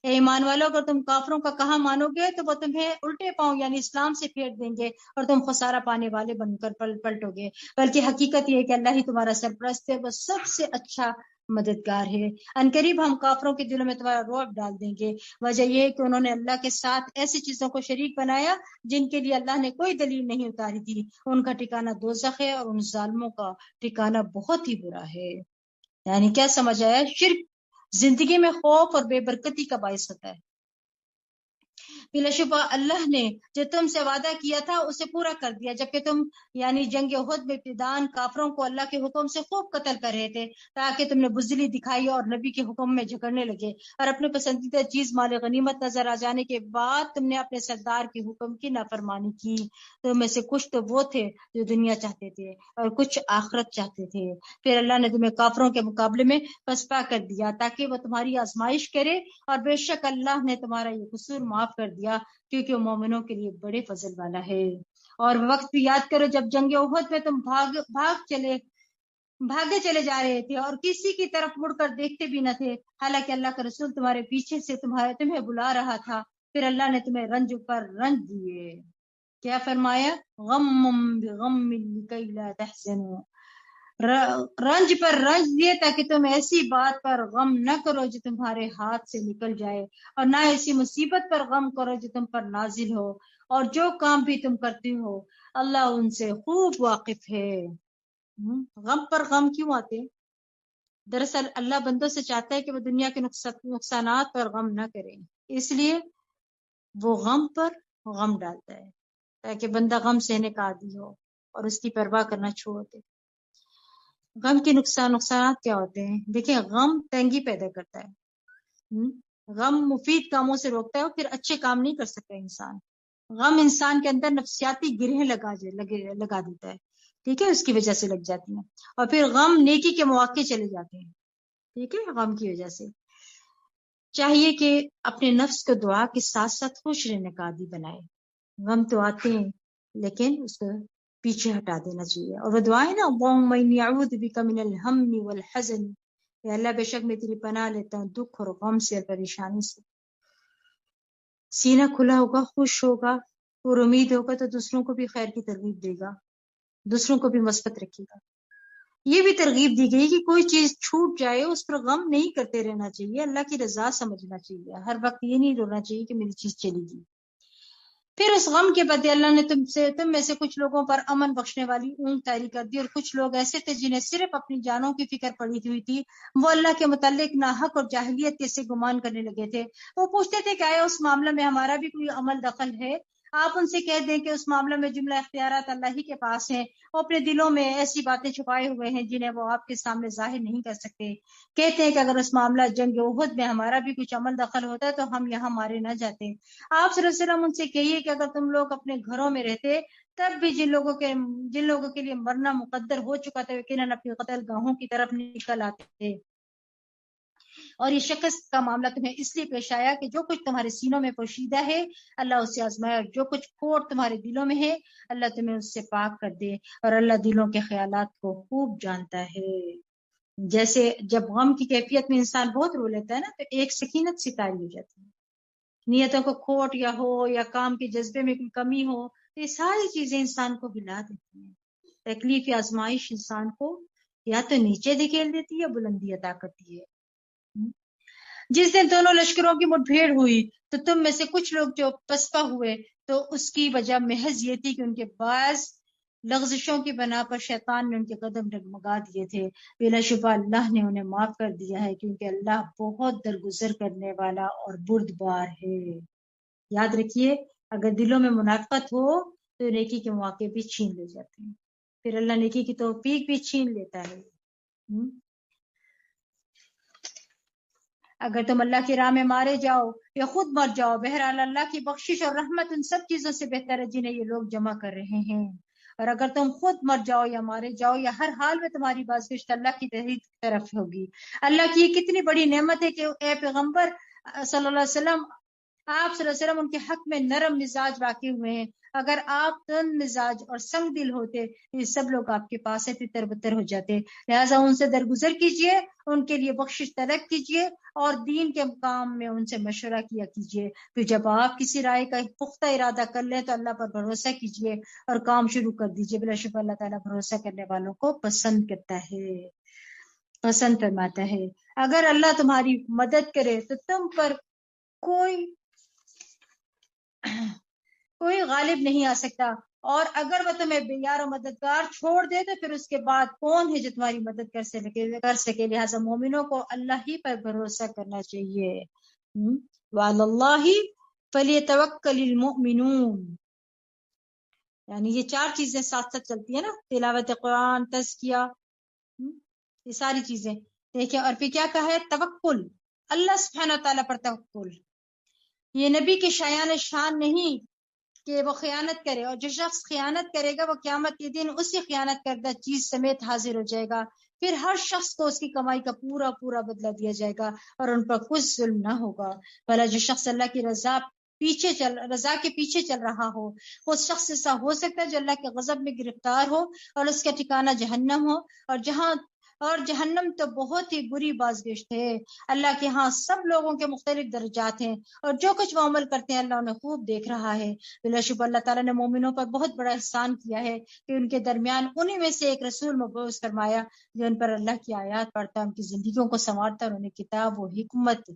اے ایمان والو اگر تم کافروں کا کہا مانو گے تو وہ تمہیں الٹے پاؤں یعنی اسلام سے پھیر دیں گے اور تم خسارہ پانے والے بن کر پلٹو گے، بلکہ حقیقت یہ ہے کہ اللہ ہی تمہارا سرپرست ہے، وہ سب سے اچھا مددگار ہے۔ عنقریب ہم کافروں کے دلوں میں تمہارا رعب ڈال دیں گے، وجہ یہ ہے کہ انہوں نے اللہ کے ساتھ ایسی چیزوں کو شریک بنایا جن کے لیے اللہ نے کوئی دلیل نہیں اتاری تھی، ان کا ٹھکانہ دوزخ ہے اور ان ظالموں کا ٹھکانہ بہت ہی برا ہے۔ یعنی کیا سمجھ آیا؟ شرک زندگی میں خوف اور بے برکتی کا باعث ہوتا ہے۔ بلا شبہ اللہ نے جو تم سے وعدہ کیا تھا اسے پورا کر دیا، جبکہ تم یعنی جنگ احد میں ابتداءً کافروں کو اللہ کے حکم سے خوب قتل کر رہے تھے، تاکہ تم نے بزدلی دکھائی اور نبی کے حکم میں جھگڑنے لگے، اور اپنے پسندیدہ چیز مال غنیمت نظر آ جانے کے بعد تم نے اپنے سردار کے حکم کی نافرمانی کی۔ تو میں سے کچھ تو وہ تھے جو دنیا چاہتے تھے اور کچھ آخرت چاہتے تھے، پھر اللہ نے تمہیں کافروں کے مقابلے میں پسپا کر دیا تاکہ وہ تمہاری آزمائش کرے، اور بے شک اللہ نے تمہارا یہ قصور معاف کر دیا کیونکہ وہ مومنوں کے لیے بڑے فضل والا ہے۔ اور وقت بھی یاد کرو جب جنگ احد میں تم بھاگے چلے جا رہے تھے اور کسی کی طرف مڑ کر دیکھتے بھی نہ تھے، حالانکہ اللہ کا رسول تمہارے پیچھے سے تمہیں بلا رہا تھا، پھر اللہ نے تمہیں رنج پر رنج دیے۔ کیا فرمایا؟ غم بغم لکئی لا تحزنوا، رنج پر رنج دیے تاکہ تم ایسی بات پر غم نہ کرو جو تمہارے ہاتھ سے نکل جائے، اور نہ ایسی مصیبت پر غم کرو جو تم پر نازل ہو، اور جو کام بھی تم کرتے ہو اللہ ان سے خوب واقف ہے۔ غم پر غم کیوں آتے؟ دراصل اللہ بندوں سے چاہتا ہے کہ وہ دنیا کے نقصانات پر غم نہ کریں، اس لیے وہ غم پر غم ڈالتا ہے تاکہ بندہ غم سہنے کا عادی ہو اور اس کی پرواہ کرنا چھوڑ دے۔ غم کے نقصانات کیا ہوتے ہیں؟ دیکھیں، غم تنگی پیدا کرتا ہے، غم مفید کاموں سے روکتا ہے اور پھر اچھے کام نہیں کر سکتا انسان۔ غم انسان کے اندر نفسیاتی گرہیں لگا دیتا ہے، ٹھیک ہے، اس کی وجہ سے لگ جاتی ہیں، اور پھر غم نیکی کے مواقع چلے جاتے ہیں، ٹھیک ہے، غم کی وجہ سے۔ چاہیے کہ اپنے نفس کو دعا کے ساتھ ساتھ خوش رہنے کا عادی بنائے۔ غم تو آتے ہیں لیکن اس کو پیچھے ہٹا دینا چاہیے، اور وہ دعائیں نا اللہم انی اعوذ بک من الہم والحزن، یا اللہ بے شک میں تیری پناہ لیتا ہوں دکھ اور غم سے اور پریشانی سے۔ سینہ کھلا ہوگا، خوش ہوگا، اور امید ہوگا تو دوسروں کو بھی خیر کی ترغیب دے گا، دوسروں کو بھی مثبت رکھے گا۔ یہ بھی ترغیب دی گئی کہ کوئی چیز چھوٹ جائے اس پر غم نہیں کرتے رہنا چاہیے، اللہ کی رضا سمجھنا چاہیے، ہر وقت یہ نہیں رونا چاہیے کہ میری چیز چلی گئی۔ پھر اس غم کے بدلے اللہ نے تم میں سے کچھ لوگوں پر امن بخشنے والی اونگ طاری کر دی، اور کچھ لوگ ایسے تھے جنہیں صرف اپنی جانوں کی فکر پڑی ہوئی تھی، وہ اللہ کے متعلق ناحق اور جاہلیت کے سے گمان کرنے لگے تھے۔ وہ پوچھتے تھے کہ آیا اس معاملے میں ہمارا بھی کوئی عمل دخل ہے؟ آپ ان سے کہہ دیں کہ اس معاملے میں جملہ اختیارات اللہ ہی کے پاس ہیں، وہ اپنے دلوں میں ایسی باتیں چھپائے ہوئے ہیں جنہیں وہ آپ کے سامنے ظاہر نہیں کر سکتے۔ کہتے ہیں کہ اگر اس معاملہ جنگ احد میں ہمارا بھی کچھ عمل دخل ہوتا تو ہم یہاں مارے نہ جاتے۔ آپ صلی اللہ علیہ وسلم ان سے کہیے کہ اگر تم لوگ اپنے گھروں میں رہتے تب بھی جن لوگوں کے لیے مرنا مقدر ہو چکا تھا یقیناً اپنی قتل گاہوں کی طرف نکل آتے، اور یہ شکست کا معاملہ تمہیں اس لیے پیش آیا کہ جو کچھ تمہارے سینوں میں پوشیدہ ہے اللہ اس سے آزمائے، اور جو کچھ کھوٹ تمہارے دلوں میں ہے اللہ تمہیں اس سے پاک کر دے، اور اللہ دلوں کے خیالات کو خوب جانتا ہے۔ جیسے جب غم کی کیفیت میں انسان بہت رو لیتا ہے نا تو ایک سکینت سی طاری ہو جاتی ہے، نیتوں کو کھوٹ یا ہو یا کام کے جذبے میں کوئی کمی ہو تو یہ ساری چیزیں انسان کو ہلا دیتی ہیں۔ تکلیف یا آزمائش انسان کو یا تو نیچے دھکیل دیتی ہے یا بلندی عطا کرتی ہے۔ جس دن دونوں لشکروں کی مٹ بھیڑ ہوئی تو تم میں سے کچھ لوگ جو پسپا ہوئے تو اس کی وجہ محض یہ تھی کہ ان کے بعض لغزشوں کی بنا پر شیطان نے ان کے قدم ڈگمگا دیے تھے، بلا شبہ اللہ نے انہیں معاف کر دیا ہے کیونکہ اللہ بہت درگزر کرنے والا اور بردبار ہے۔ یاد رکھیے اگر دلوں میں منافقت ہو تو نیکی کے مواقع بھی چھین لے جاتے ہیں، پھر اللہ نیکی کی توفیق بھی چھین لیتا ہے۔ اگر تم اللہ کی راہ میں مارے جاؤ یا خود مر جاؤ، بہرحال اللہ کی بخشش اور رحمت ان سب چیزوں سے بہتر ہے جنہیں یہ لوگ جمع کر رہے ہیں۔ اور اگر تم خود مر جاؤ یا مارے جاؤ یا ہر حال میں تمہاری بازگشت اللہ کی طرف ہوگی۔ اللہ کی یہ کتنی بڑی نعمت ہے کہ اے پیغمبر صلی اللہ علیہ وسلم، آپ صلی اللہ علیہ وسلم ان کے حق میں نرم مزاج واقع ہوئے ہیں۔ اگر آپ تند مزاج اور سنگ دل ہوتے تو یہ سب لوگ آپ کے پاس سے تر بتر ہو جاتے، لہٰذا ان سے درگزر کیجئے، ان کے لیے بخشش طلب کیجئے اور دین کے کام میں ان سے مشورہ کیا کیجئے۔ پھر جب آپ کسی رائے کا پختہ ارادہ کر لیں تو اللہ پر بھروسہ کیجئے اور کام شروع کر دیجئے، بلا شبہ اللہ تعالیٰ بھروسہ کرنے والوں کو پسند کرتا ہے، پسند فرماتا ہے۔ اگر اللہ تمہاری مدد کرے تو تم پر کوئی غالب نہیں آ سکتا، اور اگر وہ تمہیں بے یار و مددگار چھوڑ دے تو پھر اس کے بعد کون ہے جو تمہاری مدد کر سکے، لہٰذا مومنوں کو اللہ ہی پر بھروسہ کرنا چاہیے۔ وعلی اللہ فلیتوکل المؤمنون، یعنی یہ چار چیزیں ساتھ ساتھ چلتی ہیں نا، تلاوت قرآن، تزکیہ، یہ ساری چیزیں دیکھیں۔ اور پھر کیا کہا ہے؟ توکل، اللہ سبحانہ وتعالیٰ پر توکل۔ یہ نبی کے شان نہیں کہ وہ خیانت کرے، اور جو شخص خیانت کرے گا وہ قیامت کے دن اسی خیانت کردہ چیز سمیت حاضر ہو جائے گا، پھر ہر شخص کو اس کی کمائی کا پورا پورا بدلہ دیا جائے گا اور ان پر کچھ ظلم نہ ہوگا۔ بھلا جو شخص اللہ کی رضا کے پیچھے چل رہا ہو، وہ شخص ایسا ہو سکتا ہے جو اللہ کے غضب میں گرفتار ہو اور اس کا ٹھکانہ جہنم ہو، اور جہنم تو بہت ہی بری بازگشت ہے۔ اللہ کے ہاں سب لوگوں کے مختلف درجات ہیں اور جو کچھ وہ عمل کرتے ہیں اللہ انہیں خوب دیکھ رہا ہے۔ بلا شبہ اللہ تعالیٰ نے مومنوں پر بہت بڑا احسان کیا ہے کہ ان کے درمیان انہی میں سے ایک رسول مبعوث فرمایا جو ان پر اللہ کی آیات پڑھتا، ان کی زندگیوں کو سنوارتا اور انہیں کتاب و حکمت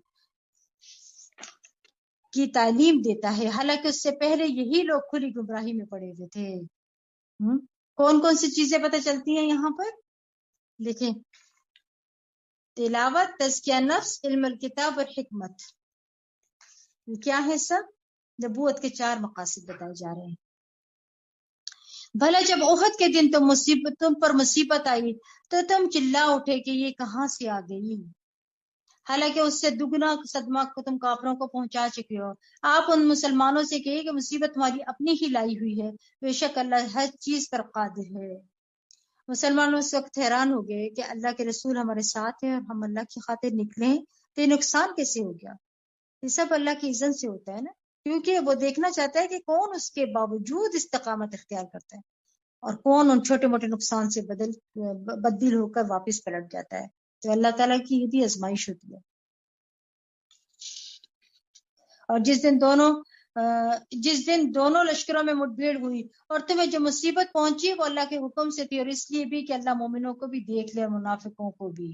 کی تعلیم دیتا ہے، حالانکہ اس سے پہلے یہی لوگ کھلی گمراہی میں پڑے ہوئے تھے۔ کون کون سی چیزیں پتہ چلتی ہیں یہاں پر دیکھیں؟ تلاوت، تزکیہ نفس، علم الکتاب اور حکمت، کیا ہے؟ سب نبوت کے 4 مقاصد بتائے جا رہے ہیں۔ بھلا جب احد کے دن تم پر مصیبت آئی تو تم چلا اٹھے کہ یہ کہاں سے آ گئی، حالانکہ اس سے دگنا صدمہ کو تم کافروں کو پہنچا چکے ہو۔ آپ ان مسلمانوں سے کہیے کہ مصیبت تمہاری اپنی ہی لائی ہوئی ہے، بے شک اللہ ہر چیز پر قادر ہے۔ مسلمانوں اس وقت حیران ہو گئے کہ اللہ کے رسول ہمارے ساتھ ہیں اور ہم اللہ کی خاطر نکلے ہیں تو یہ نقصان کیسے ہو گیا؟ یہ سب اللہ کی اذن سے ہوتا ہے نا، کیونکہ وہ دیکھنا چاہتا ہے کہ کون اس کے باوجود استقامت اختیار کرتا ہے اور کون ان چھوٹے موٹے نقصان سے بدل ہو کر واپس پلٹ جاتا ہے۔ تو اللہ تعالیٰ کی یہ بھی آزمائش ہوتی ہے۔ اور جس دن دونوں لشکروں میں مٹبھیڑ ہوئی اور تمہیں جو مصیبت پہنچی وہ اللہ کے حکم سے تھی، اور اس لیے بھی کہ اللہ مومنوں کو بھی دیکھ لے اور منافقوں کو بھی۔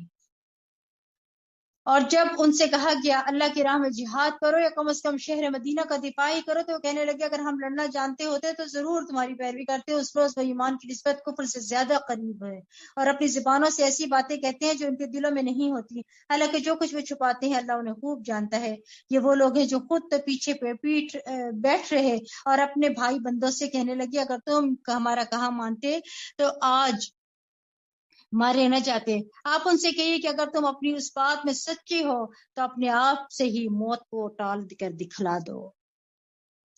اور جب ان سے کہا گیا اللہ کی راہ میں جہاد کرو یا کم از کم شہر مدینہ کا دفاع ہی کرو، تو وہ کہنے لگے اگر ہم لڑنا جانتے ہوتے تو ضرور تمہاری پیروی کرتے، اس روز وہ ایمان کی نسبت کفر سے زیادہ قریب ہے، اور اپنی زبانوں سے ایسی باتیں کہتے ہیں جو ان کے دلوں میں نہیں ہوتی، حالانکہ جو کچھ وہ چھپاتے ہیں اللہ انہیں خوب جانتا ہے۔ یہ وہ لوگ ہیں جو خود تو پیچھے بیٹھ رہے اور اپنے بھائی بندوں سے کہنے لگے اگر تم ہمارا کہا مانتے تو آج مارے نہ جاتے۔ آپ ان سے کہیے کہ اگر تم اپنی اس بات میں سچے ہو تو اپنے آپ سے ہی موت کو ٹال کر دکھلا دو۔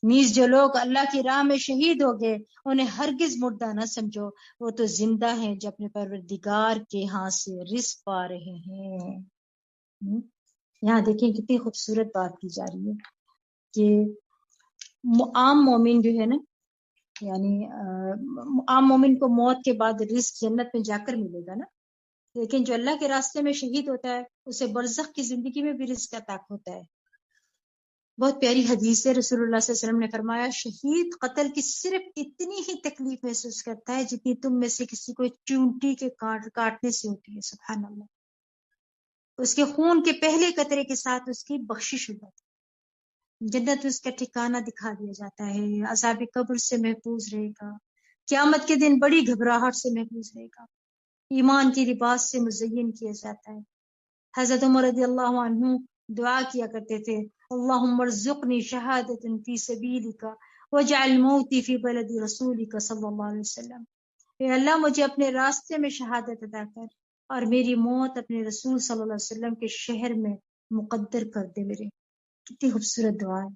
نیز جو لوگ اللہ کی راہ میں شہید ہو گئے انہیں ہرگز مردہ نہ سمجھو، وہ تو زندہ ہیں جو اپنے پروردگار کے ہاں سے رزق پا رہے ہیں۔ یہاں دیکھیں کتنی خوبصورت بات کی جا رہی ہے کہ عام مومن جو ہے نا، یعنی عام مومن کو موت کے بعد رزق جنت میں جا کر ملے گا نا، لیکن جو اللہ کے راستے میں شہید ہوتا ہے اسے برزخ کی زندگی میں بھی رزق عطا ہوتا ہے۔ بہت پیاری حدیث ہے، رسول اللہ صلی اللہ علیہ وسلم نے فرمایا شہید قتل کی صرف اتنی ہی تکلیف محسوس کرتا ہے جتنی تم میں سے کسی کو چونٹی کے کاٹنے سے ہوتی ہے۔ سبحان اللہ۔ اس کے خون کے پہلے قطرے کے ساتھ اس کی بخشش ہو جاتی ہے، جنت اس کا ٹھکانہ دکھا دیا جاتا ہے، عذاب قبر سے محفوظ رہے گا، قیامت کے دن بڑی گھبراہٹ سے محفوظ رہے گا، ایمان کی لباس سے مزین کیا جاتا ہے۔ حضرت عمر رضی اللہ عنہ دعا کیا کرتے تھے اللہم ارزقنی شہادت فی سبیلک واجعل موتی فی بلد رسولک صلی اللہ علیہ وسلم، اے اللہ مجھے اپنے راستے میں شہادت عطا کر اور میری موت اپنے رسول صلی اللہ علیہ وسلم کے شہر میں مقدر کر دے میرے۔ کتنی خوبصورت دعا ہے۔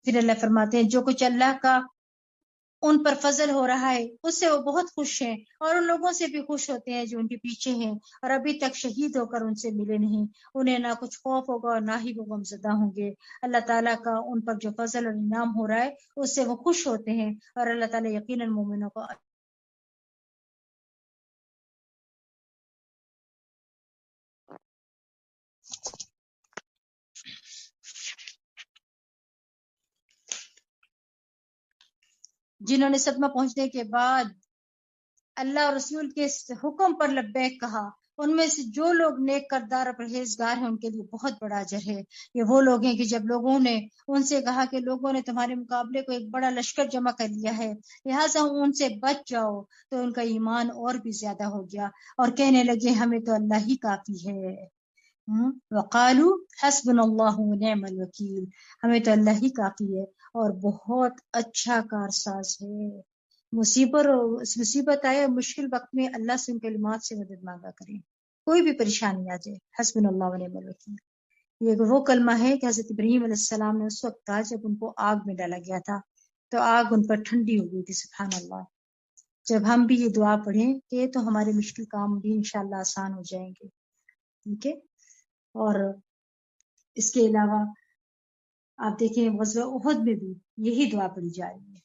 پھر اللہ فرماتے ہیں جو کچھ اللہ کا ان پر فضل ہو رہا ہے اس سے وہ بہت خوش ہیں، اور ان لوگوں سے بھی خوش ہوتے ہیں جو ان کے پیچھے ہیں اور ابھی تک شہید ہو کر ان سے ملے نہیں، انہیں نہ کچھ خوف ہوگا اور نہ ہی وہ غمزدہ ہوں گے۔ اللہ تعالیٰ کا ان پر جو فضل اور انعام ہو رہا ہے اس سے وہ خوش ہوتے ہیں، اور اللہ تعالیٰ یقیناً مومنوں کو جنہوں نے صدمہ پہنچنے کے بعد اللہ اور رسول کے حکم پر لبیک کہا، ان میں سے جو لوگ نیک کردار اور پرہیزگار ہیں ان کے لیے بہت بڑا اجر ہے۔ یہ وہ لوگ ہیں کہ جب لوگوں نے ان سے کہا کہ لوگوں نے تمہارے مقابلے کو ایک بڑا لشکر جمع کر لیا ہے لہٰذا ان سے بچ جاؤ، تو ان کا ایمان اور بھی زیادہ ہو گیا اور کہنے لگے ہمیں تو اللہ ہی کافی ہے۔ وقالوا حسبنا اللہ ونعم الوکیل، ہمیں تو اللہ ہی کافی ہے اور بہت اچھا کارساز ہے۔ مصیبت آئے مشکل وقت میں اللہ سے ان کلمات سے مدد مانگا کریں، کوئی بھی پریشانی آ جائے حسبنا اللہ ونعم الوکیل۔ یہ وہ کلمہ ہے کہ حضرت ابراہیم علیہ السلام نے اس وقت کہا جب ان کو آگ میں ڈالا گیا تھا تو آگ ان پر ٹھنڈی ہو گئی تھی۔ سبحان اللہ۔ جب ہم بھی یہ دعا پڑھیں کہ تو ہمارے مشکل کام بھی انشاءاللہ آسان ہو جائیں گے، ٹھیک ہے۔ اور اس کے علاوہ آپ دیکھیں غزوہ احد میں بھی یہی دعا پڑھی جا رہی ہے،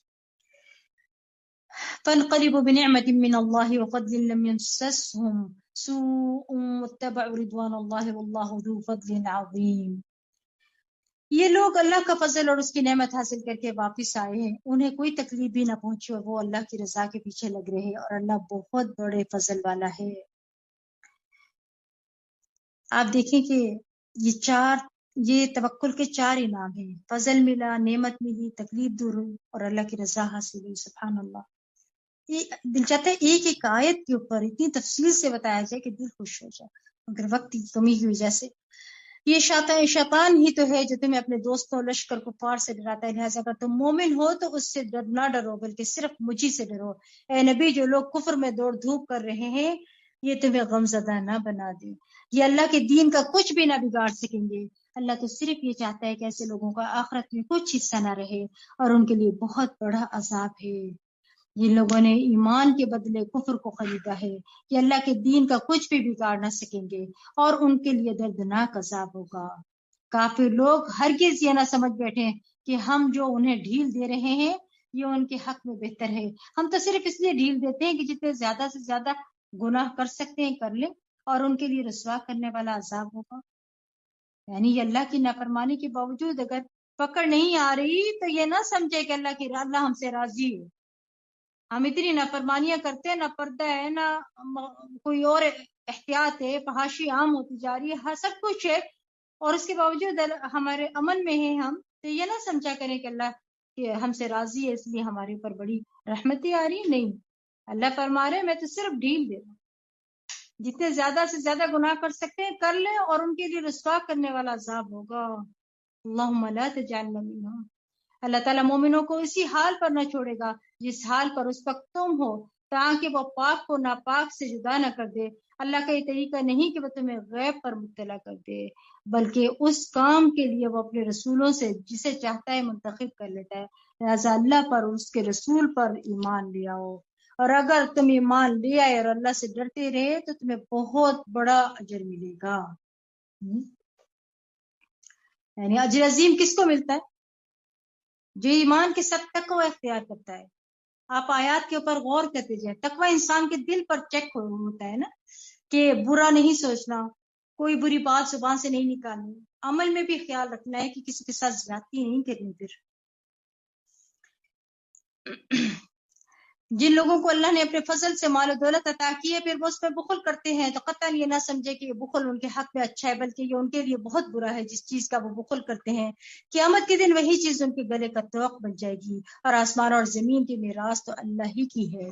فانقلبوا بنعمة من الله وفضل لم يمسسهم سوء واتبعوا رضوان الله والله ذو فضل عظيم۔ یہ لوگ اللہ کا فضل اور اس کی نعمت حاصل کر کے واپس آئے ہیں، انہیں کوئی تکلیف بھی نہ پہنچی اور وہ اللہ کی رضا کے پیچھے لگ رہے ہیں، اور اللہ بہت بڑے فضل والا ہے۔ آپ دیکھیں کہ یہ توکل کے 4 انعام ہیں، فضل ملا، نعمت ملی، تکلیف دور ہوئی اور اللہ کی رضا حاصل ہوئی۔ سبحان اللہ۔ دل چاہتا ہے ایک ایک آیت کے اوپر اتنی تفصیل سے بتایا جائے کہ دل خوش ہو جائے، مگر وقت کی کمی کی وجہ سے یہ شیطان ہی تو ہے جو تمہیں اپنے دوستوں لشکر کفار سے ڈراتا ہے، لہٰذا اگر تم مومن ہو تو اس سے نہ ڈرو بلکہ صرف مجھی سے ڈرو۔ اے نبی جو لوگ کفر میں دوڑ دھوپ کر رہے ہیں یہ تمہیں غمزدہ نہ بنا دے، یہ اللہ کے دین کا کچھ بھی نہ بگاڑ سکیں گے۔ اللہ تو صرف یہ چاہتا ہے کہ ایسے لوگوں کا آخرت میں کچھ حصہ نہ رہے اور ان کے لیے بہت بڑا عذاب ہے۔ جن لوگوں نے ایمان کے بدلے کفر کو خریدا ہے کہ اللہ کے دین کا کچھ بھی بگاڑ نہ سکیں گے اور ان کے لیے دردناک عذاب ہوگا۔ کافر لوگ ہرگز یہ نہ سمجھ بیٹھیں کہ ہم جو انہیں ڈھیل دے رہے ہیں یہ ان کے حق میں بہتر ہے، ہم تو صرف اس لیے ڈھیل دیتے ہیں کہ جتنے زیادہ سے زیادہ گناہ کر سکتے ہیں کر لیں اور ان کے لیے رسوا کرنے والا عذاب ہوگا۔ یعنی یہ اللہ کی نافرمانی کے باوجود اگر پکڑ نہیں آ رہی تو یہ نہ سمجھے کہ اللہ ہم سے راضی ہے۔ ہم اتنی نافرمانیاں کرتے ہیں، نہ پردہ ہے، نہ کوئی اور احتیاط ہے، فحاشی عام ہوتی جا رہی ہے، سب کچھ ہے، اور اس کے باوجود ہمارے امن میں ہیں ہم، تو یہ نہ سمجھا کریں کہ اللہ کہ ہم سے راضی ہے اس لیے ہمارے اوپر بڑی رحمتیں آ رہی۔ نہیں، اللہ فرما رہے میں تو صرف ڈھیل دے رہا ہوں، جتنے زیادہ سے زیادہ گناہ کر سکتے ہیں کر لیں، اور ان کے لیے رسوا کرنے والا عذاب ہوگا۔ اللہم لا تجعلنا منہم۔ اللہ تعالیٰ مومنوں کو اسی حال پر نہ چھوڑے گا جس حال پر اس وقت تم ہو، تاکہ وہ پاک کو ناپاک سے جدا نہ کر دے۔ اللہ کا یہ طریقہ نہیں کہ وہ تمہیں غیب پر مطلع کر دے، بلکہ اس کام کے لیے وہ اپنے رسولوں سے جسے چاہتا ہے منتخب کر لیتا ہے۔ لہٰذا اللہ پر اور اس کے رسول پر ایمان لے آؤ، اور اگر تم ایمان لے آئے اور اللہ سے ڈرتے رہے تو تمہیں بہت بڑا اجر ملے گا۔ یعنی اجر عظیم کس کو ملتا ہے؟ جو ایمان کے ساتھ تقوی اختیار کرتا ہے۔ آپ آیات کے اوپر غور کرتے جائیں، تقوی انسان کے دل پر چیک ہوتا ہے نا، کہ برا نہیں سوچنا، کوئی بری بات زبان سے نہیں نکالنی، عمل میں بھی خیال رکھنا ہے کہ کسی کے ساتھ زیادتی نہیں کرنی۔ پھر جن لوگوں کو اللہ نے اپنے فضل سے مال و دولت عطا کی ہے، پھر وہ اس پہ بخل کرتے ہیں، تو قطعاً یہ نہ سمجھے کہ یہ بخل ان کے حق میں اچھا ہے، بلکہ یہ ان کے لیے بہت برا ہے جس چیز کا وہ بخل کرتے ہیں۔ قیامت کے دن وہی چیز ان کے گلے کا طوق بن جائے گی، اور آسمان اور زمین کی میراث تو اللہ ہی کی ہے،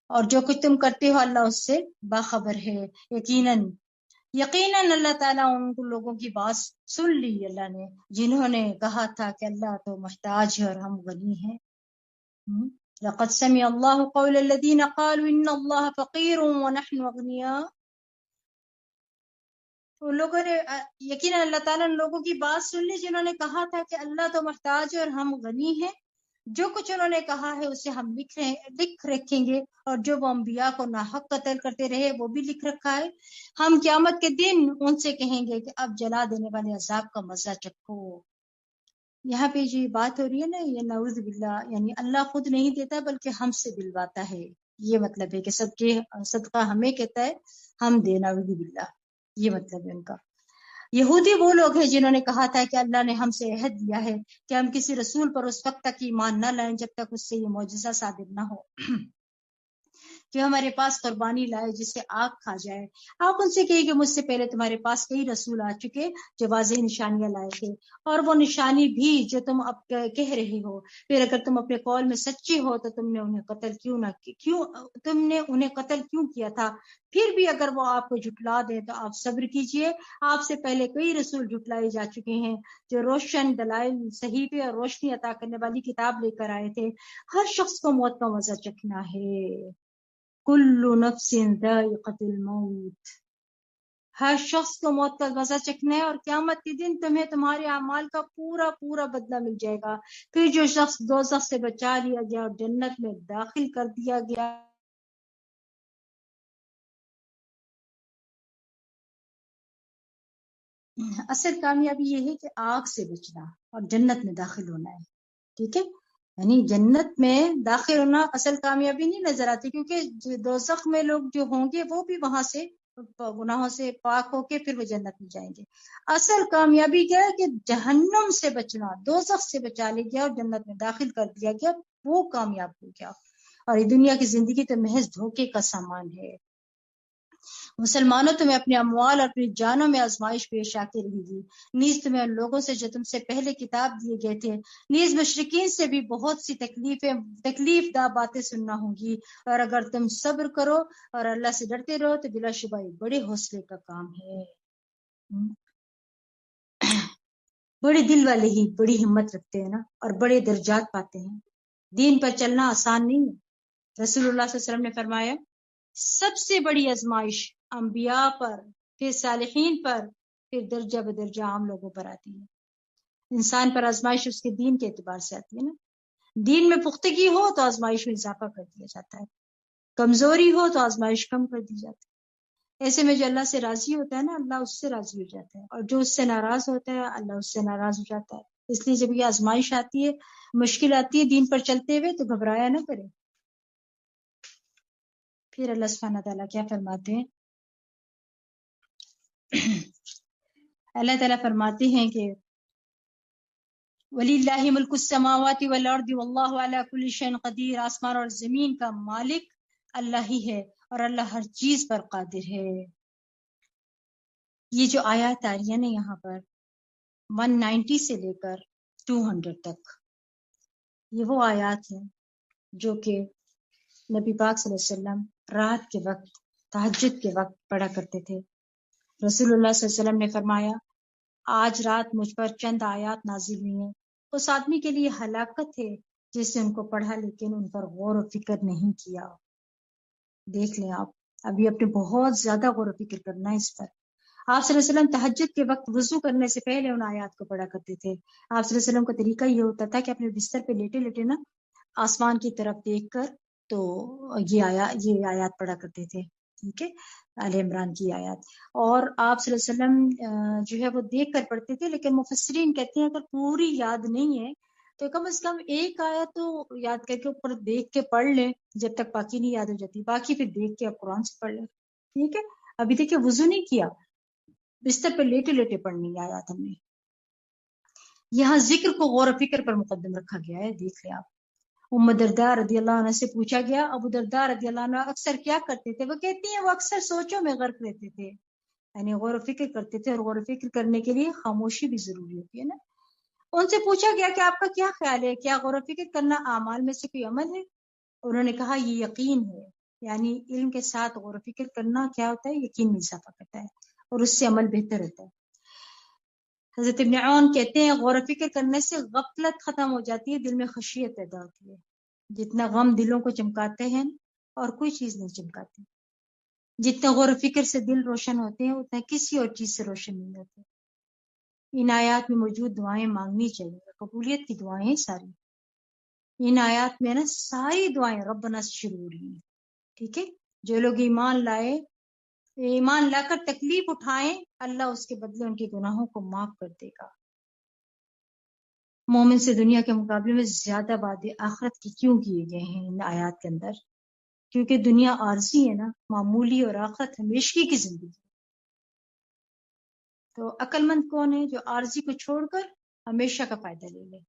اور جو کچھ تم کرتے ہو اللہ اس سے باخبر ہے۔ یقیناً اللہ تعالیٰ ان لوگوں کی بات سن لی اللہ نے جنہوں نے کہا تھا کہ اللہ تو محتاج ہے اور ہم غنی ہیں۔ لقد سمع اللہ قول الذین قالوا ان اللہ فقیر ونحن اغنیاء۔ ان لوگوں نے یقیناً اللہ تعالیٰ ان لوگوں کی بات سن لی جنہوں نے کہا تھا کہ اللہ تو محتاج ہے اور ہم غنی ہیں۔ جو کچھ انہوں نے کہا ہے اسے ہم لکھ رکھیں گے، اور جو وہ انبیاء کو ناحق قتل کرتے رہے وہ بھی لکھ رکھا ہے۔ ہم قیامت کے دن ان سے کہیں گے کہ اب جلا دینے والے عذاب کا مزہ چکھو۔ یہاں پہ جو بات ہو رہی ہے نا، یہ نعوذ باللہ، یعنی اللہ خود نہیں دیتا بلکہ ہم سے دلواتا ہے، یہ مطلب ہے کہ صدقہ ہمیں کہتا ہے، ہم دے، نعوذ باللہ، یہ مطلب ہے ان کا۔ یہودی وہ لوگ ہیں جنہوں نے کہا تھا کہ اللہ نے ہم سے عہد دیا ہے کہ ہم کسی رسول پر اس وقت تک ایمان نہ لائیں جب تک اس سے یہ معجزہ صادر نہ ہو کہ ہمارے پاس قربانی لائے جس سے آگ کھا جائے۔ آپ ان سے کہیے کہ مجھ سے پہلے تمہارے پاس کئی رسول آ چکے جو واضح نشانیاں لائے تھے، اور وہ نشانی بھی جو تم اب کہہ رہے ہو۔ پھر اگر تم اپنے قول میں سچے ہو تو تم نے انہیں قتل کیوں کیا تھا؟ پھر بھی اگر وہ آپ کو جھٹلا دیں تو آپ صبر کیجئے، آپ سے پہلے کئی رسول جھٹلائے جا چکے ہیں جو روشن دلائل، صحیفے اور روشنی عطا کرنے والی کتاب لے کر آئے تھے۔ ہر شخص کو موت کا مزہ چکھنا ہے۔ کل نفس ذائقۃ الموت، ہر شخص کو موت کا مزہ چکھنا ہے، اور قیامت کے دن تمہیں تمہارے اعمال کا پورا پورا بدلہ مل جائے گا۔ پھر جو شخص دوزخ سے بچا لیا گیا اور جنت میں داخل کر دیا گیا، اصل کامیابی یہ ہے کہ آگ سے بچنا اور جنت میں داخل ہونا ہے، ٹھیک ہے؟ یعنی جنت میں داخل ہونا اصل کامیابی نہیں نظر آتی، کیونکہ دوزخ میں لوگ جو ہوں گے وہ بھی وہاں سے گناہوں سے پاک ہو کے پھر وہ جنت میں جائیں گے۔ اصل کامیابی کیا ہے کہ جہنم سے بچنا، دوزخ سے بچا لیا گیا اور جنت میں داخل کر دیا گیا، وہ کامیاب ہو گیا۔ اور یہ دنیا کی زندگی تو محض دھوکے کا سامان ہے۔ مسلمانوں، تمہیں اپنے اموال اور اپنی جانوں میں آزمائش پیش آتی رہے گی، نیز تمہیں ان لوگوں سے جو تم سے پہلے کتاب دیے گئے تھے، نیز مشرکین سے بھی بہت سی تکلیف دہ باتیں سننا ہوں گی، اور اگر تم صبر کرو اور اللہ سے ڈرتے رہو تو بلا شبہ یہ بڑے حوصلے کا کام ہے۔ بڑے دل والے ہی بڑی ہمت رکھتے ہیں نا، اور بڑے درجات پاتے ہیں۔ دین پر چلنا آسان نہیں ہے۔ رسول اللہ صلی اللہ علیہ وسلم نے فرمایا، سب سے بڑی آزمائش انبیاء پر، پھر صالحین پر، پھر درجہ بدرجہ عام لوگوں پر آتی ہے۔ انسان پر آزمائش اس کے دین کے اعتبار سے آتی ہے نا، دین میں پختگی ہو تو آزمائش میں اضافہ کر دیا جاتا ہے، کمزوری ہو تو آزمائش کم کر دی جاتی ہے۔ ایسے میں جو اللہ سے راضی ہوتا ہے نا، اللہ اس سے راضی ہو جاتا ہے، اور جو اس سے ناراض ہوتا ہے اللہ اس سے ناراض ہو جاتا ہے۔ اس لیے جب یہ آزمائش آتی ہے، مشکل آتی ہے دین پر چلتے ہوئے، تو گھبرایا نہ کرے۔ پھر اللہ سبحانہ تعالیٰ کیا فرماتے ہیں، اللہ تعالیٰ فرماتے ہیں کہ وَلِلَّهِ مُلْكُ السَّمَاوَاتِ وَالْأَرْضِ وَاللَّهُ عَلَى كُلِّ شَيْءٍ قَدِيرٌ، آسمان اور زمین کا مالک اللہ ہی ہے اور اللہ ہر چیز پر قادر ہے۔ یہ جو آیات آ رہی ہے نا یہاں پر 190 سے لے کر 200 تک، یہ وہ آیات ہیں جو کہ نبی پاک صلی اللہ علیہ وسلم رات کے وقت تہجد کے وقت پڑھا کرتے تھے۔ رسول اللہ صلی اللہ علیہ وسلم نے فرمایا آج رات مجھ پر چند آیات نازل ہوئی ہیں، اس آدمی کے لیے ہلاکت ہے جس نے ان کو پڑھا لیکن ان پر غور و فکر نہیں کیا۔ دیکھ لیں آپ، ابھی اپنے بہت زیادہ غور و فکر کرنا ہے اس پر۔ آپ صلی اللہ علیہ وسلم تہجد کے وقت وضو کرنے سے پہلے ان آیات کو پڑھا کرتے تھے۔ آپ صلی اللہ علیہ وسلم کا طریقہ یہ ہوتا تھا کہ اپنے بستر پہ لیٹے لیٹے نا آسمان کی طرف دیکھ کر تو یہ آیات پڑھا کرتے تھے، ٹھیک ہے، آل عمران کی آیات۔ اور آپ صلی اللہ علیہ وسلم جو ہے وہ دیکھ کر پڑھتے تھے، لیکن مفسرین کہتے ہیں اگر پوری یاد نہیں ہے تو کم از کم ایک آیت تو یاد کر کے اوپر دیکھ کے پڑھ لیں جب تک باقی نہیں یاد ہو جاتی، باقی پھر دیکھ کے آپ قرآن سے پڑھ لیں، ٹھیک ہے۔ ابھی دیکھیں وضو نہیں کیا، بستر پہ لیٹے لیٹے پڑھنی آیات ہم نے۔ یہاں ذکر کو غور و فکر پر مقدم رکھا گیا ہے، دیکھ لیں آپ۔ ام درداء رضی اللہ عنہ سے پوچھا گیا ابو درداء رضی اللہ عنہ اکثر کیا کرتے تھے؟ وہ کہتی ہیں وہ اکثر سوچوں میں غرق رہتے تھے، یعنی غور و فکر کرتے تھے، اور غور و فکر کرنے کے لیے خاموشی بھی ضروری ہوتی ہے نا۔ ان سے پوچھا گیا کہ آپ کا کیا خیال ہے، کیا غور و فکر کرنا اعمال میں سے کوئی عمل ہے؟ انہوں نے کہا یہ یقین ہے، یعنی علم کے ساتھ غور و فکر کرنا کیا ہوتا ہے، یقین میں اضافہ کرتا ہے اور اس سے عمل بہتر ہوتا ہے۔ حضرت ابن عون کہتے ہیں غور و فکر کرنے سے غفلت ختم ہو جاتی ہے، دل میں خشیت پیدا ہوتی ہے۔ جتنا غم دلوں کو چمکاتے ہیں اور کوئی چیز نہیں چمکاتی، جتنا غور و فکر سے دل روشن ہوتے ہیں اتنا کسی اور چیز سے روشن نہیں ہوتے۔ ان آیات میں موجود دعائیں مانگنی چاہیے، قبولیت کی دعائیں ہیں ساری۔ ان آیات میں نا ساری دعائیں ربنا سے شروع ہو رہی ہیں، ٹھیک ہے۔ جو لوگ ایمان لا کر تکلیف اٹھائیں اللہ اس کے بدلے ان کے گناہوں کو معاف کر دے گا۔ مومن سے دنیا کے مقابلے میں زیادہ وعدے آخرت کی کیوں کیے گئے ہیں ان آیات کے اندر؟ کیونکہ دنیا عارضی ہے نا، معمولی، اور آخرت ہمیشگی کی زندگی۔ تو عقل مند کون ہے؟ جو عارضی کو چھوڑ کر ہمیشہ کا فائدہ لے لے۔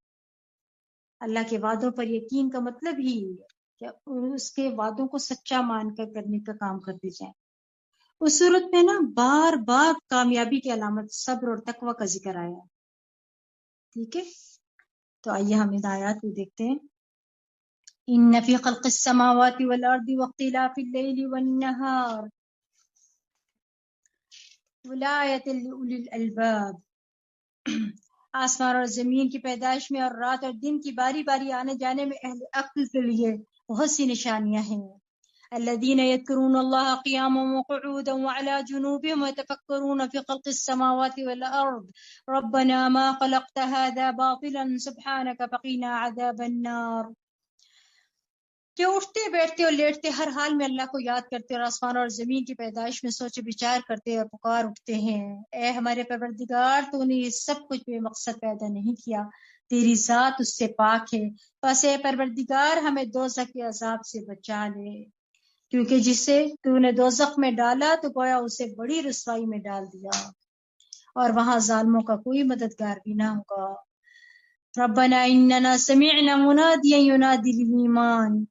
اللہ کے وعدوں پر یقین کا مطلب ہی یہ ہے کہ اس کے وعدوں کو سچا مان کر کرنے کا کام کرتے جائیں۔ اس صورت میں نا بار بار کامیابی کی علامت صبر اور تقوی کا ذکر آیا ہے، ٹھیک ہے۔ تو آئیے ہم ان آیات کو دیکھتے ہیں۔ ان فی خلق السماوات والارض واختلاف اللیل والنہار لآیۃ لأولی الالباب، آسمان اور زمین کی پیدائش میں اور رات اور دن کی باری باری آنے جانے میں اہل عقل کے لیے بہت سی نشانیاں ہیں۔ الذين يذكرون الله قياما وقعودا وعلى جنوبهم ويتفكرون في خلق السماوات والأرض ربنا ما خلقت هذا باطلا سبحانك فقنا عذاب النار، کہ اٹھتے بیٹھتے اور لیٹتے ہر حال میں اللہ کو یاد کرتے اور آسمان اور زمین کی پیدائش میں سوچ بچار کرتے اور پکار اٹھتے ہیں اے ہمارے پروردگار تو نے یہ سب کچھ بے مقصد پیدا نہیں کیا، تیری ذات اس سے پاک ہے، بس اے پروردگار ہمیں دوزخ کے عذاب سے بچا لے، کیونکہ جسے تو نے دوزخ میں ڈالا تو گویا اسے بڑی رسوائی میں ڈال دیا، اور وہاں ظالموں کا کوئی مددگار بھی نہ ہوگا۔ ربنا اننا سمعنا منادیا ینادی للایمان،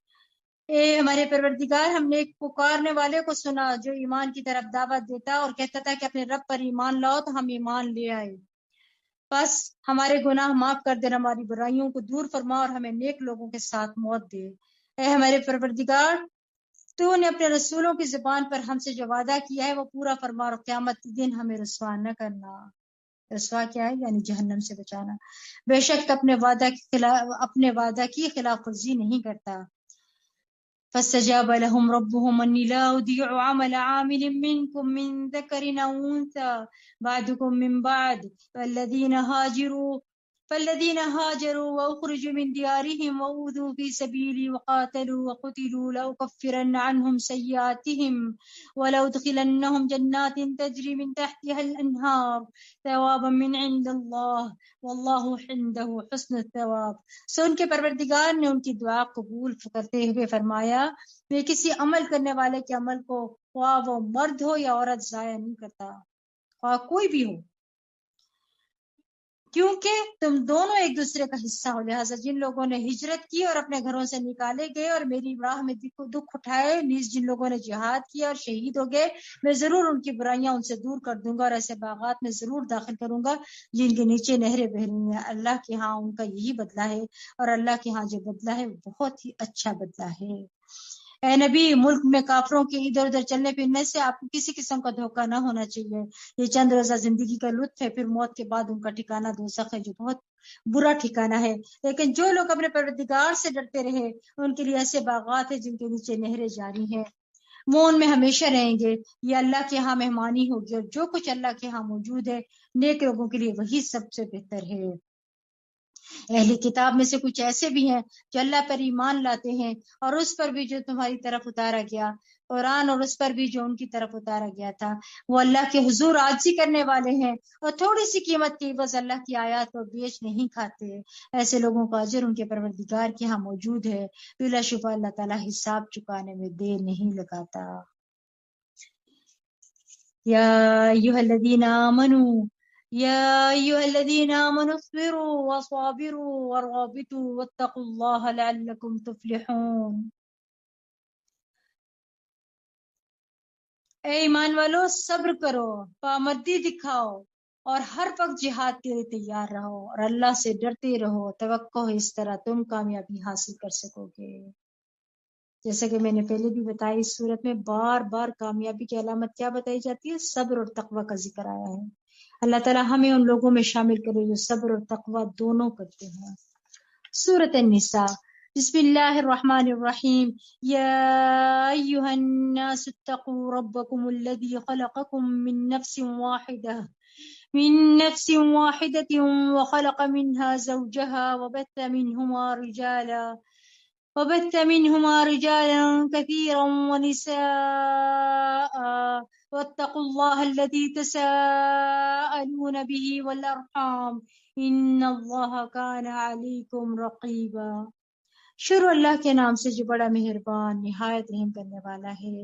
اے ہمارے پروردگار ہم نے ایک پکارنے والے کو سنا جو ایمان کی طرف دعوت دیتا اور کہتا تھا کہ اپنے رب پر ایمان لاؤ، تو ہم ایمان لے آئے، بس ہمارے گناہ معاف کر دے، ہماری برائیوں کو دور فرما اور ہمیں نیک لوگوں کے ساتھ موت دے۔ اے ہمارے پروردگار تو نے اپنے رسولوں کی زبان پر ہم سے جو وعدہ کیا ہے وہ پورا فرما، اور قیامت کے دن ہمیں رسوا نہ کرنا۔ رسوا کیا ہے؟ یعنی جہنم سے بچانا۔ بے شک اپنے وعدہ کی خلاف ورزی نہیں کرتا۔ فاستجاب لهم ربهم أني لا أضيع عمل عامل منكم من ذكر أو أنثى بعدكم من بعد فالذين هاجروا وأخرجوا من ديارهم وأوذوا في سبيلي وقاتلوا وقتلوا لأكفرن عنهم سيئاتهم ولأدخلنهم جنات تجري من تحتها الأنهار ثوابا من عند الله والله عنده حسن الثواب۔ سو ان کے پروردگار نے ان کی دعا قبول کرتے ہوئے فرمایا میں کسی عمل کرنے والے کے عمل کو خواہ وہ مرد ہو یا عورت ضائع نہیں کرتا، خواہ کوئی بھی ہو، کیونکہ تم دونوں ایک دوسرے کا حصہ ہو، لہٰذا جن لوگوں نے ہجرت کی اور اپنے گھروں سے نکالے گئے اور میری راہ میں دکھ اٹھائے، نیز جن لوگوں نے جہاد کیا اور شہید ہو گئے، میں ضرور ان کی برائیاں ان سے دور کر دوں گا اور ایسے باغات میں ضرور داخل کروں گا جن کے نیچے نہریں بہ رہی ہیں۔ اللہ کے ہاں ان کا یہی بدلہ ہے، اور اللہ کے ہاں جو بدلہ ہے وہ بہت ہی اچھا بدلہ ہے۔ اے نبی، ملک میں کافروں کے ادھر ادھر چلنے پھرنے سے آپ کو کسی قسم کا دھوکہ نہ ہونا چاہیے۔ یہ چند روزہ زندگی کا لطف ہے، پھر موت کے بعد ان کا ٹھکانہ دوزخ ہے جو بہت برا ٹھکانہ ہے۔ لیکن جو لوگ اپنے پروردگار سے ڈرتے رہے ان کے لیے ایسے باغات ہیں جن کے نیچے نہریں جاری ہیں، وہ ان میں ہمیشہ رہیں گے۔ یہ اللہ کے ہاں مہمانی ہوگی، اور جو کچھ اللہ کے ہاں موجود ہے نیک لوگوں کے لیے وہی سب سے بہتر ہے۔ اہل کتاب میں سے کچھ ایسے بھی ہیں جو اللہ پر ایمان لاتے ہیں اور اس پر بھی جو تمہاری طرف اتارا گیا، قرآن، اور اس پر بھی جو ان کی طرف اتارا گیا تھا۔ وہ اللہ کے حضور عاجزی کرنے والے ہیں اور تھوڑی سی قیمت کی بس اللہ کی آیات کو بیچ نہیں کھاتے۔ ایسے لوگوں کا اجر ان کے پروردگار کے ہاں موجود ہے، بلا شبہ اللہ تعالیٰ حساب چکانے میں دیر نہیں لگاتا۔ یا ایھا الذین آمنوا يا أيها الذين آمنوا اصبروا وصابروا ورابطوا واتقوا الله لعلكم تفلحون۔ اے ایمان والو، صبر کرو، پامردی دکھاؤ، اور ہر وقت جہاد کے لیے تیار رہو، اور اللہ سے ڈرتے رہو، توقع ہے اس طرح تم کامیابی حاصل کر سکو گے۔ جیسا کہ میں نے پہلے بھی بتایا، اس صورت میں بار بار کامیابی کی علامت کیا بتائی جاتی ہے؟ صبر اور تقوی کا ذکر آیا ہے۔ اللہ تعالیٰ ہمیں ان لوگوں میں شامل کرے جو صبر اور تقوی دونوں کرتے ہیں۔ سورۃ النساء، بسم اللہ الرحمن الرحیم۔ یا ایھا الناس اتقوا ربکم الذی خلقکم من نفس واحدہ وخلق منها زوجها وبث منهما رجالا كثيرا ونساء، واتقوا الله الذي تساءلون به والأرحام إن الله كان عليكم رقيبا۔ شروع اللہ کے نام سے جو بڑا مہربان نہایت رحم کرنے والا ہے۔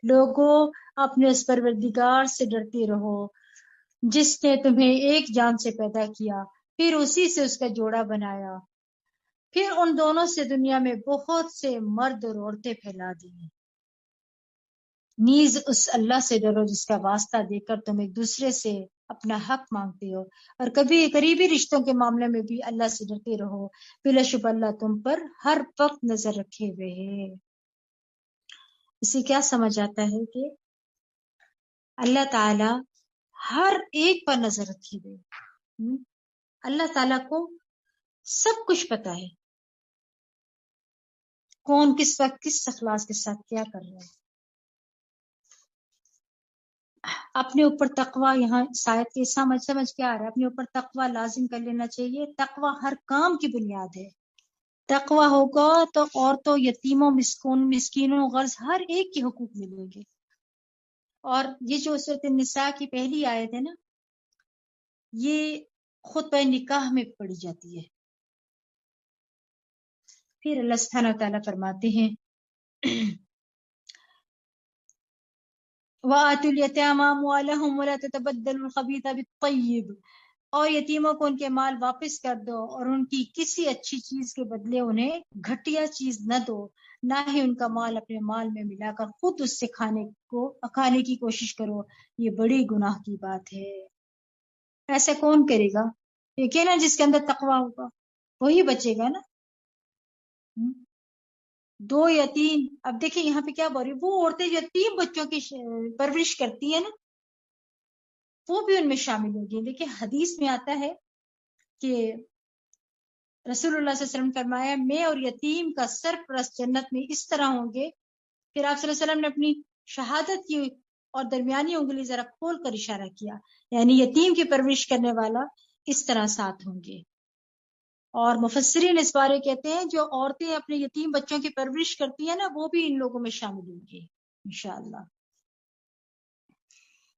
لوگوں، اپنے اس پروردگار سے ڈرتے رہو جس نے تمہیں ایک جان سے پیدا کیا، پھر اسی سے اس کا جوڑا بنایا، پھر ان دونوں سے دنیا میں بہت سے مرد اور عورتیں پھیلا دی۔ نیز اس اللہ سے ڈرو جس کا واسطہ دے کر تم ایک دوسرے سے اپنا حق مانگتے ہو، اور کبھی قریبی رشتوں کے معاملے میں بھی اللہ سے ڈرتے رہو، بلا شبہ اللہ تم پر ہر وقت نظر رکھے ہوئے ہے۔ اسے کیا سمجھ آتا ہے کہ اللہ تعالی ہر ایک پر نظر رکھے ہوئے۔ اللہ تعالیٰ کو سب کچھ پتا ہے، کون کس وقت کس اخلاص کے ساتھ کیا کر رہا ہے۔ اپنے اوپر تقوی، یہاں شاید کے سمجھ کیا آ رہا ہے، اپنے اوپر تقوی لازم کر لینا چاہیے۔ تقوی ہر کام کی بنیاد ہے۔ تقوی ہوگا تو عورتوں، یتیموں، مسکینوں، غرض ہر ایک کے حقوق ملیں گے۔ اور یہ جو سورۃ النساء کی پہلی آیت ہے نا، یہ خطبہ نکاح میں پڑھی جاتی ہے۔ پھر اللہ سبحانہ و تعالیٰ فرماتے ہیں وَآتُوا الْيَتَامَى أَمْوَالَهُمْ وَلَا تَتَبَدَّلُوا الْخَبِيثَ بِالطَّيِّبِ، اور یتیموں کو ان کے مال واپس کر دو، اور ان کی کسی اچھی چیز کے بدلے انہیں گھٹیا چیز نہ دو، نہ ہی ان کا مال اپنے مال میں ملا کر خود اس سے کھانے کی کوشش کرو، یہ بڑی گناہ کی بات ہے۔ ایسا کون کرے گا؟ یقینا جس کے اندر تقوی ہوگا وہی بچے گا نا۔ دو یا تین، اب دیکھیں یہاں پہ کیا بول رہی، وہ عورتیں جو تین بچوں کی پرورش کرتی ہیں نا، وہ بھی ان میں شامل ہوگی۔ دیکھیں حدیث میں آتا ہے کہ رسول اللہ صلی اللہ علیہ وسلم فرمایا، میں اور یتیم کا سرپرست جنت میں اس طرح ہوں گے۔ پھر آپ صلی اللہ علیہ وسلم نے اپنی شہادت کی اور درمیانی انگلی ذرا کھول کر اشارہ کیا، یعنی یتیم کی پرورش کرنے والا اس طرح ساتھ ہوں گے۔ اور مفسرین اس بارے کہتے ہیں جو عورتیں اپنے یتیم بچوں کی پرورش کرتی ہیں نا، وہ بھی ان لوگوں میں شامل ہوں گی انشاءاللہ۔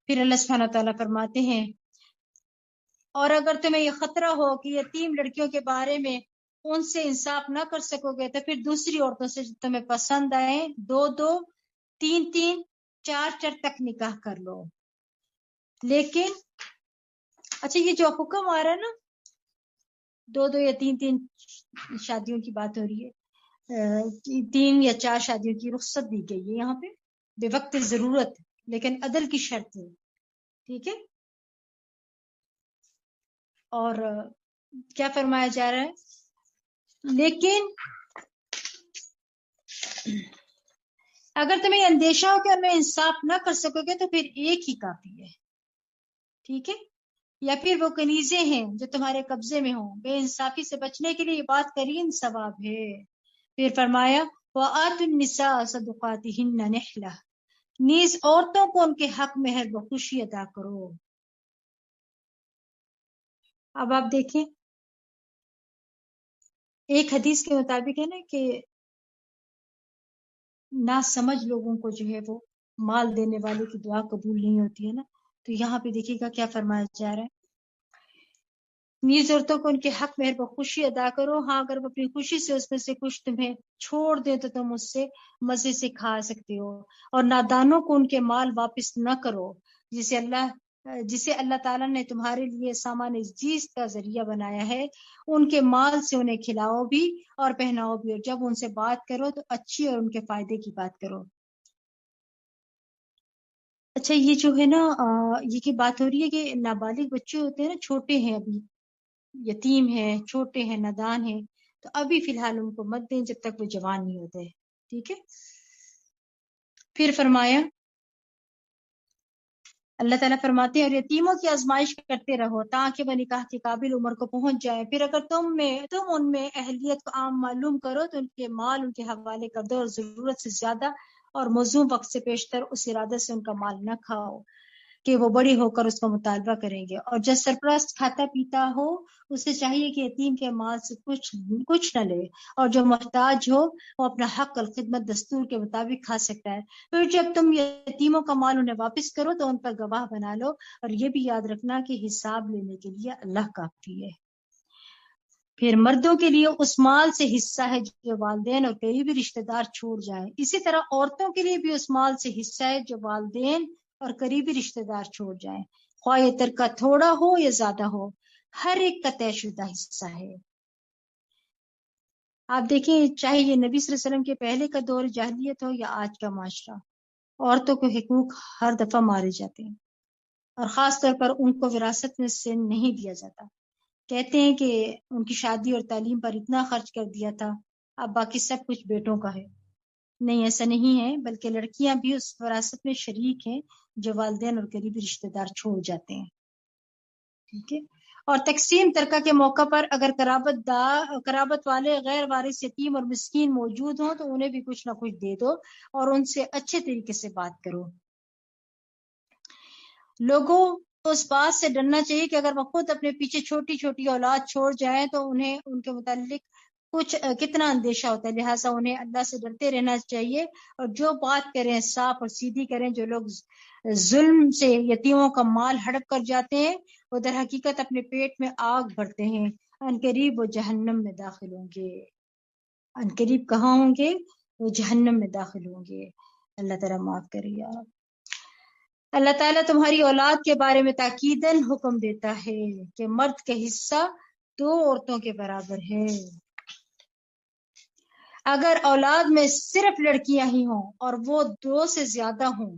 پھر اللہ سبحانہ تعالیٰ فرماتے ہیں، اور اگر تمہیں یہ خطرہ ہو کہ یتیم لڑکیوں کے بارے میں ان سے انصاف نہ کر سکو گے تو پھر دوسری عورتوں سے جو تمہیں پسند آئیں، 2 3 4 تک نکاح کر لو۔ لیکن اچھا، یہ جو حکم آ رہا ہے نا، 2 یا 3 شادیوں کی بات ہو رہی ہے، 3 یا 4 شادیوں کی رخصت دی گئی ہے یہاں پہ بے وقت ضرورت، لیکن عدل کی شرط ہے، ٹھیک ہے. اور کیا فرمایا جا رہا ہے، لیکن اگر تمہیں اندیشہ ہو کہ ان میں انصاف نہ کر سکو گے تو پھر ایک ہی کافی ہے، ٹھیک ہے. یا پھر وہ کنیزیں ہیں جو تمہارے قبضے میں ہوں، بے انصافی سے بچنے کے لیے یہ بات کریم ثواب ہے. پھر فرمایا وَآتُوا النِّسَاءَ صَدُقَاتِهِنَّ نِحْلَةً، نیز عورتوں کو ان کے حق مہر بخوشی ادا کرو. اب آپ دیکھیں ایک حدیث کے مطابق ہے نا کہ نہ سمجھ لوگوں کو جو ہے وہ مال دینے والے کی دعا قبول نہیں ہوتی ہے نا. تو یہاں پہ دیکھیے گا کیا فرمایا جا رہا ہے، نیز عورتوں کو ان کے حق مہر بخوشی ادا کرو. ہاں اگر وہ اپنی خوشی سے اس میں سے کچھ تمہیں چھوڑ دے تو تم اس سے مزے سے کھا سکتے ہو. اور نادانوں کو ان کے مال واپس نہ کرو جسے اللہ تعالیٰ نے تمہارے لیے سامان جیز کا ذریعہ بنایا ہے. ان کے مال سے انہیں کھلاؤ بھی اور پہناؤ بھی، اور جب ان سے بات کرو تو اچھی اور ان کے فائدے کی بات کرو. اچھا یہ جو ہے نا یہ کی بات ہو رہی ہے کہ نابالغ بچے ہوتے ہیں نا، چھوٹے ہیں، ابھی یتیم ہیں، چھوٹے ہیں، نادان ہیں، تو ابھی فی الحال ان کو مت دیں جب تک وہ جوان نہیں ہوتے، ٹھیک ہے. پھر فرمایا اللہ تعالیٰ فرماتے ہیں اور یتیموں کی آزمائش کرتے رہو تاکہ وہ نکاح کے قابل عمر کو پہنچ جائے. پھر اگر تم ان میں اہلیت کو عام معلوم کرو تو ان کے مال ان کے حوالے کر دو، اور ضرورت سے زیادہ اور موزوں وقت سے پیشتر اس ارادے سے ان کا مال نہ کھاؤ کہ وہ بڑی ہو کر اس کا مطالبہ کریں گے. اور جب سرپرست کھاتا پیتا ہو اسے چاہیے کہ یتیم کے مال سے کچھ نہ لے، اور جو محتاج ہو وہ اپنا حق الخدمت دستور کے مطابق کھا سکتا ہے. پھر جب تم یتیموں کا مال انہیں واپس کرو تو ان پر گواہ بنا لو، اور یہ بھی یاد رکھنا کہ حساب لینے کے لیے اللہ کافی ہے. پھر مردوں کے لیے اس مال سے حصہ ہے جو والدین اور قریبی رشتہ دار چھوڑ جائیں. اسی طرح عورتوں کے لیے بھی اس مال سے حصہ ہے جو والدین اور قریبی رشتہ دار چھوڑ جائیں، خواہ یہ ترکہ تھوڑا ہو یا زیادہ ہو، ہر ایک کا طے شدہ حصہ ہے. آپ دیکھیں چاہے یہ نبی صلی اللہ علیہ وسلم کے پہلے کا دور جاہلیت ہو یا آج کا معاشرہ، عورتوں کو حقوق ہر دفعہ مارے جاتے ہیں، اور خاص طور پر ان کو وراثت میں سے نہیں دیا جاتا. کہتے ہیں کہ ان کی شادی اور تعلیم پر اتنا خرچ کر دیا تھا، اب باقی سب کچھ بیٹوں کا ہے. نہیں، ایسا نہیں ہے، بلکہ لڑکیاں بھی اس وراثت میں شریک ہیں جو والدین اور قریبی رشتہ دار چھوڑ جاتے ہیں، ٹھیک ہے. اور تقسیم ترکہ کے موقع پر اگر قرابت والے غیر وارث یتیم اور مسکین موجود ہوں تو انہیں بھی کچھ نہ کچھ دے دو اور ان سے اچھے طریقے سے بات کرو. لوگوں کو اس بات سے ڈرنا چاہیے کہ اگر وہ خود اپنے پیچھے چھوٹی چھوٹی اولاد چھوڑ جائیں تو انہیں ان کے متعلق کتنا اندیشہ ہوتا ہے. لہٰذا انہیں اللہ سے ڈرتے رہنا چاہیے اور جو بات کریں صاف اور سیدھی کریں. جو لوگ ظلم سے یتیموں کا مال ہڑپ کر جاتے ہیں وہ در حقیقت اپنے پیٹ میں آگ بھرتے ہیں، ان قریب وہ جہنم میں داخل ہوں گے. ان قریب کہاں ہوں گے؟ وہ جہنم میں داخل ہوں گے. اللہ تعالیٰ معاف کرے یار. اللہ تعالیٰ تمہاری اولاد کے بارے میں تاکیداً حکم دیتا ہے کہ مرد کا حصہ 2 عورتوں کے برابر ہے. اگر اولاد میں صرف لڑکیاں ہی ہوں اور وہ 2 سے زیادہ ہوں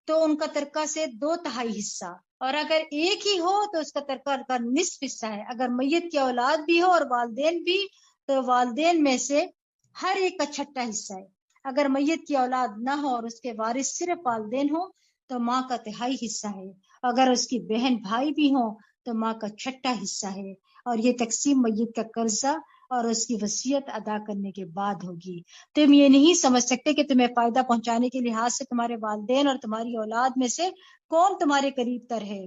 تو ان کا ترکہ سے 2/3 حصہ، اور اگر ایک ہی ہو تو اس کا ترکہ کا نصف حصہ ہے. اگر میت کی اولاد بھی ہو اور والدین بھی تو والدین میں سے ہر ایک کا 1/6 حصہ ہے. اگر میت کی اولاد نہ ہو اور اس کے وارث صرف والدین ہو تو ماں کا 1/3 حصہ ہے. اگر اس کی بہن بھائی بھی ہوں تو ماں کا 1/6 حصہ ہے. اور یہ تقسیم میت کا قرضہ اور اس کی وصیت ادا کرنے کے بعد ہوگی. تم یہ نہیں سمجھ سکتے کہ تمہیں فائدہ پہنچانے کے لحاظ سے تمہارے والدین اور تمہاری اولاد میں سے کون تمہارے قریب تر ہے.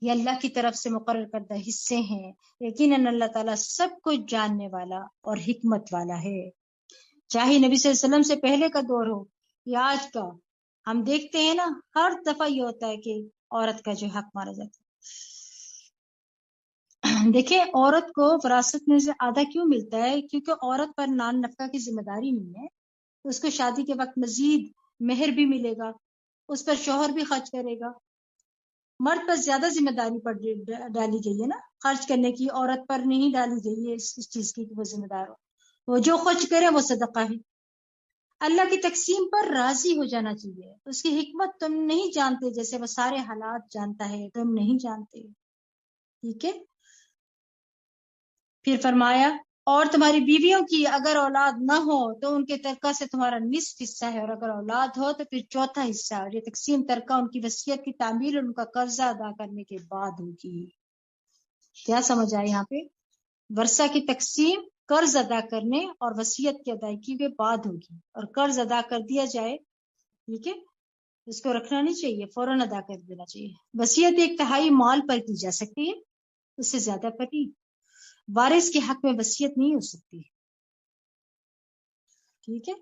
یہ اللہ کی طرف سے مقرر کردہ حصے ہیں. یقیناً اللہ تعالیٰ سب کچھ جاننے والا اور حکمت والا ہے. چاہے نبی صلی اللہ علیہ وسلم سے پہلے کا دور ہو یا آج کا، ہم دیکھتے ہیں نا ہر دفعہ یہ ہوتا ہے کہ عورت کا جو حق مارا جاتا ہے. دیکھیں عورت کو وراثت میں سے آدھا کیوں ملتا ہے؟ کیونکہ عورت پر نان نفقہ کی ذمہ داری نہیں ہے. اس کو شادی کے وقت مزید مہر بھی ملے گا، اس پر شوہر بھی خرچ کرے گا. مرد پر زیادہ ذمہ داری پر ڈالی گئی ہے نا خرچ کرنے کی، عورت پر نہیں ڈالی گئی ہے اس چیز کی کہ وہ ذمہ دار ہو، وہ جو خرچ کرے وہ صدقہ ہے۔ اللہ کی تقسیم پر راضی ہو جانا چاہیے، اس کی حکمت تم نہیں جانتے جیسے وہ سارے حالات جانتا ہے، تم نہیں جانتے، ٹھیک ہے۔ پھر فرمایا اور تمہاری بیویوں کی اگر اولاد نہ ہو تو ان کے ترکہ سے تمہارا نصف حصہ ہے، اور اگر اولاد ہو تو پھر چوتھا حصہ، اور یہ تقسیم ترکہ ان کی وصیت کی تعمیل اور ان کا قرضہ ادا کرنے کے بعد ہوگی۔ کیا سمجھ آئے یہاں پہ؟ ورثہ کی تقسیم قرض ادا کرنے اور وصیت کی ادائیگی کے بعد ہوگی، اور قرض ادا کر دیا جائے، ٹھیک ہے، اس کو رکھنا نہیں چاہیے، فوراً ادا کر دینا چاہیے۔ وصیت 1/3 مال پر کی جا سکتی ہے، اس سے زیادہ پر نہیں۔ وارث کے حق میں وصیت نہیں ہو سکتی، ٹھیک ہے۔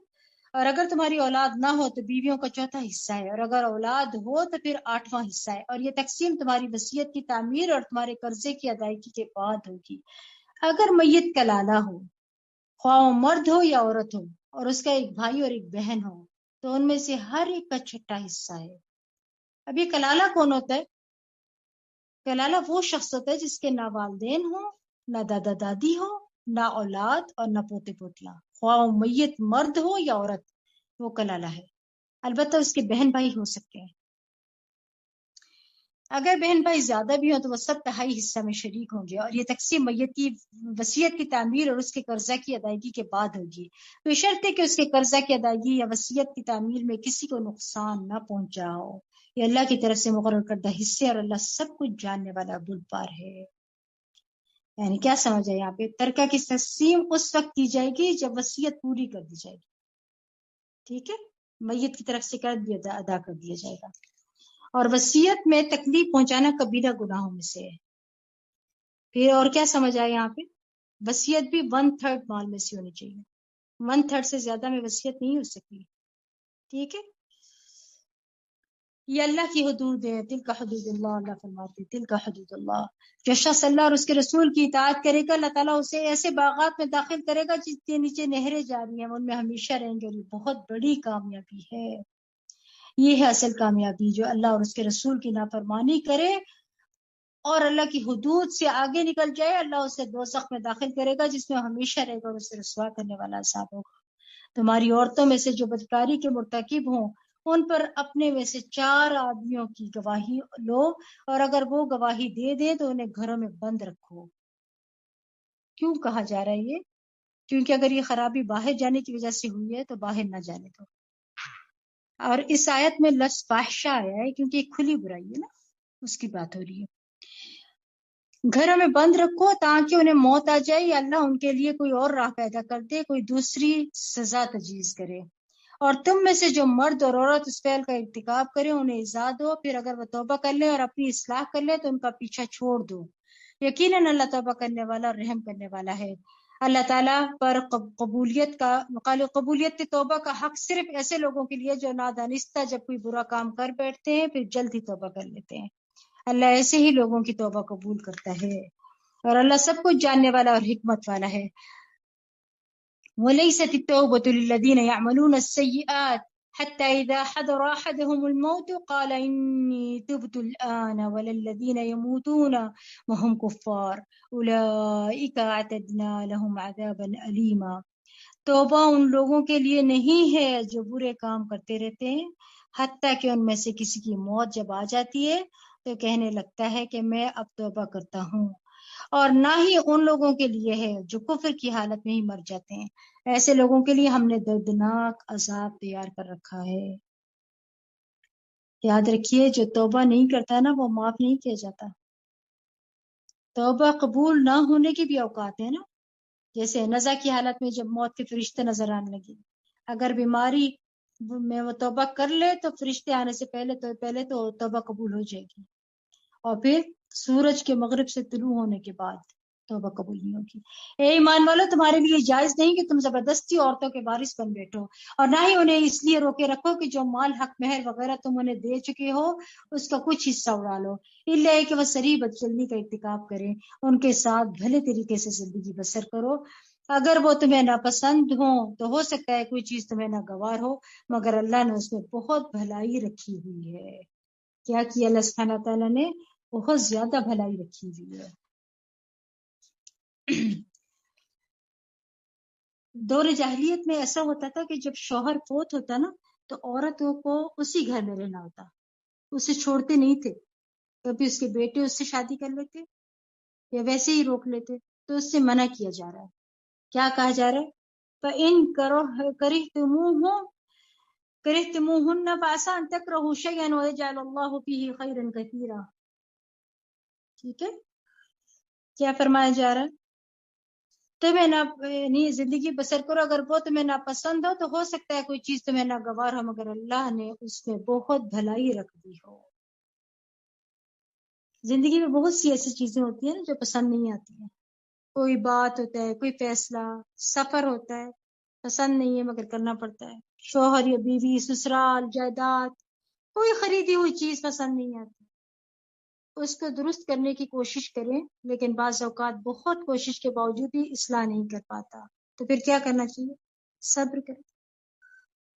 اور اگر تمہاری اولاد نہ ہو تو بیویوں کا چوتھا حصہ ہے، اور اگر اولاد ہو تو پھر 8واں حصہ ہے، اور یہ تقسیم تمہاری وصیت کی تعمیر اور تمہارے قرضے کی ادائیگی کے بعد ہوگی۔ اگر میت کا لالا ہو، خواہ وہ مرد ہو یا عورت ہو، اور اس کا ایک بھائی اور ایک بہن ہو، تو ان میں سے ہر ایک کا چھٹا حصہ ہے۔ اب یہ کلالہ کون ہوتا ہے؟ کلالہ وہ شخص ہوتا ہے جس کے نہ والدین ہو، نہ دادا دادی ہو، نہ اولاد اور نہ پوتے پوتیاں، خواہ وہ میت مرد ہو یا عورت، وہ کلالہ ہے۔ البتہ اس کے بہن بھائی ہو سکتے ہیں، اگر بہن بھائی زیادہ بھی ہوں تو وہ سب تہائی حصہ میں شریک ہوں گے، اور یہ تقسیم میت کی وصیت کی تعمیر اور اس کے قرضہ کی ادائیگی کے بعد ہوگی، تو شرط ہے کہ اس کے قرضہ کی ادائیگی یا وصیت کی تعمیر میں کسی کو نقصان نہ پہنچا ہو۔ یہ اللہ کی طرف سے مقرر کردہ حصے، اور اللہ سب کچھ جاننے والا بردبار ہے۔ یعنی کیا سمجھا یہاں پہ؟ ترکہ کی تقسیم اس وقت کی جائے گی جب وصیت پوری کر دی جائے گی، ٹھیک ہے، میت کی طرف سے قرض بھی ادا کر دیا جائے گا۔ اور وصیت میں تکلیف پہنچانا کبیرہ گناہوں میں سے ہے۔ پھر اور کیا سمجھ آئے یہاں پہ؟ وصیت بھی 1/3 مال میں سے ہونی چاہیے، 1/3 سے زیادہ میں وصیت نہیں ہو سکتی، ٹھیک ہے۔ یہ اللہ کی حدود ہے، تل کا حدود اللہ، اللہ فرماتے تل کا حدود اللہ۔ جو شخص اللہ اور اس کے رسول کی اطاعت کرے گا، اللہ تعالیٰ اسے ایسے باغات میں داخل کرے گا جس کے نیچے نہریں جاری ہیں، ان میں ہمیشہ رہیں گے، اور یہ بہت بڑی کامیابی ہے۔ یہ ہے اصل کامیابی، جو اللہ اور اس کے رسول کی نافرمانی کرے اور اللہ کی حدود سے آگے نکل جائے، اللہ اسے دوزخ میں داخل کرے گا جس میں ہمیشہ رہے گا، اور اسے رسوا کرنے والا عذاب ہوگا۔ تمہاری عورتوں میں سے جو بدکاری کے مرتکب ہوں ان پر اپنے میں سے 4 آدمیوں کی گواہی لو، اور اگر وہ گواہی دے دیں تو انہیں گھروں میں بند رکھو۔ کیوں کہا جا رہا ہے یہ؟ کیونکہ اگر یہ خرابی باہر جانے کی وجہ سے ہوئی ہے تو باہر نہ جانے دو۔ اور اس آیت میں لفظ فاحشہ آیا ہے کیونکہ ایک کھلی برائی ہے نا، اس کی بات ہو رہی ہے۔ گھروں میں بند رکھو تاکہ انہیں موت آ جائے یا اللہ ان کے لیے کوئی اور راہ پیدا کر دے، کوئی دوسری سزا تجویز کرے۔ اور تم میں سے جو مرد اور عورت اس فعل کا ارتکاب کریں انہیں ایذا دو، پھر اگر وہ توبہ کر لیں اور اپنی اصلاح کر لیں تو ان کا پیچھا چھوڑ دو، یقیناً اللہ توبہ کرنے والا اور رحم کرنے والا ہے۔ اللہ تعالیٰ پر قبولیت توبہ کا حق صرف ایسے لوگوں کے لیے جو نادانستہ جب کوئی برا کام کر بیٹھتے ہیں پھر جلد ہی توبہ کر لیتے ہیں۔ اللہ ایسے ہی لوگوں کی توبہ قبول کرتا ہے، اور اللہ سب کچھ جاننے والا اور حکمت والا ہے۔ وَلَيْسَتِ التَّوْبَةُ لِلَّذِينَ يَعْمَلُونَ السَّيِّئَاتِ حَتَّى إِذَا حَضَرَ أَحَدَهُمُ الْمَوْتُ قَالَ إِنِّي تُبْتُ الْآنَ وَلَا الَّذِينَ يَمُوتُونَ وَهُمْ كُفَّارٌ أُولَئِكَ أَعْتَدْنَا لَهُمْ عَذَابًا أَلِيمًا۔ توبہ ان لوگوں کے لیے نہیں ہے جو برے کام کرتے رہتے ہیں، حتیٰ کہ ان میں سے کسی کی موت جب آ جاتی ہے تو کہنے لگتا ہے کہ میں اب توبہ کرتا ہوں، اور نہ ہی ان لوگوں کے لیے ہے جو کفر کی حالت میں ہی مر جاتے ہیں، ایسے لوگوں کے لیے ہم نے دردناک عذاب تیار کر رکھا ہے۔ یاد رکھیے جو توبہ نہیں کرتا نا وہ معاف نہیں کیا جاتا۔ توبہ قبول نہ ہونے کی بھی اوقات ہیں نا، جیسے نزع کی حالت میں جب موت کے فرشتے نظر آنے لگے، اگر بیماری میں وہ توبہ کر لے تو فرشتے آنے سے پہلے تو توبہ قبول ہو جائے گی، اور پھر سورج کے مغرب سے طلوع ہونے کے بعد توبہ قبول نہیں ہوگی۔ اے ایمان والو، تمہارے لیے جائز نہیں کہ تم زبردستی عورتوں کے وارث بن بیٹھو، اور نہ ہی انہیں اس لیے روکے رکھو کہ جو مال حق مہر وغیرہ تم انہیں دے چکے ہو اس کا کچھ حصہ اڑا لو، الا ہے کہ وہ صریح بدچلنی کا ارتکاب کریں، ان کے ساتھ بھلے طریقے سے زندگی بسر کرو۔ اگر وہ تمہیں ناپسند ہوں تو ہو سکتا ہے کوئی چیز تمہیں ناگوار ہو، مگر اللہ نے اس میں بہت بھلائی رکھی ہوئی ہے۔ کیا کیا اللہ سبحانہ تعالیٰ نے؟ بہت زیادہ بھلائی رکھی ہوئی ہے۔ دور جاہلیت میں ایسا ہوتا تھا کہ جب شوہر فوت ہوتا نا تو عورتوں کو اسی گھر میں رہنا ہوتا، اسے چھوڑتے نہیں تھے۔ کبھی اس کے بیٹے اس سے شادی کر لیتے یا ویسے ہی روک لیتے، تو اس سے منع کیا جا رہا ہے۔ کیا کہا جا رہا ہے؟ فَإِن كَرِهْتُمُوهُنَّ فَعَسَىٰ أَن تَكْرَهُوا شَيْئًا وَيَجْعَلَ اللَّهُ فِيهِ خَيْرًا كَثِيرًا۔ ٹھیک ہے، کیا فرمایا جا رہا ہے؟ تمہیں زندگی بسر کرو، اگر وہ تمہیں ناپسند ہو تو ہو سکتا ہے کوئی چیز تمہیں ناگوار ہو، مگر اللہ نے اس میں بہت بھلائی رکھ دی ہو۔ زندگی میں بہت سی ایسی چیزیں ہوتی ہیں نا جو پسند نہیں آتی ہیں، کوئی بات ہوتا ہے، کوئی فیصلہ، سفر ہوتا ہے، پسند نہیں ہے مگر کرنا پڑتا ہے، شوہر یا بیوی، سسرال، جائیداد، کوئی خریدی ہوئی چیز پسند نہیں آتی، اس کو درست کرنے کی کوشش کریں، لیکن بعض اوقات بہت کوشش کے باوجود بھی اصلاح نہیں کر پاتا، تو پھر کیا کرنا چاہیے؟ صبر کریں۔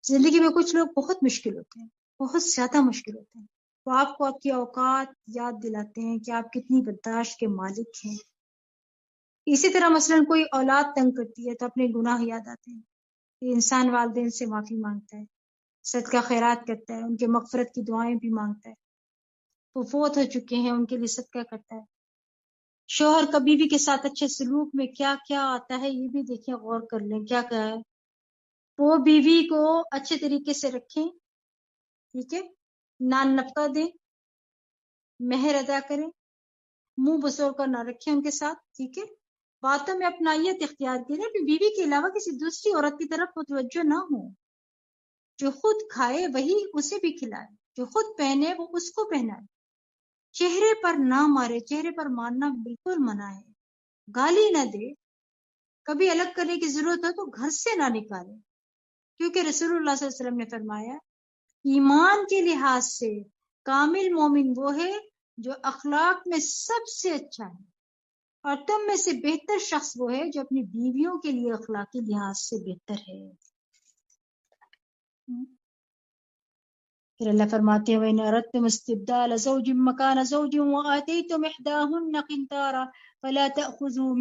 زندگی میں کچھ لوگ بہت مشکل ہوتے ہیں، بہت زیادہ مشکل ہوتے ہیں، وہ آپ کو آپ کی اوقات یاد دلاتے ہیں کہ آپ کتنی برداشت کے مالک ہیں۔ اسی طرح مثلا کوئی اولاد تنگ کرتی ہے تو اپنے گناہ یاد آتے ہیں، یہ انسان والدین سے معافی مانگتا ہے، صدقہ خیرات کرتا ہے، ان کے مغفرت کی دعائیں بھی مانگتا ہے، وہ فوت ہو چکے ہیں ان کے لیے صدقہ کرتا ہے۔ شوہر کا بیوی کے ساتھ اچھے سلوک میں کیا کیا آتا ہے یہ بھی دیکھیں، غور کر لیں کیا کیا ہے۔ وہ بیوی کو اچھے طریقے سے رکھیں، ٹھیک ہے، نان نفقہ دیں، مہر ادا کریں، منہ بسور کر نہ رکھیں ان کے ساتھ، ٹھیک ہے، باتوں میں اپنائیت اختیار کریں، اپنی بیوی کے علاوہ کسی دوسری عورت کی طرف متوجہ نہ ہو، جو خود کھائے وہی اسے بھی کھلائے، جو خود پہنے وہ اس کو پہنائے، چہرے پر نہ مارے، چہرے پر مارنا بالکل منع ہے، گالی نہ دے، کبھی الگ کرنے کی ضرورت ہو تو گھر سے نہ نکالے، کیونکہ رسول اللہ صلی اللہ علیہ وسلم نے فرمایا ایمان کے لحاظ سے کامل مومن وہ ہے جو اخلاق میں سب سے اچھا ہے، اور تم میں سے بہتر شخص وہ ہے جو اپنی بیویوں کے لیے اخلاقی لحاظ سے بہتر ہے۔ پھر اللہ فرماتے ہیں وَإِنْ أَرَدْتُمُ اسْتِبْدَالَ زَوْجٍ مَّكَانَ زَوْجٍ وَآتَيْتُمْ إِحْدَاهُنَّ قِنطَارًا فَلَا تَأْخُذُوا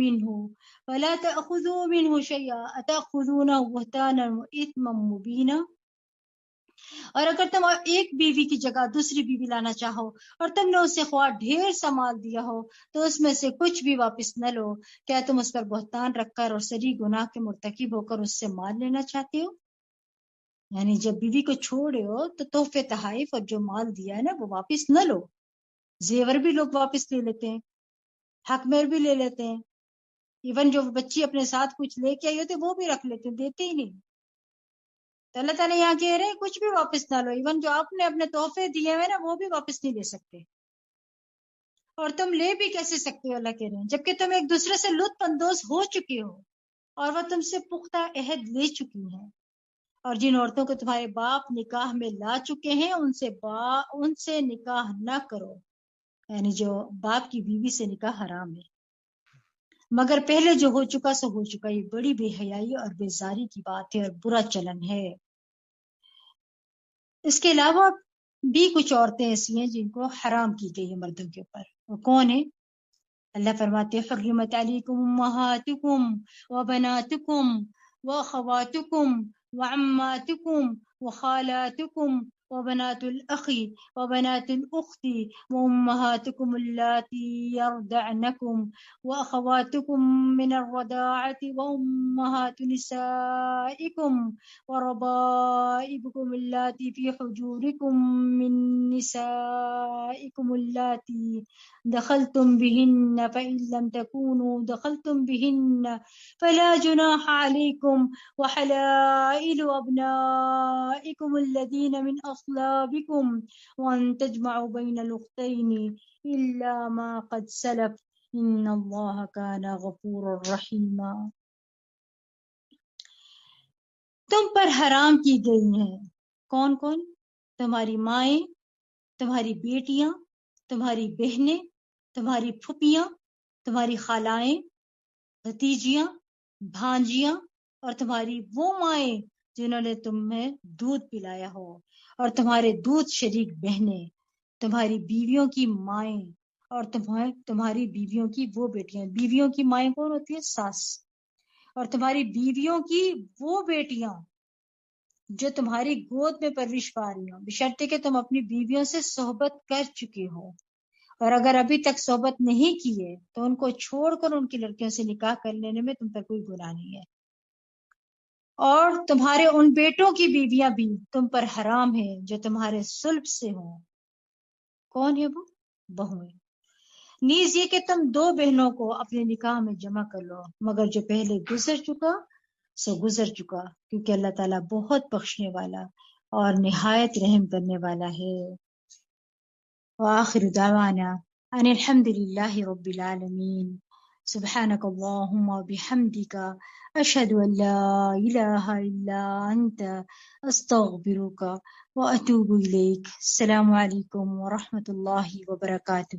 مِنْهُ شَيْئًا أَتَأْخُذُونَهُ بُهْتَانًا وَإِثْمًا مُّبِينًا۔ اور اگر تم ایک بیوی کی جگہ دوسری بیوی لانا چاہو اور تم نے اسے خواہ ڈھیر سا مال دیا ہو تو اس میں سے کچھ بھی واپس نہ لو، کیا تم اس پر بہتان رکھ کر اور سری گناہ کے مرتکب ہو کر اس سے مال لینا چاہتے ہو؟ یعنی جب بیوی کو چھوڑے ہو تو تحفے تحائف اور جو مال دیا ہے نا وہ واپس نہ لو، زیور بھی لوگ واپس لے لیتے ہیں، حق مہر بھی لے لیتے ہیں، ایون جو بچی اپنے ساتھ کچھ لے کے آئی ہوتے وہ بھی رکھ لیتے ہیں، دیتے ہی نہیں۔ تو اللہ تعالیٰ یہاں کہہ رہے ہیں کچھ بھی واپس نہ لو، ایون جو آپ نے اپنے تحفے دیے ہوئے نا وہ بھی واپس نہیں لے سکتے، اور تم لے بھی کیسے سکتے ہو، اللہ کہہ رہے ہیں جبکہ تم ایک دوسرے سے لطف اندوز ہو چکے ہو اور وہ تم سے پختہ عہد لے چکی ہیں، اور جن عورتوں کو تمہارے باپ نکاح میں لا چکے ہیں ان سے نکاح نہ کرو، یعنی جو باپ کی بیوی سے نکاح حرام ہے، مگر پہلے جو ہو چکا سو ہو چکا، یہ بڑی بے حیائی اور بیزاری کی بات ہے اور برا چلن ہے۔ اس کے علاوہ بھی کچھ عورتیں ایسی ہیں جن کو حرام کی گئی ہے مردوں کے اوپر، وہ کون ہیں؟ اللہ فرماتے ہیں حرمت علیکم امہاتکم وبناتکم واخواتکم وعماتکم وخالاتکم وبنات الأخ وبنات الأخت وأمهاتكم اللاتي يرضعنكم وأخواتكم من الرضاعة وأمهات نسائكم وربائبكم اللاتي في حجوركم من نسائكم اللاتي دخلتم بهن فإن لم تكونوا دخلتم بهن فلا جناح عليكم وحلائل أبنائكم الذين من أصلابكم وأن تجمعوا بين الأختين إلا ما قد سلف إن الله كان غفورا رحيما۔ تم پر حرام کی گئی ہیں کون کون؟ تمہاری مائیں، تمہاری بیٹیاں، تمہاری بہنیں، تمہاری پھپھیاں، تمہاری خالائیں، بھتیجیاں، بھانجیاں، اور تمہاری وہ مائیں جنہوں نے تمہیں دودھ پلایا ہو، اور تمہارے دودھ شریک بہنیں، تمہاری بیویوں کی مائیں اور تمہاری بیویوں کی وہ بیٹیاں. بیویوں کی مائیں کون ہوتی ہیں؟ ساس. اور تمہاری بیویوں کی وہ بیٹیاں جو تمہاری گود میں پرورش پا رہی ہوں، بشرطے کہ تم اپنی بیویوں سے صحبت کر چکے ہو، اور اگر ابھی تک صحبت نہیں کی ہے تو ان کو چھوڑ کر ان کی لڑکیوں سے نکاح کر لینے میں تم پر کوئی گناہ نہیں ہے. اور تمہارے ان بیٹوں کی بیویاں بھی تم پر حرام ہیں جو تمہارے صلب سے ہوں. کون ہے وہ؟ بہویں. نیز یہ کہ تم دو بہنوں کو اپنے نکاح میں جمع کر لو، مگر جو پہلے گزر چکا سو گزر چکا، کیونکہ اللہ تعالیٰ بہت بخشنے والا اور نہایت رحم کرنے والا ہے. وآخر دعوانا ان الحمد للہ رب العالمین. سبحانک اللہم وبحمدک اشہد ان لا الہ الا انت استغفرک واتوب الیک. السلام علیکم ورحمۃ اللہ وبرکاتہ.